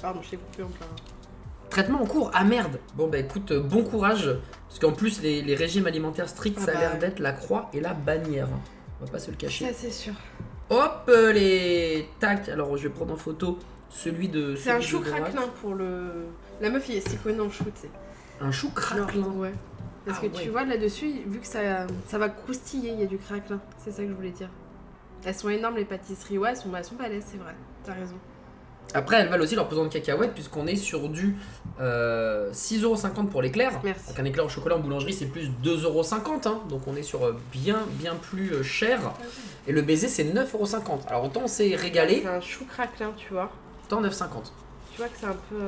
Pardon, je t'ai coupé en plein. Traitement en cours. Ah merde. Bon bah écoute, bon courage. Parce qu'en plus, les régimes alimentaires stricts, ça a l'air d'être la croix et la bannière. On va pas se le cacher. Ça, c'est sûr. Hop, les tac. Alors, je vais prendre en photo celui de. C'est un chou craquelin pour le. La meuf, il est siphonné en chou, tu sais. Un chou craquelin. Ouais. Parce que tu vois là-dessus, vu que ça va croustiller, il y a du craquelin. C'est ça que je voulais dire. Elles sont énormes, les pâtisseries. Ouais, elles sont balèzes, c'est vrai. T'as raison. Après, elles valent aussi leur pesant de cacahuètes, puisqu'on est sur du 6,50€ pour l'éclair. Merci. Donc un éclair au chocolat en boulangerie, c'est plus 2,50€. Hein. Donc on est sur bien plus cher. Et le baiser, c'est 9,50€. Alors autant on s'est régalé. C'est un chou craquelin, tu vois. Autant 9,50€. Tu vois que c'est un peu.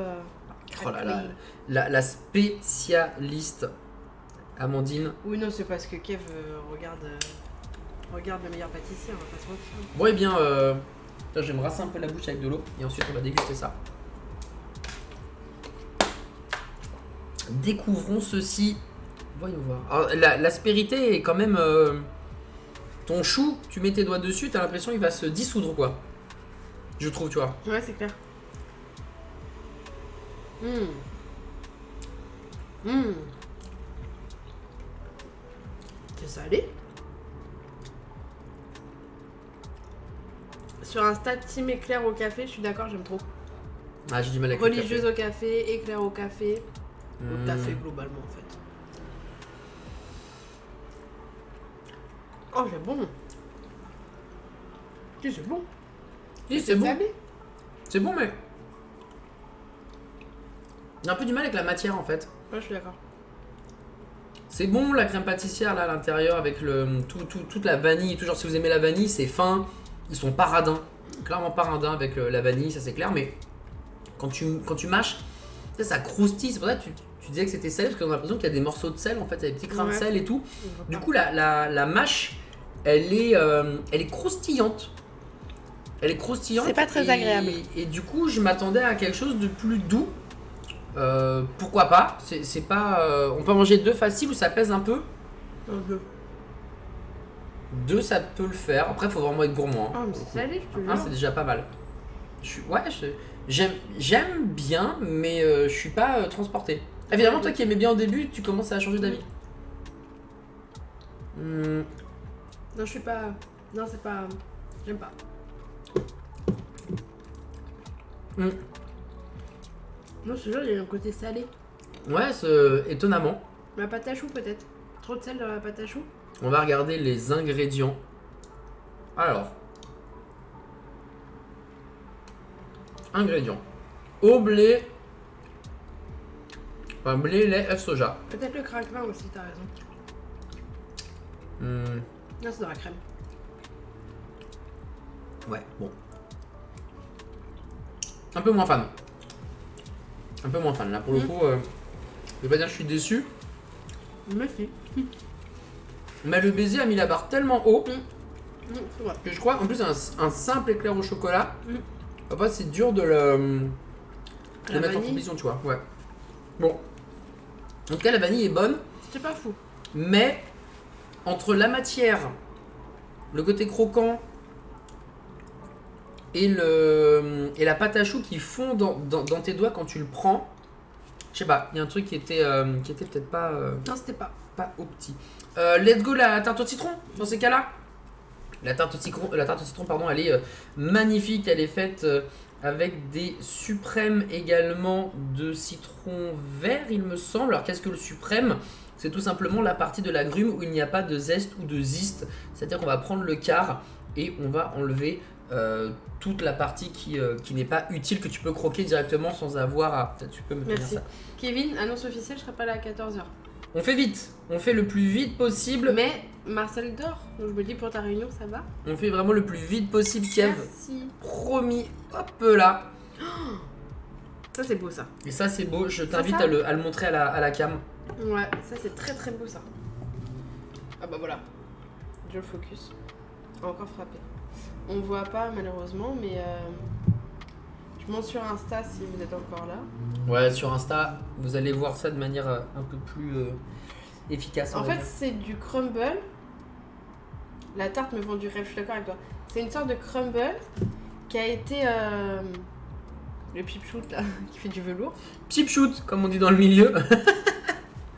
Oh là là, la spécialiste Amandine. Oui, non, c'est parce que Kev regarde le meilleur pâtissier, on va pas se mentir. Bon, et bien, je vais me rasser un peu la bouche avec de l'eau et ensuite on va déguster ça. Découvrons ceci. Voyons voir. Alors, l'aspérité est quand même. Ton chou, tu mets tes doigts dessus, t'as l'impression qu'il va se dissoudre, quoi. Je trouve, tu vois. Ouais, c'est clair. C'est salé. Sur un stade team éclair au café, je suis d'accord, j'aime trop. Ah, j'ai du mal avec religieuse le au café, éclair au café. Au café globalement en fait. Oh, c'est bon. Si, c'est bon. Si, c'est bon. Salé. C'est bon, mais. J'ai un peu du mal avec la matière en fait. Ouais, je suis d'accord. C'est bon la crème pâtissière là à l'intérieur avec toute la vanille. Toujours si vous aimez la vanille, c'est fin. Ils sont pas radins. Clairement pas radins avec la vanille, ça c'est clair. Mais quand tu mâches, ça croustille. C'est pour ça que tu disais que c'était salé parce qu'on a l'impression qu'il y a des morceaux de sel en fait, il y a des petits grains de sel et tout. Du coup, la mâche, elle est croustillante. Elle est croustillante. C'est pas très agréable. Et du coup, je m'attendais à quelque chose de plus doux. Pourquoi pas, c'est pas. On peut manger 2 facile ou ça pèse un peu. 2 ça peut le faire. Après, faut vraiment être gourmand. Oh, mais c'est salé, je te jure. C'est déjà pas mal. J'aime bien, mais je suis pas transporté. Évidemment, toi qui aimais bien au début, tu commences à changer d'avis. Non, je suis pas. Non, c'est pas. J'aime pas. Non, je te jure, il y a un côté salé. Ouais, étonnamment. La pâte à choux, peut-être. Trop de sel dans la pâte à choux. On va regarder les ingrédients. Alors. Ingrédients. Eau, blé. Enfin, blé, lait, œuf, soja. Peut-être le craquelin aussi, t'as raison. Non, c'est dans la crème. Ouais, bon. Un peu moins fan. Un peu moins fan. Là, pour le coup, je vais pas dire que je suis déçu. Merci. Mais le baiser a mis la barre tellement haut c'est vrai. que je crois, en plus, un simple éclair au chocolat, après, c'est dur de le mettre en compétition, tu vois. Ouais. Bon. En tout cas, la vanille est bonne. C'était pas fou. Mais entre la matière, le côté croquant et la pâte à choux qui fond dans tes doigts quand tu le prends, je sais pas, il y a un truc qui était peut-être pas. Non, c'était pas. Pas au petit. Let's go la tarte au citron dans ces cas-là. La tarte au citron, pardon, elle est magnifique. Elle est faite avec des suprêmes également de citron vert, il me semble. Alors qu'est-ce que le suprême ? C'est tout simplement la partie de l'agrume où il n'y a pas de zeste ou de ziste. C'est-à-dire qu'on va prendre le quart et on va enlever toute la partie qui n'est pas utile, que tu peux croquer directement sans avoir à... Peut-être tu peux me tenir ça. Kevin, annonce officielle, je serai pas là à 14h. On fait vite, on fait le plus vite possible. Mais Marcel dort, donc je me dis pour ta réunion, ça va. On fait vraiment le plus vite possible, Kev. Merci. Promis, hop là. Ça c'est beau ça. Et ça c'est beau, je t'invite à le montrer à la cam. Ouais, ça c'est très très beau ça. Ah bah voilà, je le focus. Encore frappé. On voit pas malheureusement, mais je monte sur Insta si vous êtes encore là. Ouais, sur Insta, vous allez voir ça de manière un peu plus efficace. En fait, c'est du crumble. La tarte me vend du rêve, je suis d'accord avec toi. C'est une sorte de crumble qui a été le peep shoot là, qui fait du velours. Peep shoot, comme on dit dans le milieu.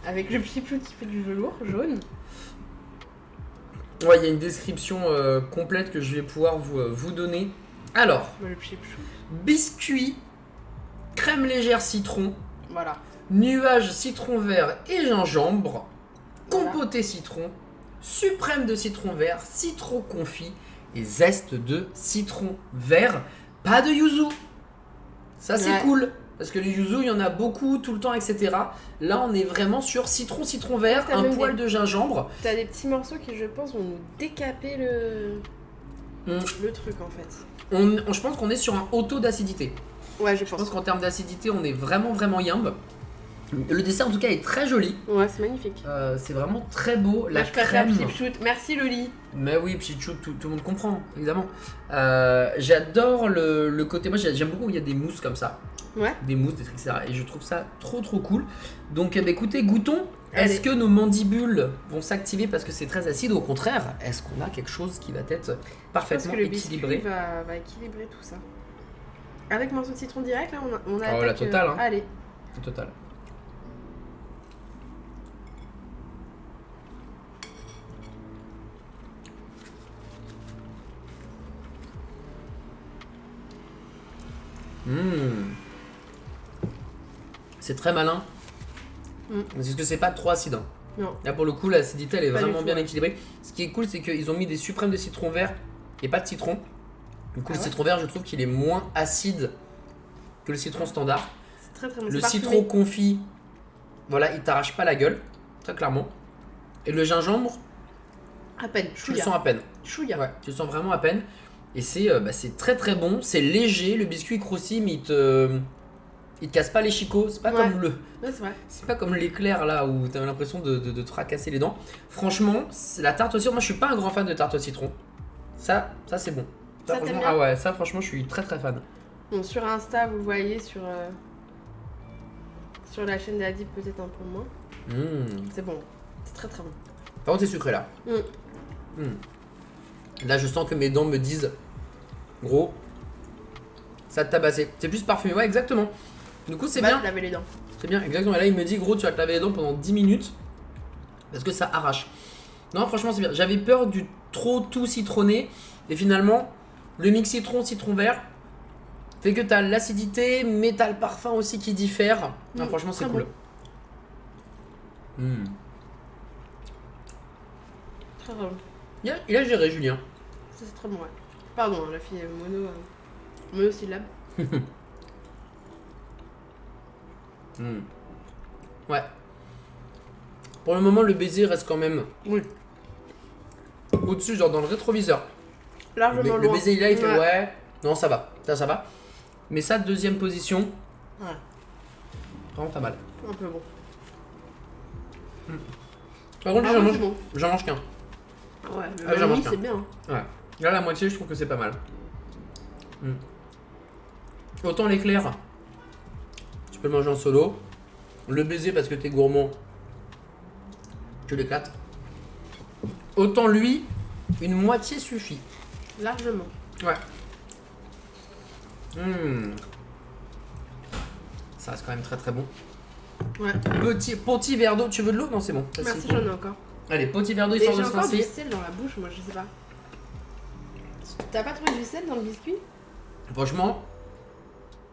Avec le peep shoot qui fait du velours jaune. Ouais, il y a une description complète que je vais pouvoir vous donner. Alors, Le peep shoot. biscuit, crème légère citron, Voilà. nuage citron vert et gingembre, Voilà. compoté citron, suprême de citron vert, citron confit et zeste de citron vert. Pas de yuzu. Ça c'est Ouais. cool. Parce que le yuzu, il y en a beaucoup, tout le temps, etc. Là, on est vraiment sur citron vert, T'as un même poil de gingembre. T'as des petits morceaux qui, je pense, vont nous décaper le truc en fait. Je pense qu'on est sur un haut taux d'acidité. Ouais, je Je pense pense. qu'en termes d'acidité, on est vraiment, vraiment yimbe. Le dessert, en tout cas, est très joli. Ouais, c'est magnifique. C'est vraiment très beau. La Là, je préfère crème. peep shoot. Merci Loli. Mais oui, petit chou, tout le monde comprend, évidemment. J'adore le côté. Moi, j'aime beaucoup où il y a des mousses comme ça. Ouais. Des mousses, des trucs, etc. Et je trouve ça trop cool. Donc, écoutez, goûtons. Allez. Est-ce que nos mandibules vont s'activer parce que c'est très acide? Au contraire, est-ce qu'on a quelque chose qui va être Je pense parfaitement que le biscuit équilibré? va équilibrer tout ça. Avec morceau de citron direct, là, on a Oh, la totale, hein. Allez. Total. C'est très malin. Parce que c'est pas trop acide. Hein. Non. Là pour le coup l'acidité elle est Pas vraiment du tout, bien ouais. équilibrée. Ce qui est cool c'est qu'ils ont mis des suprêmes de citron vert et pas de citron. Du coup Ah le ouais citron vert je trouve qu'il est moins acide que le citron standard. C'est très très bon. Le C'est citron parfumé. confit, voilà, il t'arrache pas la gueule, très clairement. Et le gingembre, À peine. tu le Chouïa. sens à peine. Chouïa. Ouais, tu le sens vraiment à peine. Et c'est très bon, c'est léger, le biscuit croustille mais il te casse pas les chicots, c'est pas Ouais. comme le... Ouais, c'est vrai. C'est pas comme l'éclair là où t'avais l'impression de te fracasser les dents. Franchement, la tarte au citron, moi je suis pas un grand fan de tarte au citron. Ça c'est bon. Ça, t'aimes franchement, bien ah ouais, ça franchement je suis très fan. Bon, sur Insta, vous le voyez, sur la chaîne d'Adib, peut-être un peu moins. C'est bon. C'est très très bon. Par contre c'est sucré là. Là je sens que mes dents me disent gros, ça te tabassé. C'est plus parfumé, ouais exactement. Du coup c'est Va bien. te laver les dents. C'est bien, exactement. Et là il me dit gros tu vas te laver les dents pendant 10 minutes. Parce que ça arrache. Non franchement c'est bien. J'avais peur du trop tout citronné. Et finalement, le mix citron vert fait que t'as l'acidité, mais t'as le parfum aussi qui diffère. Non franchement c'est très cool. Très très bon. Il a géré Julien. Ça, c'est très bon, ouais. Pardon, la fille monosyllabe. Ouais. Pour le moment le baiser reste quand même Oui. au-dessus, genre dans le rétroviseur. Largement Le loin. baiser là il fait ouais. Non ça va, ça va. Mais ça deuxième position, Ouais. vraiment pas mal. Un peu bon. Par contre Ah, j'en ouais, mange, c'est bon. j'en mange qu'un. Ouais, Ah, j'en le mange mi, qu'un. c'est bien. Hein. Ouais. Là la moitié je trouve que c'est pas mal. Autant l'éclair, tu peux le manger en solo. Le baiser parce que t'es gourmand, tu l'éclates. Autant lui, une moitié suffit. Largement. Ouais. Ça reste quand même très bon. Ouais. Petit verre d'eau, tu veux de l'eau? Non c'est bon. Ça, Merci, c'est bon. j'en ai encore. Allez, petit verre d'eau Et histoire j'ai de se encore du lancer. sel dans la bouche, moi, je sais pas. T'as pas trouvé du sel dans le biscuit? Franchement,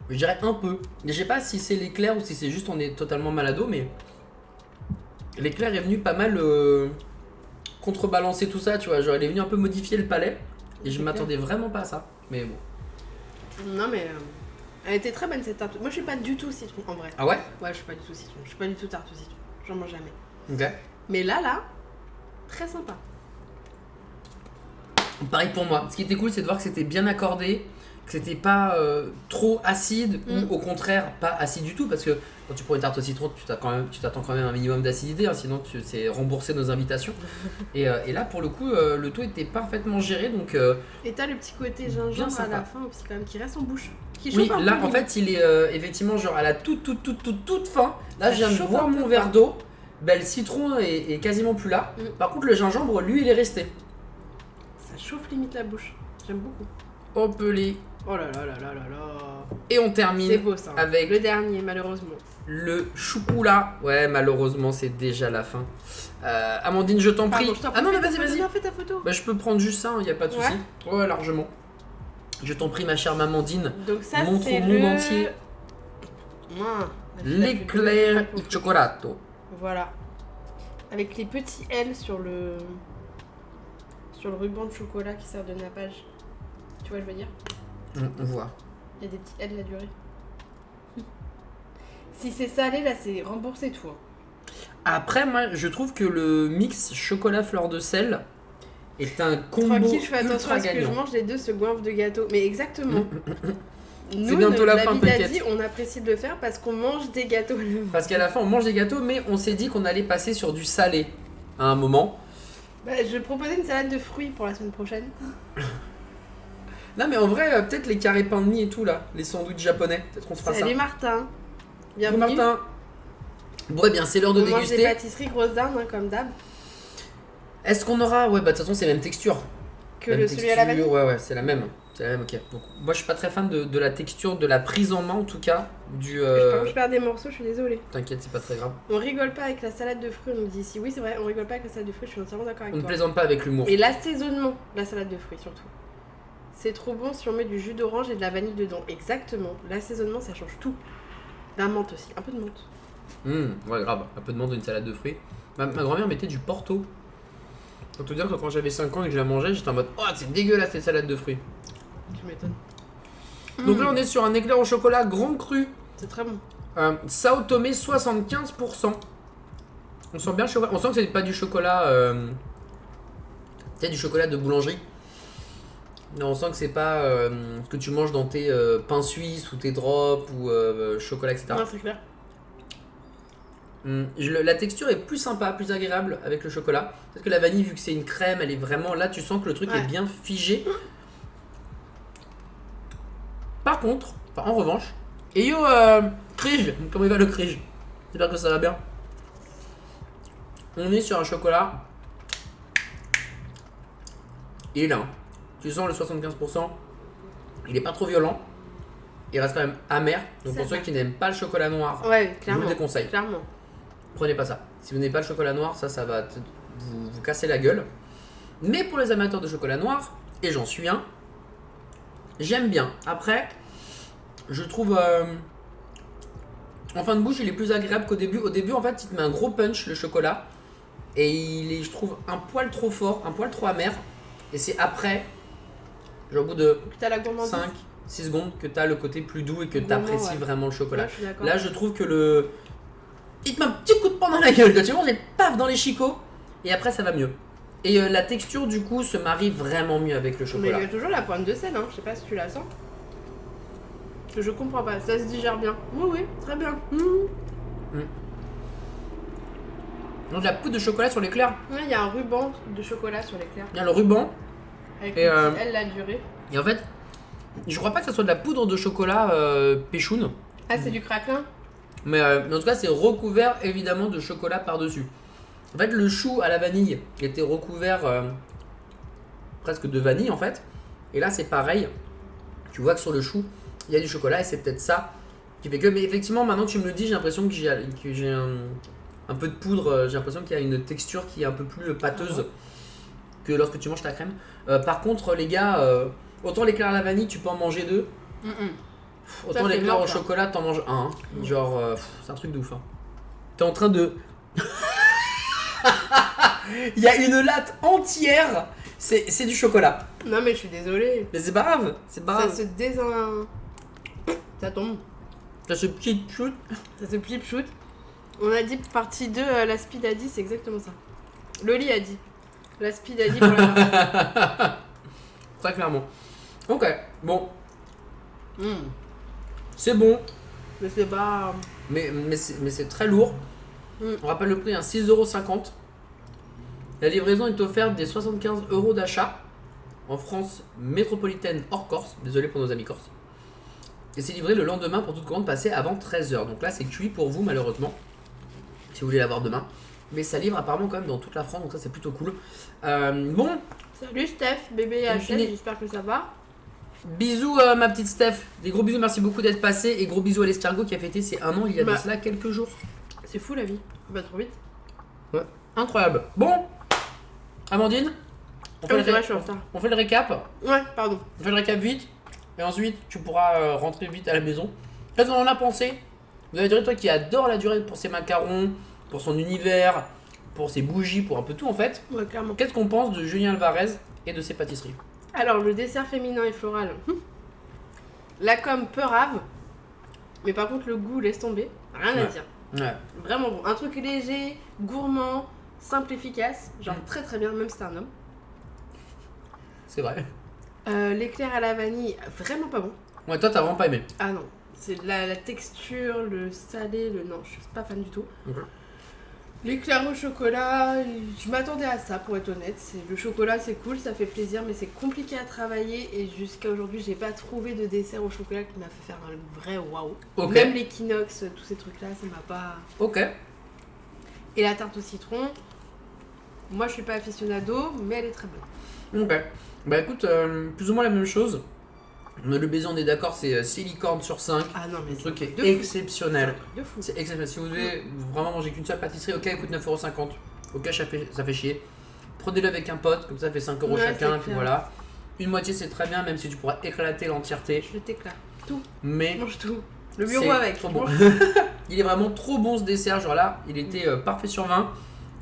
je dirais un peu. Mais je sais pas si c'est l'éclair ou si c'est juste on est totalement malado, mais l'éclair est venu pas mal contrebalancer tout ça, tu vois. Genre il est venu un peu modifier le palais et je C'est m'attendais vraiment pas à ça. Mais bon. Non, mais elle était très bonne cette tarte. Moi, je suis pas du tout citron en vrai. Ah ouais? Ouais, je suis pas du tout citron. Je suis pas du tout tarte au citron. J'en mange jamais. Ok. Mais là, très sympa. Pareil pour moi. Ce qui était cool, c'est de voir que c'était bien accordé, que c'était pas trop acide ou au contraire pas acide du tout. Parce que quand tu prends une tarte au citron, tu t'attends quand même un minimum d'acidité, hein, sinon c'est rembourser nos invitations. et là, pour le coup, le tout était parfaitement géré. Donc, Et t'as le petit côté gingembre à sympa. la fin aussi, quand même, qui reste en bouche. Qui oui, chauffe un là peu, en fait, il est effectivement genre à la toute fin. Là, Ça je viens de chauffe boire un peu, mon verre quoi. d'eau. bah, le citron est quasiment plus là. Par contre, le gingembre, lui, il est resté. Ça chauffe limite la bouche. J'aime beaucoup. Hop les. Oh là là là là là là. Et on termine C'est beau ça. avec le dernier, malheureusement. le chocolat. Ouais, malheureusement, c'est déjà la fin. Amandine, je t'en prie. Ah non, mais vas-y. Vas-y. Fais ta photo. Bah, je peux prendre juste ça, il n'y a pas de souci. Ouais, largement. Je t'en prie, ma chère Amandine. Donc ça, montre c'est au monde entier l'éclair de cioccolato. Voilà. Avec les petits L sur le ruban de chocolat qui sert de nappage. Tu vois, je veux dire. On voit. Il y a des petits L de la durée. Si c'est salé, là, c'est remboursé tout. Hein. Après, moi, je trouve que le mix chocolat-fleur de sel est un combo tranquille, je fais attention ultra à ce que gagnant. je mange, les deux se goinfrent de gâteau. Mais exactement. Nous, C'est bientôt la fin, vie t'inquiète. dit, on apprécie de le faire parce qu'on mange des gâteaux. Parce qu'à la fin, on mange des gâteaux, mais on s'est dit qu'on allait passer sur du salé à un moment. Bah, je proposais une salade de fruits pour la semaine prochaine. Non, mais en vrai, peut-être les carrés pain de mie et tout, là, les sandwichs japonais, peut-être qu'on se fera ça. Salut Martin. Bonjour Bienvenue. Martin. Bon, eh bien, c'est l'heure de On mange des déguster. pâtisseries grosses dinde, hein, comme d'hab. Est-ce qu'on aura. Ouais, bah, de toute façon, c'est la même texture. Que Même le celui à la vanille. Ouais, c'est la même. C'est la même, ok. Donc, moi, je suis pas très fan de la texture, de la prise en main, en tout cas. Du. Je perds des morceaux, je suis désolée. T'inquiète, c'est pas très grave. On rigole pas avec la salade de fruits, on nous dit ici. Oui, c'est vrai, on rigole pas avec la salade de fruits, je suis entièrement d'accord avec On ne toi. plaisante pas avec l'humour. Et l'assaisonnement, la salade de fruits surtout. C'est trop bon si on met du jus d'orange et de la vanille dedans. Exactement. L'assaisonnement, ça change tout. La menthe aussi, un peu de menthe. Ouais, grave. Un peu de menthe dans une salade de fruits. Ma grand-mère mettait du Porto. Faut te dire que quand j'avais 5 ans et que je la mangeais, j'étais en mode oh, c'est dégueulasse ces salades de fruits. Tu m'étonnes. Donc là, on est sur un éclair au chocolat grand cru. C'est très bon. Sao Tomé 75%. On sent bien le chocolat. On sent que c'est pas du chocolat. C'est du chocolat de boulangerie. Non, on sent que c'est pas ce que tu manges dans tes pains suisses ou tes drops ou chocolat, etc. Non, c'est clair. La texture est plus sympa, plus agréable avec le chocolat. Parce que la vanille, vu que c'est une crème, elle est vraiment là, tu sens que le truc est bien figé. Par contre, en revanche, et yo, Krij, comment il va le Krij? J'espère que ça va bien. On est sur un chocolat. Il est là. Tu sens le 75%. Il est pas trop violent. Il reste quand même amer. Donc pour ceux qui n'aiment pas le chocolat noir, Ouais, je clairement. vous le déconseille. Clairement. Prenez pas ça. Si vous n'aimez pas le chocolat noir, ça va vous casser la gueule. Mais pour les amateurs de chocolat noir, et j'en suis un, j'aime bien. Après, je trouve en fin de bouche, il est plus agréable qu'au début. Au début, en fait, il te met un gros punch le chocolat. Et il est, je trouve, un poil trop fort, un poil trop amer. Et c'est après, genre au bout de T'as la gourmandise. 5-6 secondes, que tu as le côté plus doux et que tu Gourmand, apprécies vraiment le chocolat. Ouais, je suis d'accord. Là, je trouve que le. Il te met un petit coup de poing dans la gueule, quand tu manges, et paf dans les chicots, et après ça va mieux. Et la texture, du coup, se marie vraiment mieux avec le Mais chocolat. il y a toujours la pointe de sel, hein. Je sais pas si tu la sens. Je comprends pas, ça se digère bien. Oui, très bien. Donc, la poudre de chocolat sur l'éclair, Ouais, il y a un ruban de chocolat sur l'éclair. il y a le ruban, Avec Et, une petite aile la durée. et en fait, je crois pas que ça soit de la poudre de chocolat péchoun, Ah, c'est du craquelin. mais en tout cas, c'est recouvert évidemment de chocolat par-dessus. En fait, le chou à la vanille était recouvert presque de vanille en fait. Et là, c'est pareil. Tu vois que sur le chou, il y a du chocolat et c'est peut-être ça qui fait que. Mais effectivement, maintenant que tu me le dis, j'ai l'impression que j'ai un peu de poudre. J'ai l'impression qu'il y a une texture qui est un peu plus pâteuse que lorsque tu manges ta crème. Par contre, les gars, autant l'éclair à la vanille, tu peux en manger deux. Autant Ça, c'est l'éclair mort, au ça. chocolat, t'en manges un. Genre, c'est un truc de ouf. Hein. T'es en train de. Il y a une latte entière, c'est du chocolat. Non, mais je suis désolée. Mais c'est pas grave, c'est pas Ça grave. se Ça tombe. T'as ce petit shoot. Ça se plie shoot. On a dit partie 2, la speed a dit, c'est exactement ça. Loli a dit. La speed a dit pour la partie. Très clairement. Ok, bon, c'est bon, Mais c'est pas. mais c'est très lourd. On rappelle le prix, hein, 6,50€. La livraison est offerte des 75€ d'achat en France métropolitaine hors Corse. Désolé pour nos amis corses. Et c'est livré le lendemain pour toute commande passée avant 13h. Donc là, c'est cuit pour vous, malheureusement. Si vous voulez l'avoir demain. Mais ça livre apparemment quand même dans toute la France, donc ça c'est plutôt cool. Bon. Salut Steph, bébé HL, j'espère que ça va. Bisous ma petite Steph, des gros bisous, merci beaucoup d'être passé. Et gros bisous à l'escargot qui a fêté ses 1 an il y a de cela quelques jours. C'est fou la vie, ça va trop vite. Ouais, incroyable. Bon, Amandine, on fait le récap. Ouais, pardon. On fait le récap vite. Et ensuite tu pourras rentrer vite à la maison. Qu'est-ce qu'on en a pensé? Vous avez dit toi qui adore la durée pour ses macarons, pour son univers, pour ses bougies, pour un peu tout en fait. Ouais, clairement. Qu'est-ce qu'on pense de Julien Alvarez et de ses pâtisseries? Alors, le dessert féminin et floral, la com peu rave, mais par contre le goût laisse tomber, rien à dire. Ouais. Vraiment bon, un truc léger, gourmand, simple, efficace, genre très très bien, même si c'est un homme. C'est vrai. L'éclair à la vanille, vraiment pas bon. Ouais, toi t'as vraiment pas aimé. Ah non, c'est la texture, le salé, non, je suis pas fan du tout. Okay. L'éclair au chocolat, je m'attendais à ça pour être honnête. Le chocolat c'est cool, ça fait plaisir, mais c'est compliqué à travailler et jusqu'à aujourd'hui j'ai pas trouvé de dessert au chocolat qui m'a fait faire un vrai waouh. Okay. Même l'équinoxe, tous ces trucs là, ça m'a pas... Ok. Et la tarte au citron, moi je suis pas aficionado, mais elle est très bonne. Ok. Bah écoute, plus ou moins la même chose. Le baiser, on est d'accord, c'est 6 licornes sur 5. Ah non, mais le truc est de exceptionnel. De fou. C'est exceptionnel. Si vous devez vraiment manger qu'une seule pâtisserie, ok, elle coûte 9,50€. Ok, ça fait chier. Prenez-le avec un pote, comme ça fait 5€ Ouais, chacun, et puis voilà. Une moitié, c'est très bien, même si tu pourras éclater l'entièreté. Je t'éclate. Tout. Mais. Mange tout. Le bureau avec. Trop bon. Il est vraiment trop bon ce dessert. Genre là, il était parfait sur 20.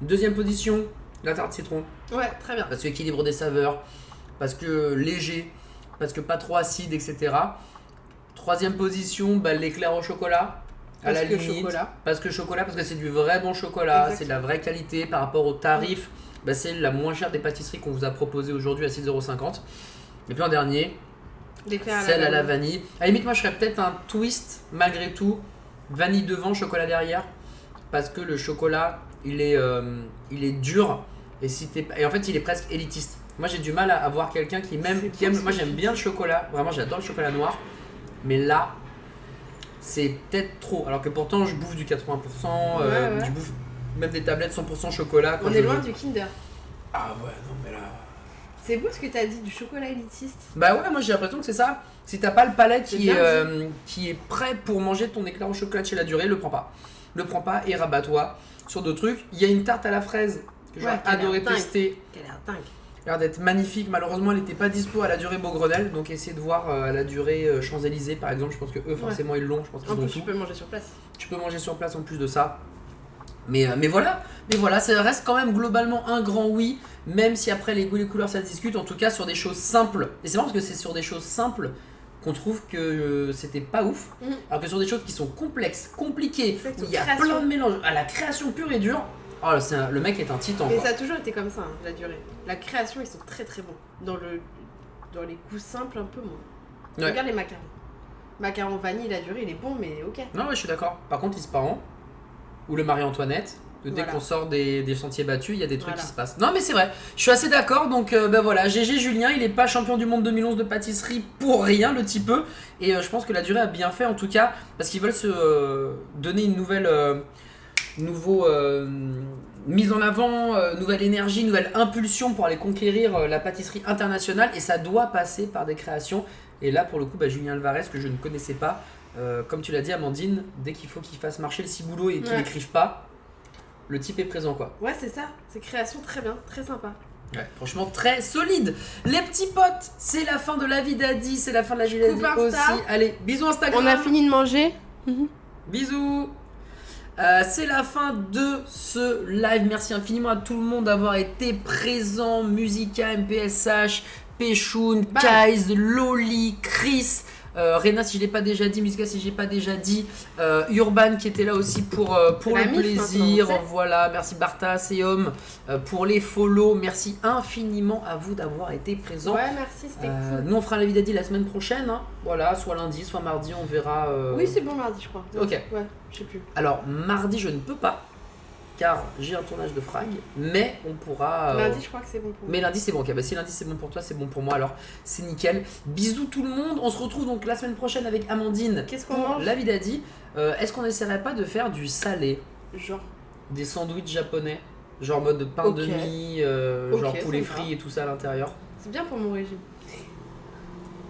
Deuxième position, la tarte citron. Ouais, très bien. Parce que équilibre des saveurs, parce que léger, parce que pas trop acide, etc. Troisième position, bah, l'éclair au chocolat. À la limite. Chocolat. Parce que c'est du vrai bon chocolat, Exactement. c'est de la vraie qualité par rapport au tarif. Bah, c'est la moins chère des pâtisseries qu'on vous a proposé aujourd'hui à 6,50€. Et puis en dernier, celle à la vanille. À la limite, moi je ferais peut-être un twist malgré tout, vanille devant, chocolat derrière. Parce que le chocolat, il est dur. Et en fait, il est presque élitiste. Moi j'ai du mal à voir quelqu'un qui aime. Moi j'aime bien le chocolat, vraiment j'adore le chocolat noir. Mais là, c'est peut-être trop. Alors que pourtant je bouffe du 80%, je bouffe même des tablettes 100% chocolat. On est loin du Kinder. Ah ouais, non mais là. C'est beau ce que t'as dit, du chocolat élitiste. Bah ouais, moi j'ai l'impression que c'est ça. Si t'as pas le palais qui est prêt pour manger ton éclair au chocolat chez la durée, le prends pas. Le prends pas et rabat-toi sur d'autres trucs. Il y a une tarte à la fraise que j'ai adoré tester. Quelle a l'air dingue. Elle a l'air d'être magnifique. Malheureusement, elle n'était pas dispo à la durée Beaugrenelle. Donc, essayez de voir à la durée Champs-Élysées par exemple. Je pense que eux, forcément, ils l'ont. Je pense qu'ils ont tout. Tu peux manger sur place. Tu peux manger sur place en plus de ça. Mais voilà, ça reste quand même globalement un grand oui. Même si après les goûts et les couleurs ça se discute. En tout cas, sur des choses simples. Et c'est marrant parce que c'est sur des choses simples qu'on trouve que c'était pas ouf. Alors que sur des choses qui sont complexes, compliquées, où il y a plein de mélanges, à la création pure et dure. Oh, le mec est un titan. Et ça a toujours été comme ça, hein, la durée. La création, ils sont très très bons. Dans les goûts simples, un peu moins. Ouais. Regarde les macarons. Macarons vanille, la durée, il est bon, mais ok. Non, ouais, je suis d'accord. Par contre, Ispahan, ou le Marie-Antoinette, dès qu'on sort des sentiers battus, il y a des trucs qui se passent. Non, mais c'est vrai, je suis assez d'accord. Donc, voilà, GG Julien, il est pas champion du monde 2011 de pâtisserie pour rien, le petit peu. Et je pense que la durée a bien fait, en tout cas, parce qu'ils veulent se donner une nouvelle. Mise en avant, nouvelle énergie, nouvelle impulsion pour aller conquérir la pâtisserie internationale, et ça doit passer par des créations. Et là pour le coup Julien Alvarez, que je ne connaissais pas, comme tu l'as dit Amandine, dès qu'il faut qu'il fasse marcher le ciboulot et qu'il n'écrive pas, le type est présent quoi. Ouais, c'est ça, c'est création très bien, très sympa. Ouais, franchement très solide. Les petits potes, c'est la fin de la vie d'Adi, c'est la fin de la vie d'Adi aussi. Allez, bisous Instagram. On a fini de manger. Bisous. C'est la fin de ce live. Merci infiniment à tout le monde d'avoir été présent. Musica, MPSH, Péchoun, Kaiz, Loli, Chris, Rena si je l'ai pas déjà dit, Musica si j'ai pas déjà dit, Urban qui était là aussi pour le plaisir. Voilà, merci Bartha, Seom pour les follow. Merci infiniment à vous d'avoir été présents. Ouais, merci, c'était cool. Nous on fera la vie d'Adi la semaine prochaine, hein. Voilà, soit lundi, soit mardi, on verra. Oui, c'est bon mardi, je crois. Ok. Ouais, je sais plus. Alors mardi je ne peux pas, car j'ai un tournage de frag, mais on pourra... Lundi je crois que c'est bon pour moi. Mais lundi c'est bon, ok, bah si lundi c'est bon pour toi, c'est bon pour moi, alors c'est nickel. Bisous tout le monde, on se retrouve donc la semaine prochaine avec Amandine. Qu'est-ce qu'on mange ? La vie d'Adi. Est-ce qu'on essaierait pas de faire du salé ? Genre des sandwichs japonais, genre mode pain de mie, genre poulet frit et tout ça à l'intérieur. C'est bien pour mon régime.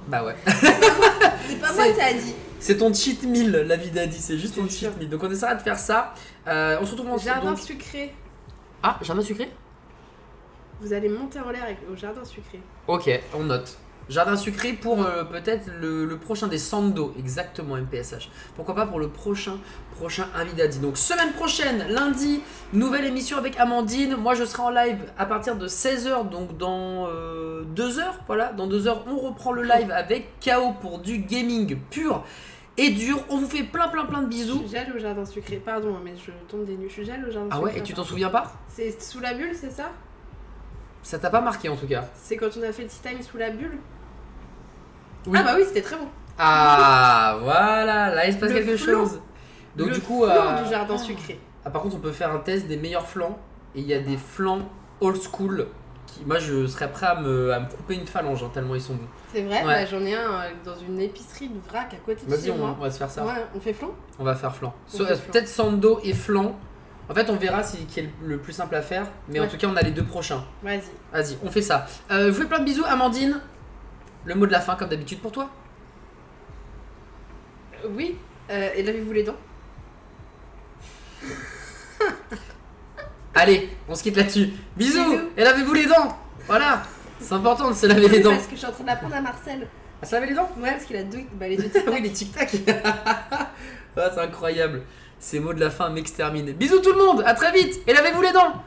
Bah ouais. C'est pas moi qui a dit. C'est ton cheat meal, la vie d'Adi, c'est juste ton cheat meal. Donc on essaiera de faire ça. On se retrouve ensuite. Jardin sucré. Ah, jardin sucré? Vous allez monter en l'air au jardin sucré. Ok, on note. Jardin sucré pour peut-être le prochain des Sando, exactement MPSH. Pourquoi pas pour le prochain Avis d'Adi. Donc semaine prochaine, lundi, nouvelle émission avec Amandine. Moi je serai en live à partir de 16h, donc dans 2h. Voilà, dans 2h on reprend le live avec KO pour du gaming pur et dur. On vous fait plein de bisous. Je suis allée au jardin sucré, pardon, mais je tombe des nues. Je suis allée au jardin sucré. Ah ouais, et tu t'en souviens pas? C'est sous la bulle, c'est ça? Ça t'a pas marqué en tout cas? C'est quand on a fait le tea time sous la bulle? Oui. Ah bah oui, c'était très bon. Ah voilà, là il se passe quelque flan. chose. Donc le du coup, flan du jardin sucré. Ah, par contre, on peut faire un test des meilleurs flans. Et il y a des flans old school. Moi, je serais prêt à me couper une phalange, hein, tellement ils sont bons. C'est vrai, ouais. Bah, j'en ai un dans une épicerie de vrac à côté de Vas-y, chez moi. on va se faire ça. Ouais, on fait flan? On va faire flan. Peut-être Sando et flan. En fait, on verra qui est le plus simple à faire. Mais en tout cas, on a les deux prochains. Vas-y, on fait ça. Je vous fais plein de bisous. Amandine, le mot de la fin, comme d'habitude pour toi. Oui, et lavez-vous les dents. Allez, on se quitte là-dessus. Bisous. Et lavez-vous les dents. Voilà, c'est important de se laver les dents. Parce que je suis en train d'apprendre à Marcel. À se laver les dents? Ouais, parce qu'il a les deux tic-tac. Oui, les tic-tac. Ah, c'est incroyable. Ces mots de la fin m'exterminent. Bisous tout le monde, à très vite. Et lavez-vous les dents.